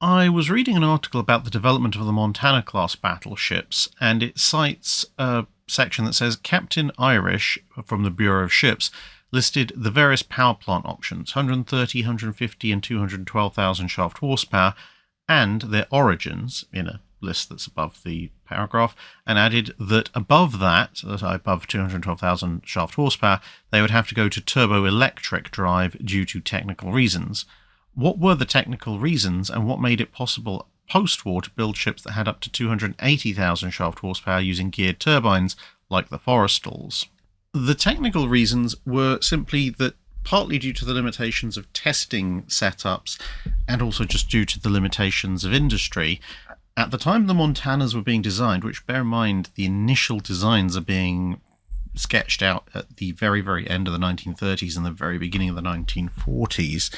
I was reading an article about the development of the Montana-class battleships, and it cites a section that says Captain Irish from the Bureau of Ships listed the various power plant options, 130, 150 and 212,000 shaft horsepower, and their origins in a list that's above the paragraph, and added that above that, above 212,000 shaft horsepower, they would have to go to turbo-electric drive due to technical reasons. What were the technical reasons, and what made it possible post-war to build ships that had up to 280,000 shaft horsepower using geared turbines like the Forrestal's? The technical reasons were simply that partly due to the limitations of testing setups and also just due to the limitations of industry. At the time the Montanas were being designed, which bear in mind the initial designs are being sketched out at the very, very end of the 1930s and the very beginning of the 1940s,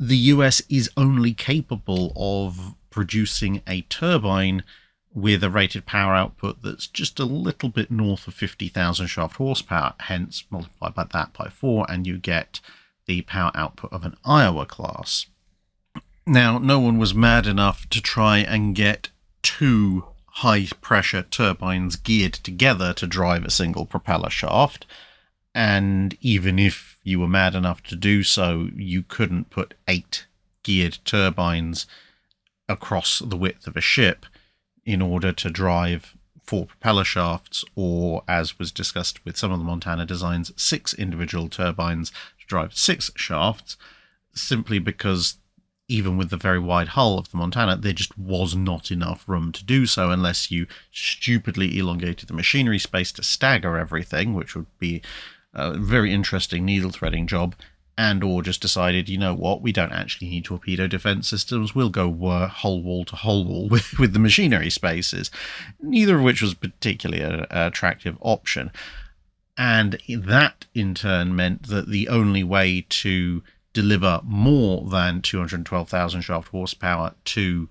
the US is only capable of producing a turbine with a rated power output that's just a little bit north of 50,000 shaft horsepower, hence multiply by that by 4 and you get the power output of an Iowa class. Now, no one was mad enough to try and get 2 high-pressure turbines geared together to drive a single propeller shaft, and even if you were mad enough to do so, you couldn't put 8 geared turbines across the width of a ship in order to drive 4 propeller shafts, or, as was discussed with some of the Montana designs, 6 individual turbines to drive 6 shafts, simply because even with the very wide hull of the Montana, there just was not enough room to do so unless you stupidly elongated the machinery space to stagger everything, which would be a very interesting needle threading job, and or just decided, you know what, we don't actually need torpedo defense systems, we'll go hull wall to hull wall with the machinery spaces, neither of which was particularly an attractive option. And that in turn meant that the only way to deliver more than 212,000 shaft horsepower to,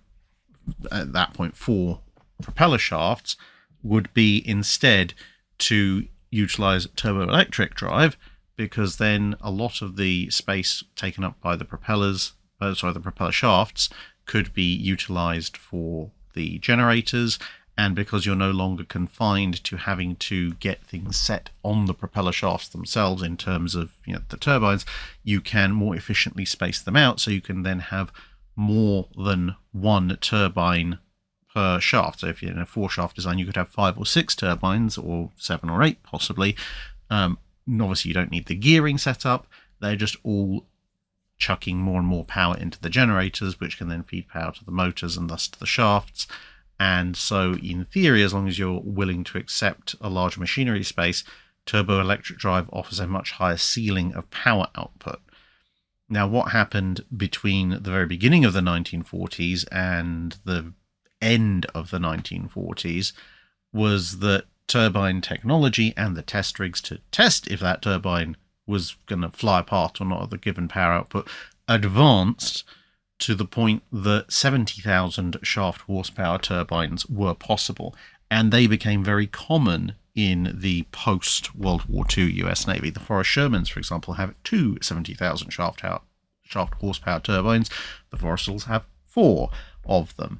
at that point, 4 propeller shafts would be instead to utilize turbo-electric drive, because then a lot of the space taken up by the propeller shafts could be utilized for the generators, and because you're no longer confined to having to get things set on the propeller shafts themselves in terms of the turbines, you can more efficiently space them out, so you can then have more than 1 turbine per shaft. So if you're in a 4-shaft design, you could have 5 or 6 turbines, or 7 or 8 possibly. Obviously you don't need the gearing set up, they're just all chucking more and more power into the generators, which can then feed power to the motors and thus to the shafts. And so in theory, as long as you're willing to accept a large machinery space, turbo-electric drive offers a much higher ceiling of power output. Now, what happened between the very beginning of the 1940s and the end of the 1940s was that turbine technology and the test rigs to test if that turbine was going to fly apart or not at the given power output advanced to the point that 70,000 shaft horsepower turbines were possible, and they became very common in the post-World War II US Navy. The Forrest Shermans, for example, have 2 70,000 shaft horsepower turbines. The Forrestal's have 4 of them.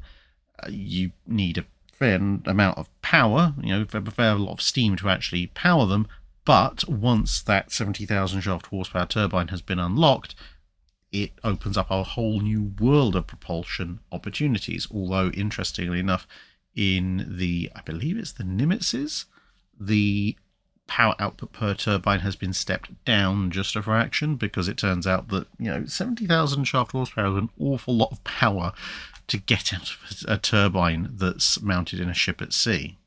You need a fair amount of power, a fair lot of steam to actually power them, but once that 70,000 shaft horsepower turbine has been unlocked, it opens up a whole new world of propulsion opportunities. Although, interestingly enough, in the, I believe it's the Nimitzes, the power output per turbine has been stepped down just a fraction, because it turns out that 70,000 shaft horsepower is an awful lot of power to get out of a turbine that's mounted in a ship at sea.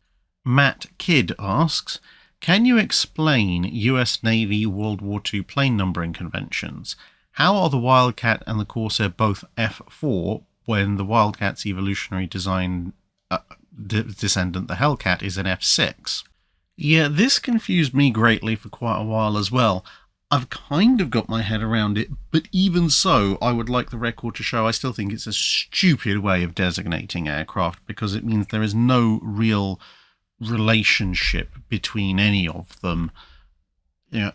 Matt Kidd asks, can you explain US Navy World War II plane numbering conventions? How are the Wildcat and the Corsair both F4 when the Wildcat's evolutionary design descendant, the Hellcat, is an F6? Yeah, this confused me greatly for quite a while as well. I've kind of got my head around it, but even so, I would like the record to show I still think it's a stupid way of designating aircraft, because it means there is no real relationship between any of them,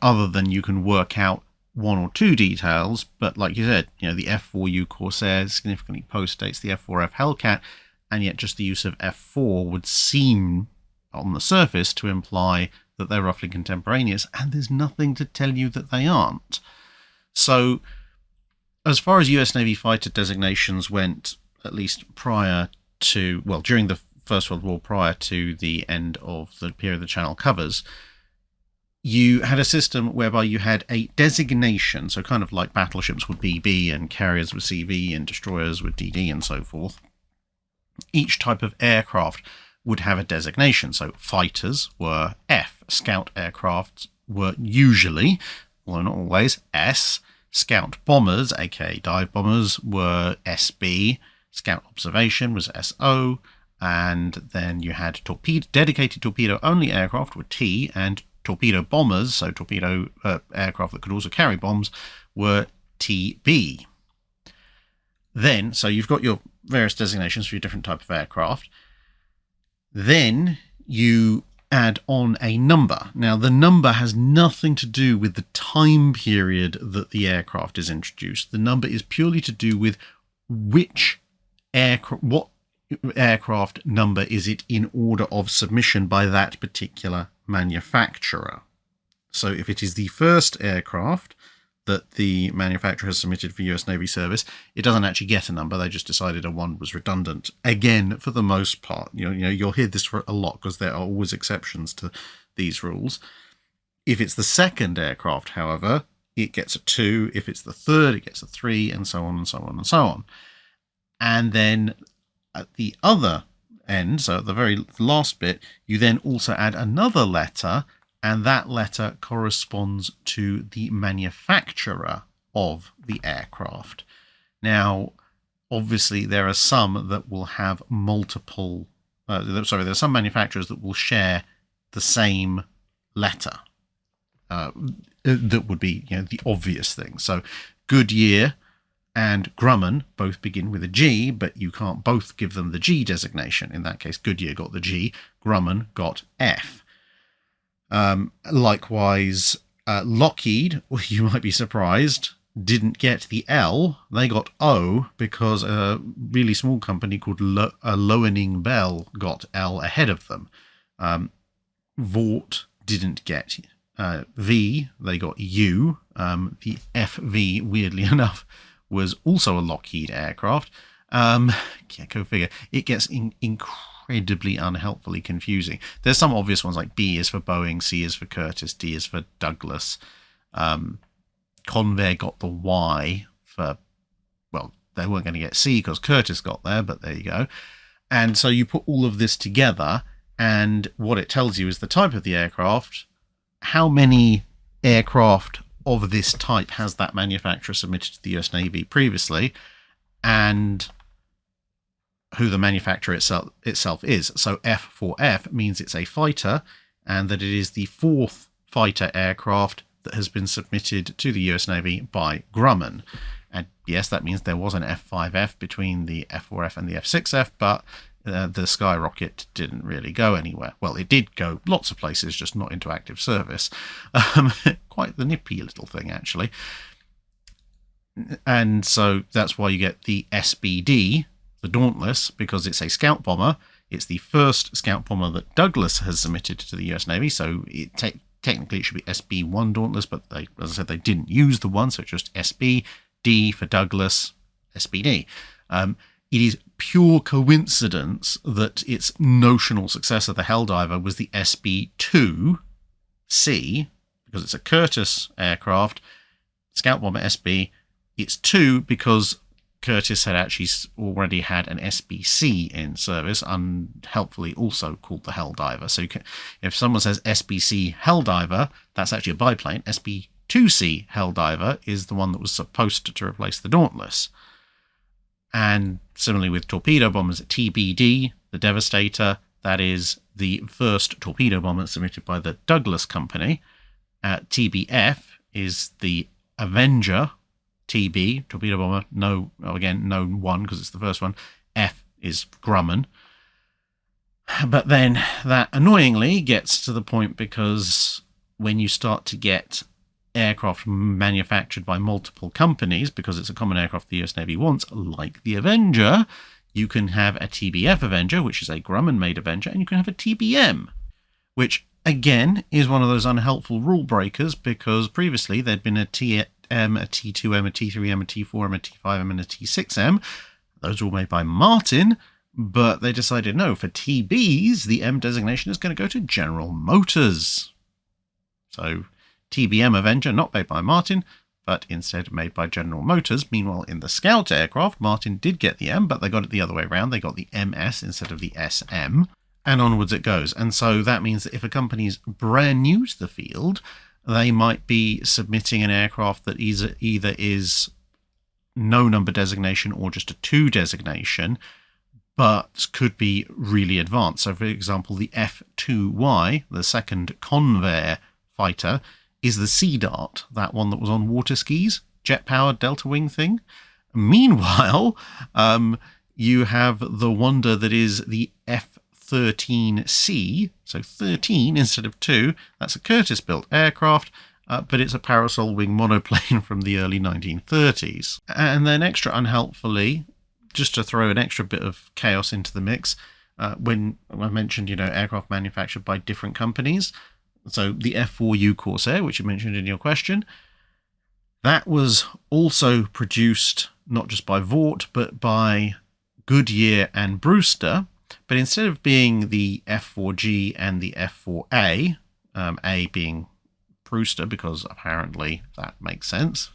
other than you can work out one or two details. But like you said, the F4U Corsair significantly postdates the F4F Hellcat, and yet just the use of F4 would seem on the surface to imply that they're roughly contemporaneous, and there's nothing to tell you that they aren't. So as far as US Navy fighter designations went, at least prior to, well, during the First World War, prior to the end of the period of the Channel covers, you had a system whereby you had a designation, so kind of like battleships would BB and carriers would CV and destroyers would DD and so forth. Each type of aircraft would have a designation. So fighters were F, scout aircraft were usually, although not always, S, scout bombers, aka dive bombers, were SB, scout observation was SO, and then you had dedicated torpedo-only aircraft were T, and torpedo bombers, so torpedo aircraft that could also carry bombs, were TB. Then, so you've got your various designations for your different type of aircraft. Then you add on a number. Now, the number has nothing to do with the time period that the aircraft is introduced. The number is purely to do with what aircraft number is it in order of submission by that particular manufacturer. So if it is the first aircraft that the manufacturer has submitted for US Navy service, it doesn't actually get a number. They just decided a 1 was redundant. Again, for the most part, you'll hear this for a lot because there are always exceptions to these rules. If it's the second aircraft, however, it gets a 2. If it's the third, it gets a 3, and so on and so on and so on. And then at the other end, so at the very last bit, you then also add another letter, and that letter corresponds to the manufacturer of the aircraft. Now, obviously, there are some that will have multiple... there are some manufacturers that will share the same letter. That would be the obvious thing. So Goodyear and Grumman both begin with a G, but you can't both give them the G designation. In that case, Goodyear got the G, Grumman got F. Likewise, Lockheed, you might be surprised, didn't get the L. They got O because a really small company called Loening Bell got L ahead of them. Vought didn't get V. They got U. The FV, weirdly enough, was also a Lockheed aircraft. Go figure. It gets incredibly unhelpfully confusing. There's some obvious ones like B is for Boeing, C is for Curtiss, D is for Douglas. Convair got the Y for, well, they weren't going to get C because Curtiss got there, but there you go. And so you put all of this together, and what it tells you is the type of the aircraft, how many aircraft of this type has that manufacturer submitted to the US Navy previously, and who the manufacturer itself is. So F4F means it's a fighter, and that it is the 4th fighter aircraft that has been submitted to the US Navy by Grumman. And yes, that means there was an F5F between the F4F and the F6F, but the Skyrocket didn't really go anywhere. Well, it did go lots of places, just not into active service. Quite the nippy little thing, actually. And so that's why you get the SBD, the Dauntless, because it's a scout bomber. It's the first scout bomber that Douglas has submitted to the US Navy, so technically it should be SB1 Dauntless, but as I said, they didn't use the 1, so it's just SB. D for Douglas, SBD. It is pure coincidence that its notional successor, the Helldiver, was the SB-2C, because it's a Curtiss aircraft, Scout Bomber SB. It's 2 because Curtiss had actually already had an SBC in service, unhelpfully also called the Helldiver. So if someone says SBC Helldiver, that's actually a biplane. SB-2C Helldiver is the one that was supposed to replace the Dauntless. And similarly with torpedo bombers, TBD, the Devastator, that is the first torpedo bomber submitted by the Douglas Company. TBF is the Avenger. TB, torpedo bomber, no one because it's the first one. F is Grumman. But then that annoyingly gets to the point because when you start to get aircraft manufactured by multiple companies, because it's a common aircraft the US Navy wants, like the Avenger, you can have a TBF Avenger, which is a Grumman-made Avenger, and you can have a TBM, which again is one of those unhelpful rule breakers because previously there'd been a TM, a T2M, a T3M, a T4M, a T5M, and a T6M. Those were all made by Martin, but they decided no, for TBs, the M designation is going to go to General Motors. So TBM Avenger, not made by Martin, but instead made by General Motors. Meanwhile, in the Scout aircraft, Martin did get the M, but they got it the other way around. They got the MS instead of the SM, and onwards it goes. And so that means that if a company's brand new to the field, they might be submitting an aircraft that either is no number designation or just a 2 designation, but could be really advanced. So, for example, the F-2Y, the second Convair fighter, is the Sea Dart, that one that was on water skis, jet-powered delta wing thing. Meanwhile, you have the wonder that is the F-13C, so 13 instead of 2. That's a Curtiss-built aircraft, but it's a parasol wing monoplane from the early 1930s. And then extra unhelpfully, just to throw an extra bit of chaos into the mix, when I mentioned, aircraft manufactured by different companies, so the F4U Corsair, which you mentioned in your question, that was also produced not just by Vought, but by Goodyear and Brewster. But instead of being the F4G and the F4A, A being Brewster, because apparently that makes sense,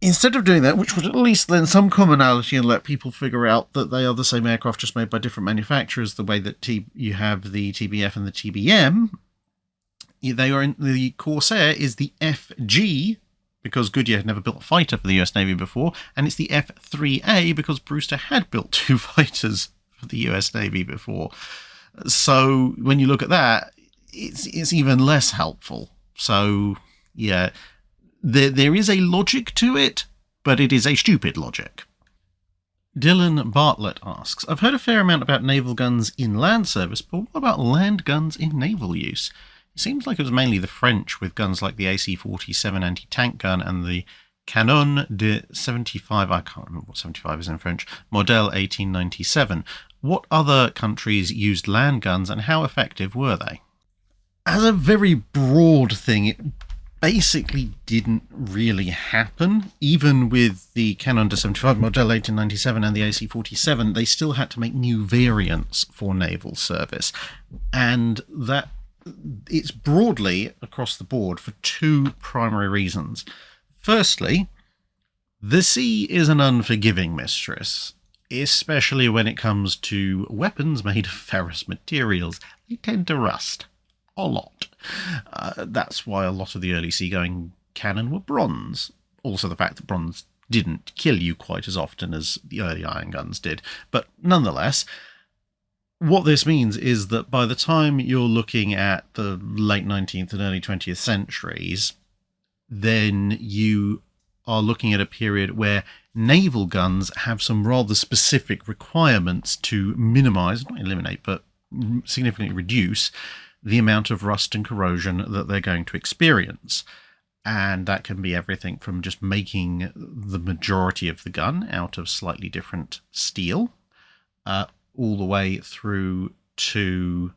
instead of doing that, which would at least lend some commonality and let people figure out that they are the same aircraft just made by different manufacturers, the way that you have the TBF and the TBM, they are in the Corsair is the FG, because Goodyear had never built a fighter for the US Navy before, and it's the F3A because Brewster had built 2 fighters for the US Navy before. So when you look at that, it's even less helpful. So yeah, there is a logic to it, but it is a stupid logic. Dylan Bartlett asks, I've heard a fair amount about naval guns in land service, but what about land guns in naval use? It seems like it was mainly the French with guns like the AC-47 anti-tank gun and the Canon de 75, I can't remember what 75 is in French, Model 1897. What other countries used land guns and how effective were they? As a very broad thing, it basically didn't really happen. Even with the Canon de 75 Model 1897 and the AC-47, they still had to make new variants for naval service. And that it's broadly across the board for 2 primary reasons. Firstly, the sea is an unforgiving mistress, especially when it comes to weapons made of ferrous materials. They tend to rust a lot. That's why a lot of the early seagoing cannon were bronze. Also the fact that bronze didn't kill you quite as often as the early iron guns did. But nonetheless, what this means is that by the time you're looking at the late 19th and early 20th centuries, then you are looking at a period where naval guns have some rather specific requirements to minimize, not eliminate, but significantly reduce the amount of rust and corrosion that they're going to experience. And that can be everything from just making the majority of the gun out of slightly different steel, all the way through to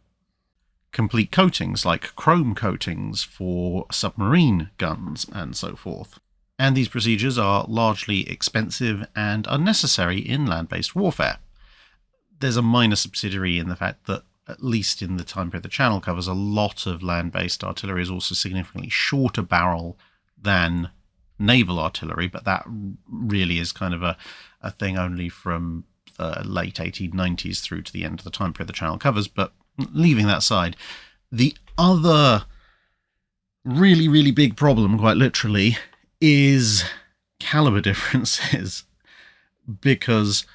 complete coatings like chrome coatings for submarine guns and so forth. And these procedures are largely expensive and unnecessary in land-based warfare. There's a minor subsidiary in the fact that, at least in the time period the Channel covers, a lot of land-based artillery is also significantly shorter barrel than naval artillery, but that really is kind of a thing only from late 1890s through to the end of the time period the Channel covers. But leaving that aside, the other really, really big problem, quite literally, is caliber differences, because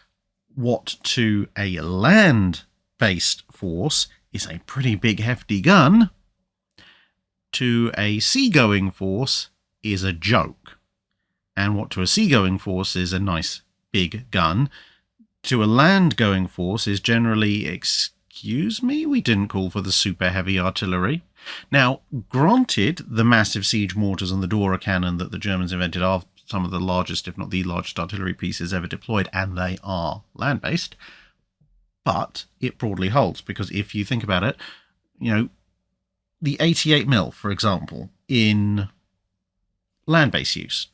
what to a land-based force is a pretty big hefty gun, to a seagoing force is a joke. And what to a seagoing force is a nice big gun, to a land-going force is generally, excuse me, we didn't call for the super heavy artillery. Now, granted, the massive siege mortars and the Dora cannon that the Germans invented are some of the largest, if not the largest, artillery pieces ever deployed, and they are land-based, but it broadly holds, because if you think about it, you know, the 88mm, for example, in land-based use,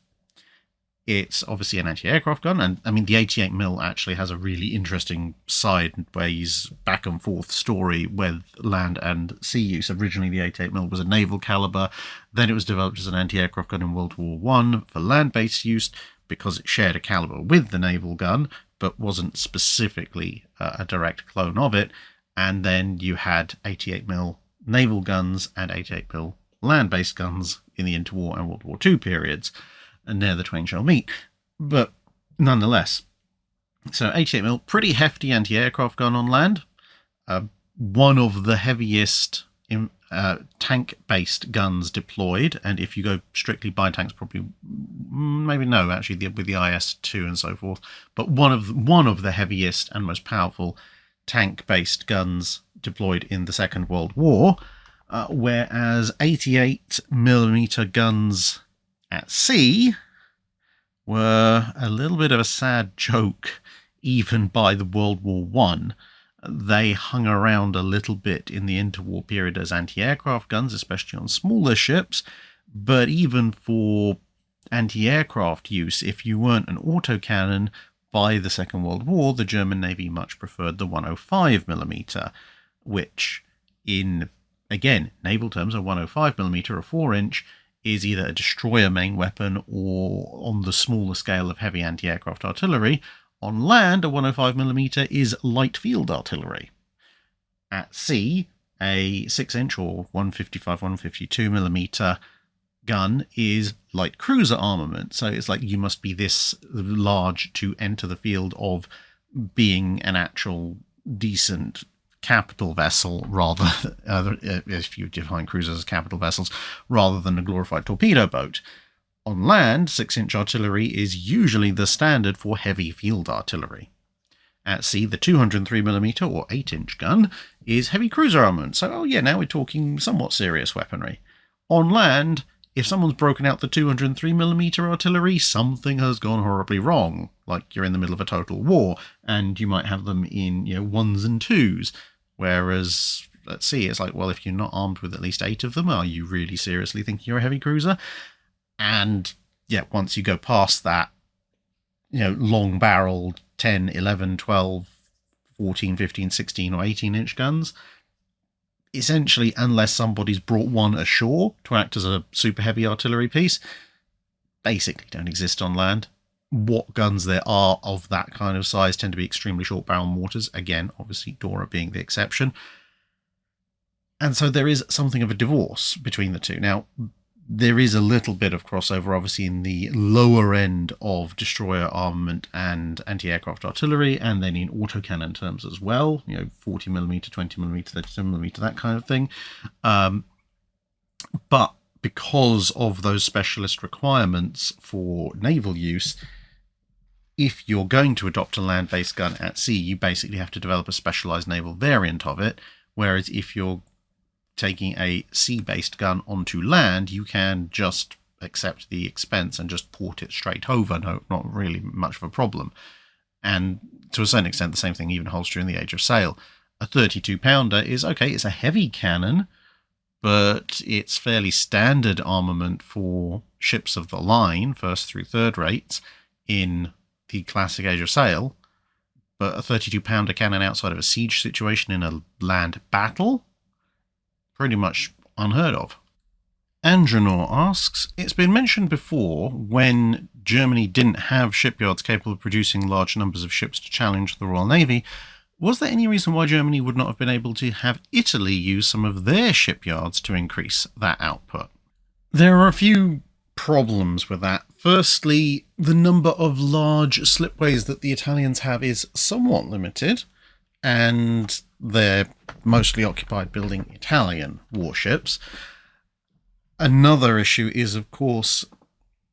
it's obviously an anti-aircraft gun, and I mean the 88mm actually has a really interesting sideways back and forth story with land and sea use. Originally the 88mm was a naval caliber, then it was developed as an anti-aircraft gun in World War I for land-based use because it shared a caliber with the naval gun but wasn't specifically a direct clone of it. And then you had 88mm naval guns and 88mm land-based guns in the interwar and World War II periods, and there the twain shall meet. But nonetheless, so 88mm, pretty hefty anti-aircraft gun on land, one of the heaviest tank-based guns deployed, and if you go strictly by tanks, probably, maybe no, actually with the IS-2 and so forth, but one of the heaviest and most powerful tank-based guns deployed in the Second World War, whereas 88mm guns at sea were a little bit of a sad joke even by the World War I. They hung around a little bit in the interwar period as anti-aircraft guns, especially on smaller ships, but even for anti-aircraft use, if you weren't an autocannon by the Second World War, the German Navy much preferred the 105mm, which in, again, naval terms, a 105mm, a 4-inch, is either a destroyer main weapon or, on the smaller scale of heavy anti-aircraft artillery, on land a 105mm is light field artillery. At sea, a 6-inch or 155, 152mm gun is light cruiser armament. So it's like you must be this large to enter the field of being an actual decent capital vessel, rather if you define cruisers as capital vessels, rather than a glorified torpedo boat. On land, 6-inch artillery is usually the standard for heavy field artillery. At sea, the 203mm or 8-inch gun is heavy cruiser armament. So, oh yeah, now we're talking somewhat serious weaponry. On land, if someone's broken out the 203mm artillery, something has gone horribly wrong. Like you're in the middle of a total war, and you might have them in, ones and twos. Whereas at sea, it's like, well, if you're not armed with at least 8 of them, are you really seriously thinking you're a heavy cruiser? And yeah, once you go past that, long-barreled 10, 11, 12, 14, 15, 16 or 18-inch guns, essentially, unless somebody's brought one ashore to act as a super heavy artillery piece, basically don't exist on land. What guns there are of that kind of size tend to be extremely short barrel mortars. Again, obviously Dora being the exception. And so there is something of a divorce between the two. Now, there is a little bit of crossover, obviously, in the lower end of destroyer armament and anti-aircraft artillery, and then in autocannon terms as well, 40mm, 20mm, 37mm, that kind of thing. But because of those specialist requirements for naval use, if you're going to adopt a land-based gun at sea, you basically have to develop a specialized naval variant of it, whereas if you're taking a sea-based gun onto land, you can just accept the expense and just port it straight over. No, not really much of a problem. And to a certain extent, the same thing even holds true in the age of sail. A 32-pounder is, okay, it's a heavy cannon, but it's fairly standard armament for ships of the line, first through third rates, in the classic Age of Sail. But a 32-pounder cannon outside of a siege situation in a land battle? Pretty much unheard of. Andronor asks, it's been mentioned before, when Germany didn't have shipyards capable of producing large numbers of ships to challenge the Royal Navy, was there any reason why Germany would not have been able to have Italy use some of their shipyards to increase that output? There are a few problems with that. Firstly, the number of large slipways that the Italians have is somewhat limited, and they're mostly occupied building Italian warships. Another issue is, of course,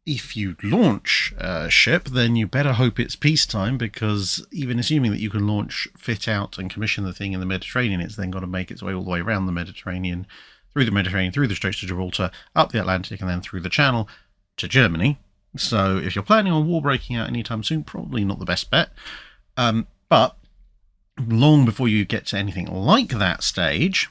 if you launch a ship, then you better hope it's peacetime, because even assuming that you can launch, fit out, and commission the thing in the Mediterranean, it's then got to make its way all the way around the Mediterranean, through the Straits of Gibraltar, up the Atlantic, and then through the Channel to Germany. So if you're planning on war breaking out anytime soon, probably not the best bet. But long before you get to anything like that stage,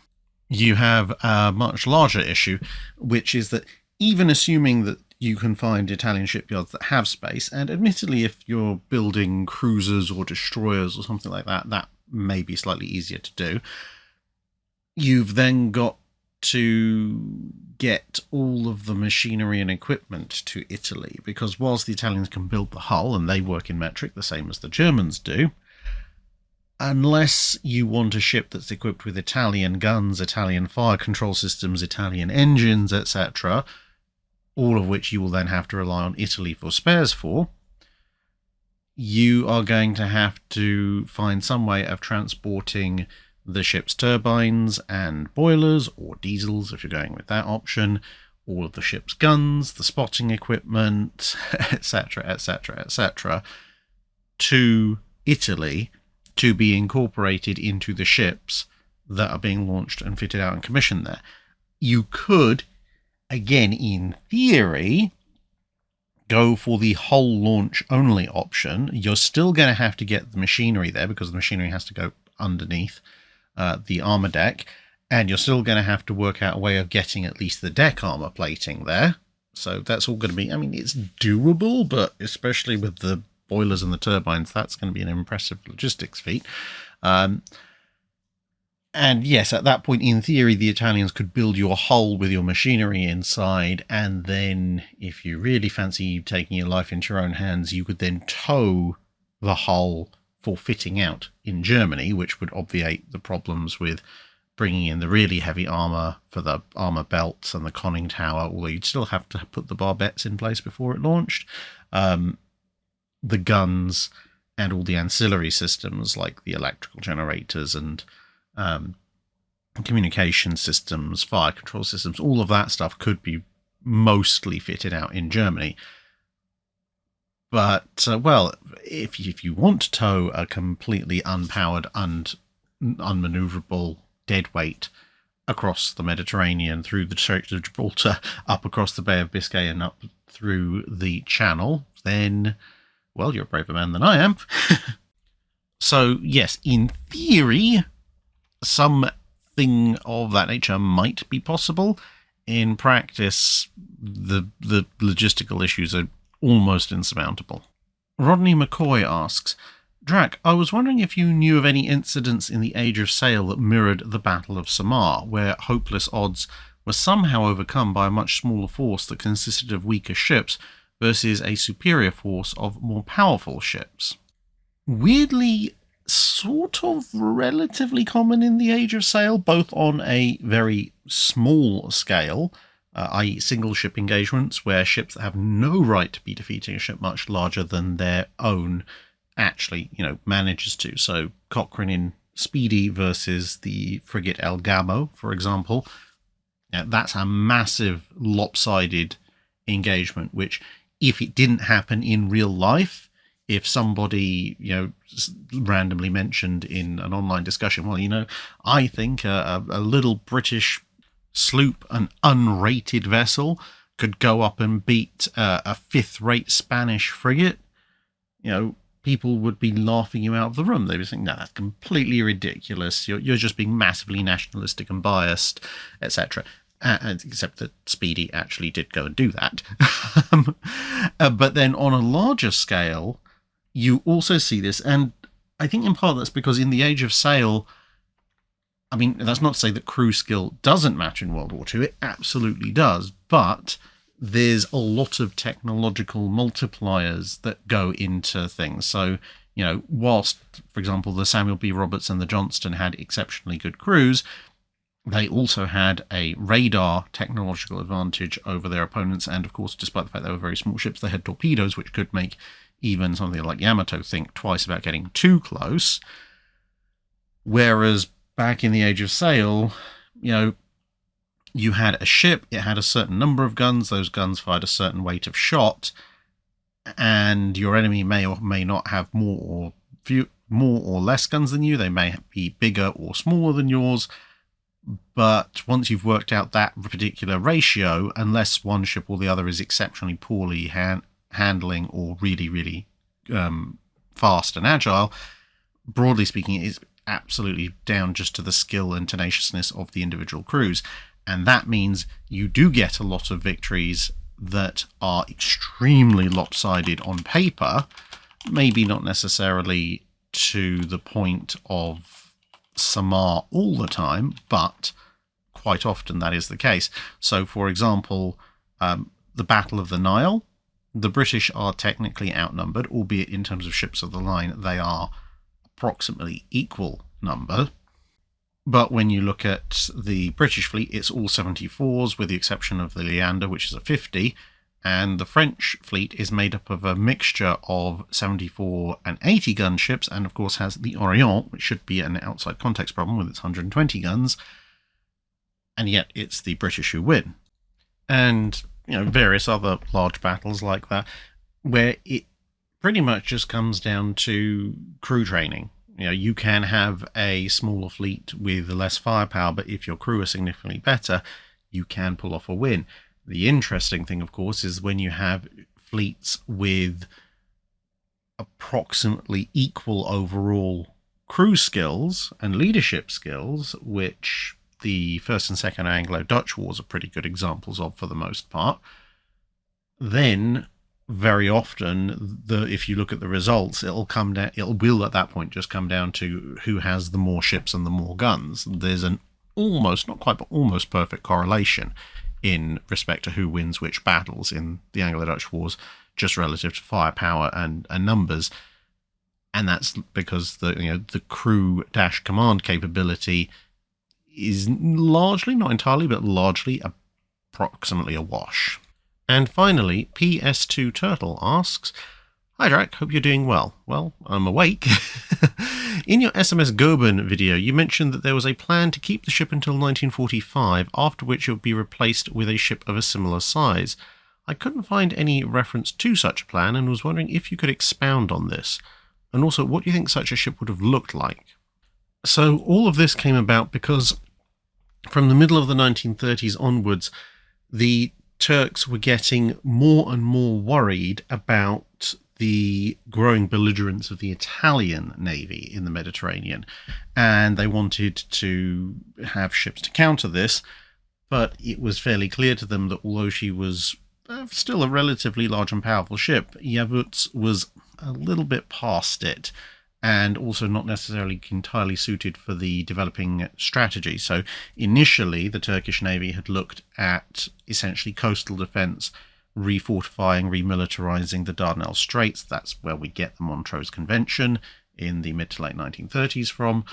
you have a much larger issue, which is that even assuming that you can find Italian shipyards that have space, and admittedly if you're building cruisers or destroyers or something like that, that may be slightly easier to do, you've then got to get all of the machinery and equipment to Italy, because whilst the Italians can build the hull, and they work in metric the same as the Germans do, unless you want a ship that's equipped with Italian guns, Italian fire control systems, Italian engines, etc., all of which you will then have to rely on Italy for spares for, you are going to have to find some way of transporting the ship's turbines and boilers, or diesels if you're going with that option, all of the ship's guns, the spotting equipment, etc., etc., etc., to Italy, to be incorporated into the ships that are being launched and fitted out and commissioned there. You could, again, in theory, go for the hull launch only option. You're still going to have to get the machinery there, because the machinery has to go underneath the armor deck, and you're still going to have to work out a way of getting at least the deck armor plating there. So that's all going to be, I mean, it's doable, but especially with the boilers and the turbines, that's going to be an impressive logistics feat. And yes, at that point, in theory, the Italians could build your hull with your machinery inside, and then if you really fancy taking your life into your own hands, you could then tow the hull for fitting out in Germany, which would obviate the problems with bringing in the really heavy armor for the armor belts and the conning tower, although you'd still have to put the barbettes in place before it launched. The guns and all the ancillary systems like the electrical generators and communication systems, fire control systems, all of that stuff could be mostly fitted out in Germany. But, well, if you want to tow a completely unpowered and unmaneuverable deadweight across the Mediterranean, through the Strait of Gibraltar, up across the Bay of Biscay and up through the Channel, then, well, you're a braver man than I am. So, yes, in theory, something of that nature might be possible. In practice, the logistical issues are almost insurmountable. Rodney McCoy asks, Drac, I was wondering if you knew of any incidents in the Age of Sail that mirrored the Battle of Samar, where hopeless odds were somehow overcome by a much smaller force that consisted of weaker ships versus a superior force of more powerful ships. Weirdly, sort of relatively common in the Age of Sail, both on a very small scale, i.e. single ship engagements, where ships that have no right to be defeating a ship much larger than their own actually, manages to. So Cochrane in Speedy versus the frigate El Gamo, for example, that's a massive lopsided engagement, which if it didn't happen in real life, if somebody, randomly mentioned in an online discussion, well, I think a little British sloop, an unrated vessel, could go up and beat a fifth-rate Spanish frigate, people would be laughing you out of the room. They'd be saying, no, that's completely ridiculous. You're just being massively nationalistic and biased, etc. except that Speedy actually did go and do that. But then on a larger scale, you also see this, and I think in part that's because in the Age of Sail, I mean, that's not to say that crew skill doesn't matter in World War II, it absolutely does, but there's a lot of technological multipliers that go into things. So, you know, whilst, for example, the Samuel B. Roberts and the Johnston had exceptionally good crews, they also had a radar technological advantage over their opponents, and of course, despite the fact they were very small ships, they had torpedoes, which could make even something like Yamato think twice about getting too close. Whereas back in the Age of Sail, you know, you had a ship, it had a certain number of guns, those guns fired a certain weight of shot, and your enemy may or may not have more or less guns than you. They may be bigger or smaller than yours. But once you've worked out that particular ratio, unless one ship or the other is exceptionally poorly handling or really, really fast and agile, broadly speaking, it is absolutely down just to the skill and tenaciousness of the individual crews. And that means you do get a lot of victories that are extremely lopsided on paper, maybe not necessarily to the point of Samar all the time, but quite often that is the case. So, for example, the Battle of the Nile, the British are technically outnumbered, albeit in terms of ships of the line, they are approximately equal number. But when you look at the British fleet, it's all 74s, with the exception of the Leander, which is a 50, and the French fleet is made up of a mixture of 74 and 80 gun ships, and of course has the Orient, which should be an outside context problem with its 120 guns, and yet it's the British who win. And, you know, various other large battles like that, where it pretty much just comes down to crew training. You know, you can have a smaller fleet with less firepower, but if your crew are significantly better, you can pull off a win. The interesting thing, of course, is when you have fleets with approximately equal overall crew skills and leadership skills, which the First and Second Anglo-Dutch Wars are pretty good examples of for the most part, then very often, if you look at the results, it will at that point just come down to who has the more ships and the more guns. There's an almost, not quite, but almost perfect correlation in respect to who wins which battles in the Anglo-Dutch Wars, just relative to firepower and numbers. And that's because the crew-command capability is largely, not entirely, but largely approximately a wash. And finally, PS2 Turtle asks, "Hi Drac, hope you're doing well." Well, I'm awake. In your SMS Goeben video, you mentioned that there was a plan to keep the ship until 1945, after which it would be replaced with a ship of a similar size. I couldn't find any reference to such a plan and was wondering if you could expound on this. And also, what do you think such a ship would have looked like? So all of this came about because from the middle of the 1930s onwards, the Turks were getting more and more worried about the growing belligerence of the Italian Navy in the Mediterranean, and they wanted to have ships to counter this, but it was fairly clear to them that although she was still a relatively large and powerful ship, Yavuz was a little bit past it, and also not necessarily entirely suited for the developing strategy. So initially, the Turkish Navy had looked at essentially coastal defence, refortifying, remilitarising the Dardanelles Straits. That's where we get the Montrose Convention in the mid to late 1930s from.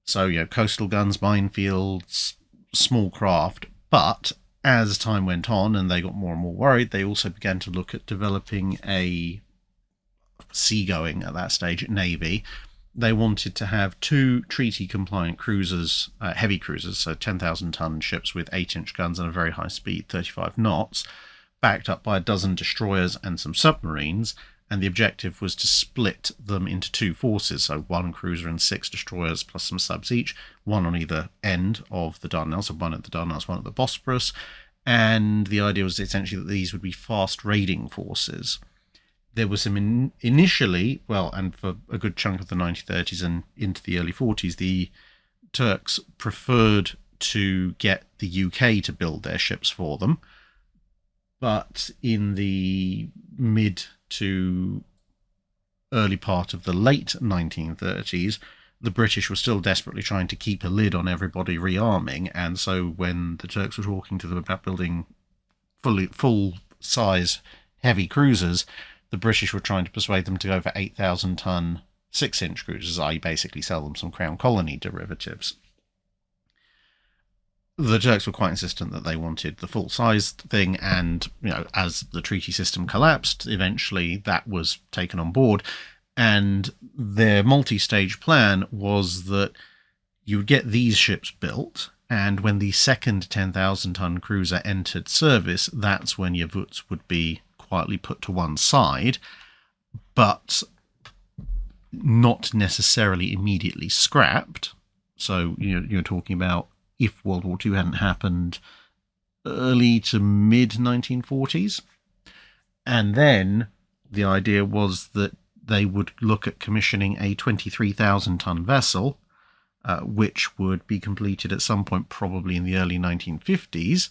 So, coastal guns, minefields, small craft. But as time went on and they got more and more worried, they also began to look at developing a seagoing, at that stage, navy. They wanted to have 2 treaty-compliant cruisers, heavy cruisers, so 10,000-ton ships with 8-inch guns and a very high speed, 35 knots, backed up by a dozen destroyers and some submarines, and the objective was to split them into 2 forces, so 1 cruiser and 6 destroyers plus some subs each, 1 on either end of the Dardanelles, so 1 at the Dardanelles, 1 at the Bosporus, and the idea was essentially that these would be fast raiding forces. There was some initially, and for a good chunk of the 1930s and into the early 40s, the Turks preferred to get the UK to build their ships for them. But in the mid to early part of the late 1930s, the British were still desperately trying to keep a lid on everybody rearming, and so when the Turks were talking to them about building full-size heavy cruisers, the British were trying to persuade them to go for 8,000-ton 6-inch cruisers, i.e. basically sell them some Crown Colony derivatives. The Turks were quite insistent that they wanted the full-sized thing, and as the treaty system collapsed, eventually that was taken on board, and their multi-stage plan was that you would get these ships built, and when the second 10,000-ton cruiser entered service, that's when your Wuts would be quietly put to one side, but not necessarily immediately scrapped. So you're talking about, if World War II hadn't happened, early to mid-1940s. And then the idea was that they would look at commissioning a 23,000-ton vessel, which would be completed at some point probably in the early 1950s,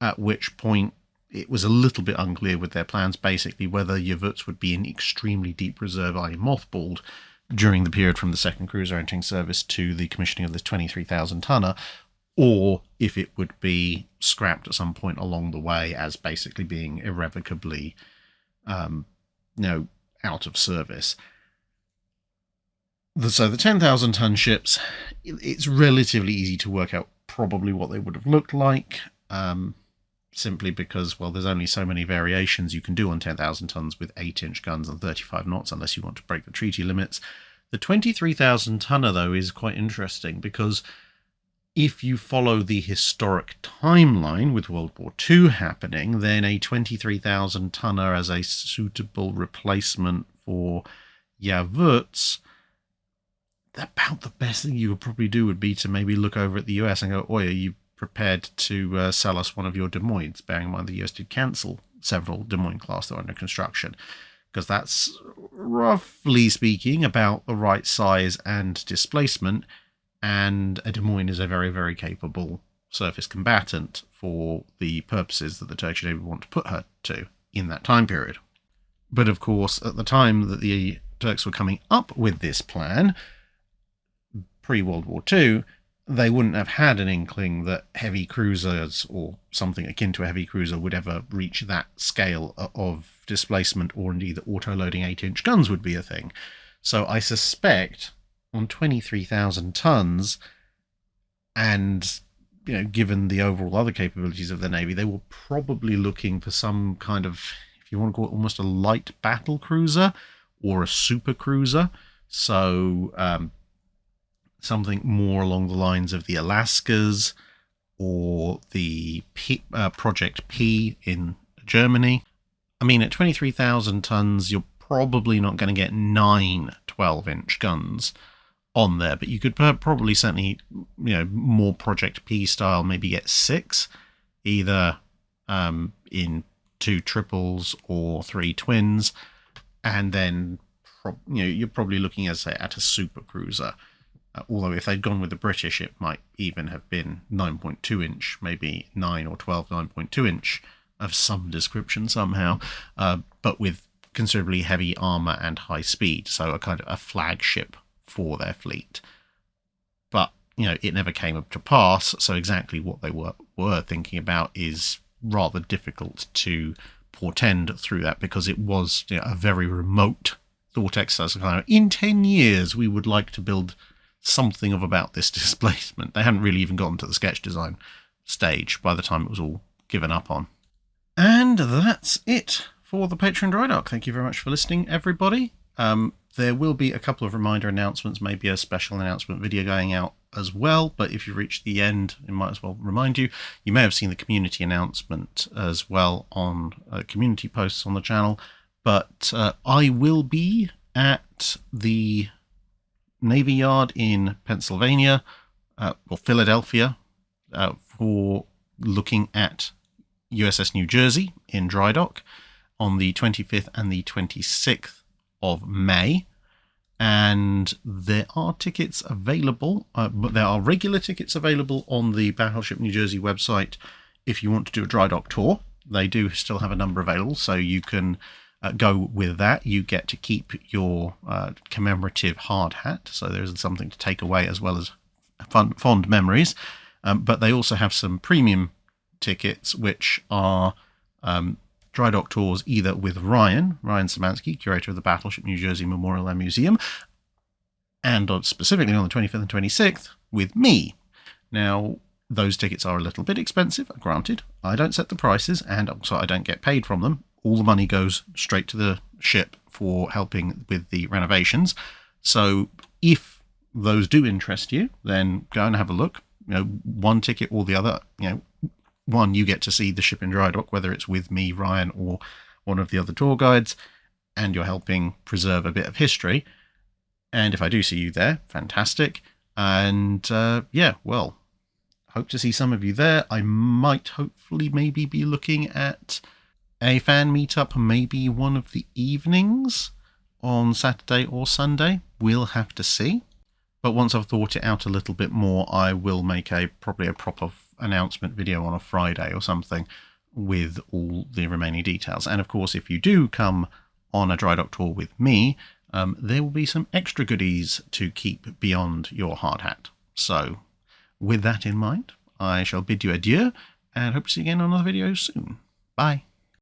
at which point it was a little bit unclear with their plans, basically whether Wuts would be in extremely deep reserve, i.e. mothballed, during the period from the second cruiser entering service to the commissioning of this 23,000-tonner, or if it would be scrapped at some point along the way as basically being irrevocably out of service. So the 10,000-ton ships, it's relatively easy to work out probably what they would have looked like, simply because, well, there's only so many variations you can do on 10,000 tons with 8-inch guns and 35 knots, unless you want to break the treaty limits. The 23,000-tonner, though, is quite interesting, because if you follow the historic timeline with World War II happening, then a 23,000-tonner as a suitable replacement for Wuts, about the best thing you would probably do would be to maybe look over at the US and go, "Oi, are you prepared to sell us one of your Des Moines?" Bearing in mind the US did cancel several Des Moines class that were under construction, because that's, roughly speaking, about the right size and displacement, and a Des Moines is a very, very capable surface combatant for the purposes that the Turkish Navy want to put her to in that time period. But of course, at the time that the Turks were coming up with this plan, pre-World War II, they wouldn't have had an inkling that heavy cruisers, or something akin to a heavy cruiser, would ever reach that scale of displacement, or indeed that auto-loading 8-inch guns would be a thing. So I suspect on 23,000 tons, and given the overall other capabilities of the Navy, they were probably looking for some kind of, if you want to call it, almost a light battle cruiser or a super cruiser. So something more along the lines of the Alaskas or the Project P in Germany. I mean, at 23,000 tons, you're probably not going to get 9 12-inch guns on there, but you could probably certainly, more Project P style, maybe get 6, either in 2 triples or 3 twins, and then you're probably looking, as I say, at a super cruiser. Although if they'd gone with the British, it might even have been 9.2-inch, maybe 9 or 12 9.2-inch of some description somehow, but with considerably heavy armour and high speed, so a kind of a flagship for their fleet. But, it never came up to pass, so exactly what they were thinking about is rather difficult to portend through that, because it was a very remote thought exercise. Kind of, in 10 years, we would like to build something of about this displacement. They hadn't really even gotten to the sketch design stage by the time it was all given up on. And that's it for the Patreon Drydock. Thank you very much for listening, everybody. There will be a couple of reminder announcements, maybe a special announcement video going out as well, but if you've reached the end, it might as well remind you. You may have seen the community announcement as well on community posts on the channel, but I will be at the Navy Yard in Pennsylvania, or Philadelphia, for looking at USS New Jersey in Drydock on the 25th and the 26th of May. And there are tickets available, but there are regular tickets available on the Battleship New Jersey website if you want to do a dry dock tour. They do still have a number available, so you can go with that. You get to keep your commemorative hard hat, so there's something to take away as well as fond memories. But they also have some premium tickets, which are dry dock tours either with Ryan Szymanski, curator of the Battleship New Jersey Memorial and Museum, and specifically on the 25th and 26th with me. Now, those tickets are a little bit expensive, granted. I don't set the prices, and also I don't get paid from them. All the money goes straight to the ship for helping with the renovations. So if those do interest you, then go and have a look. One ticket or the other, one, you get to see the ship in dry dock, whether it's with me, Ryan, or one of the other tour guides, and you're helping preserve a bit of history. And if I do see you there, fantastic. And hope to see some of you there. I might hopefully maybe be looking at a fan meetup, maybe one of the evenings on Saturday or Sunday. We'll have to see. But once I've thought it out a little bit more, I will make probably a proper announcement video on a Friday or something with all the remaining details. And of course, if you do come on a dry dock tour with me, there will be some extra goodies to keep beyond your hard hat. So with that in mind, I shall bid you adieu and hope to see you again on another video soon. Bye.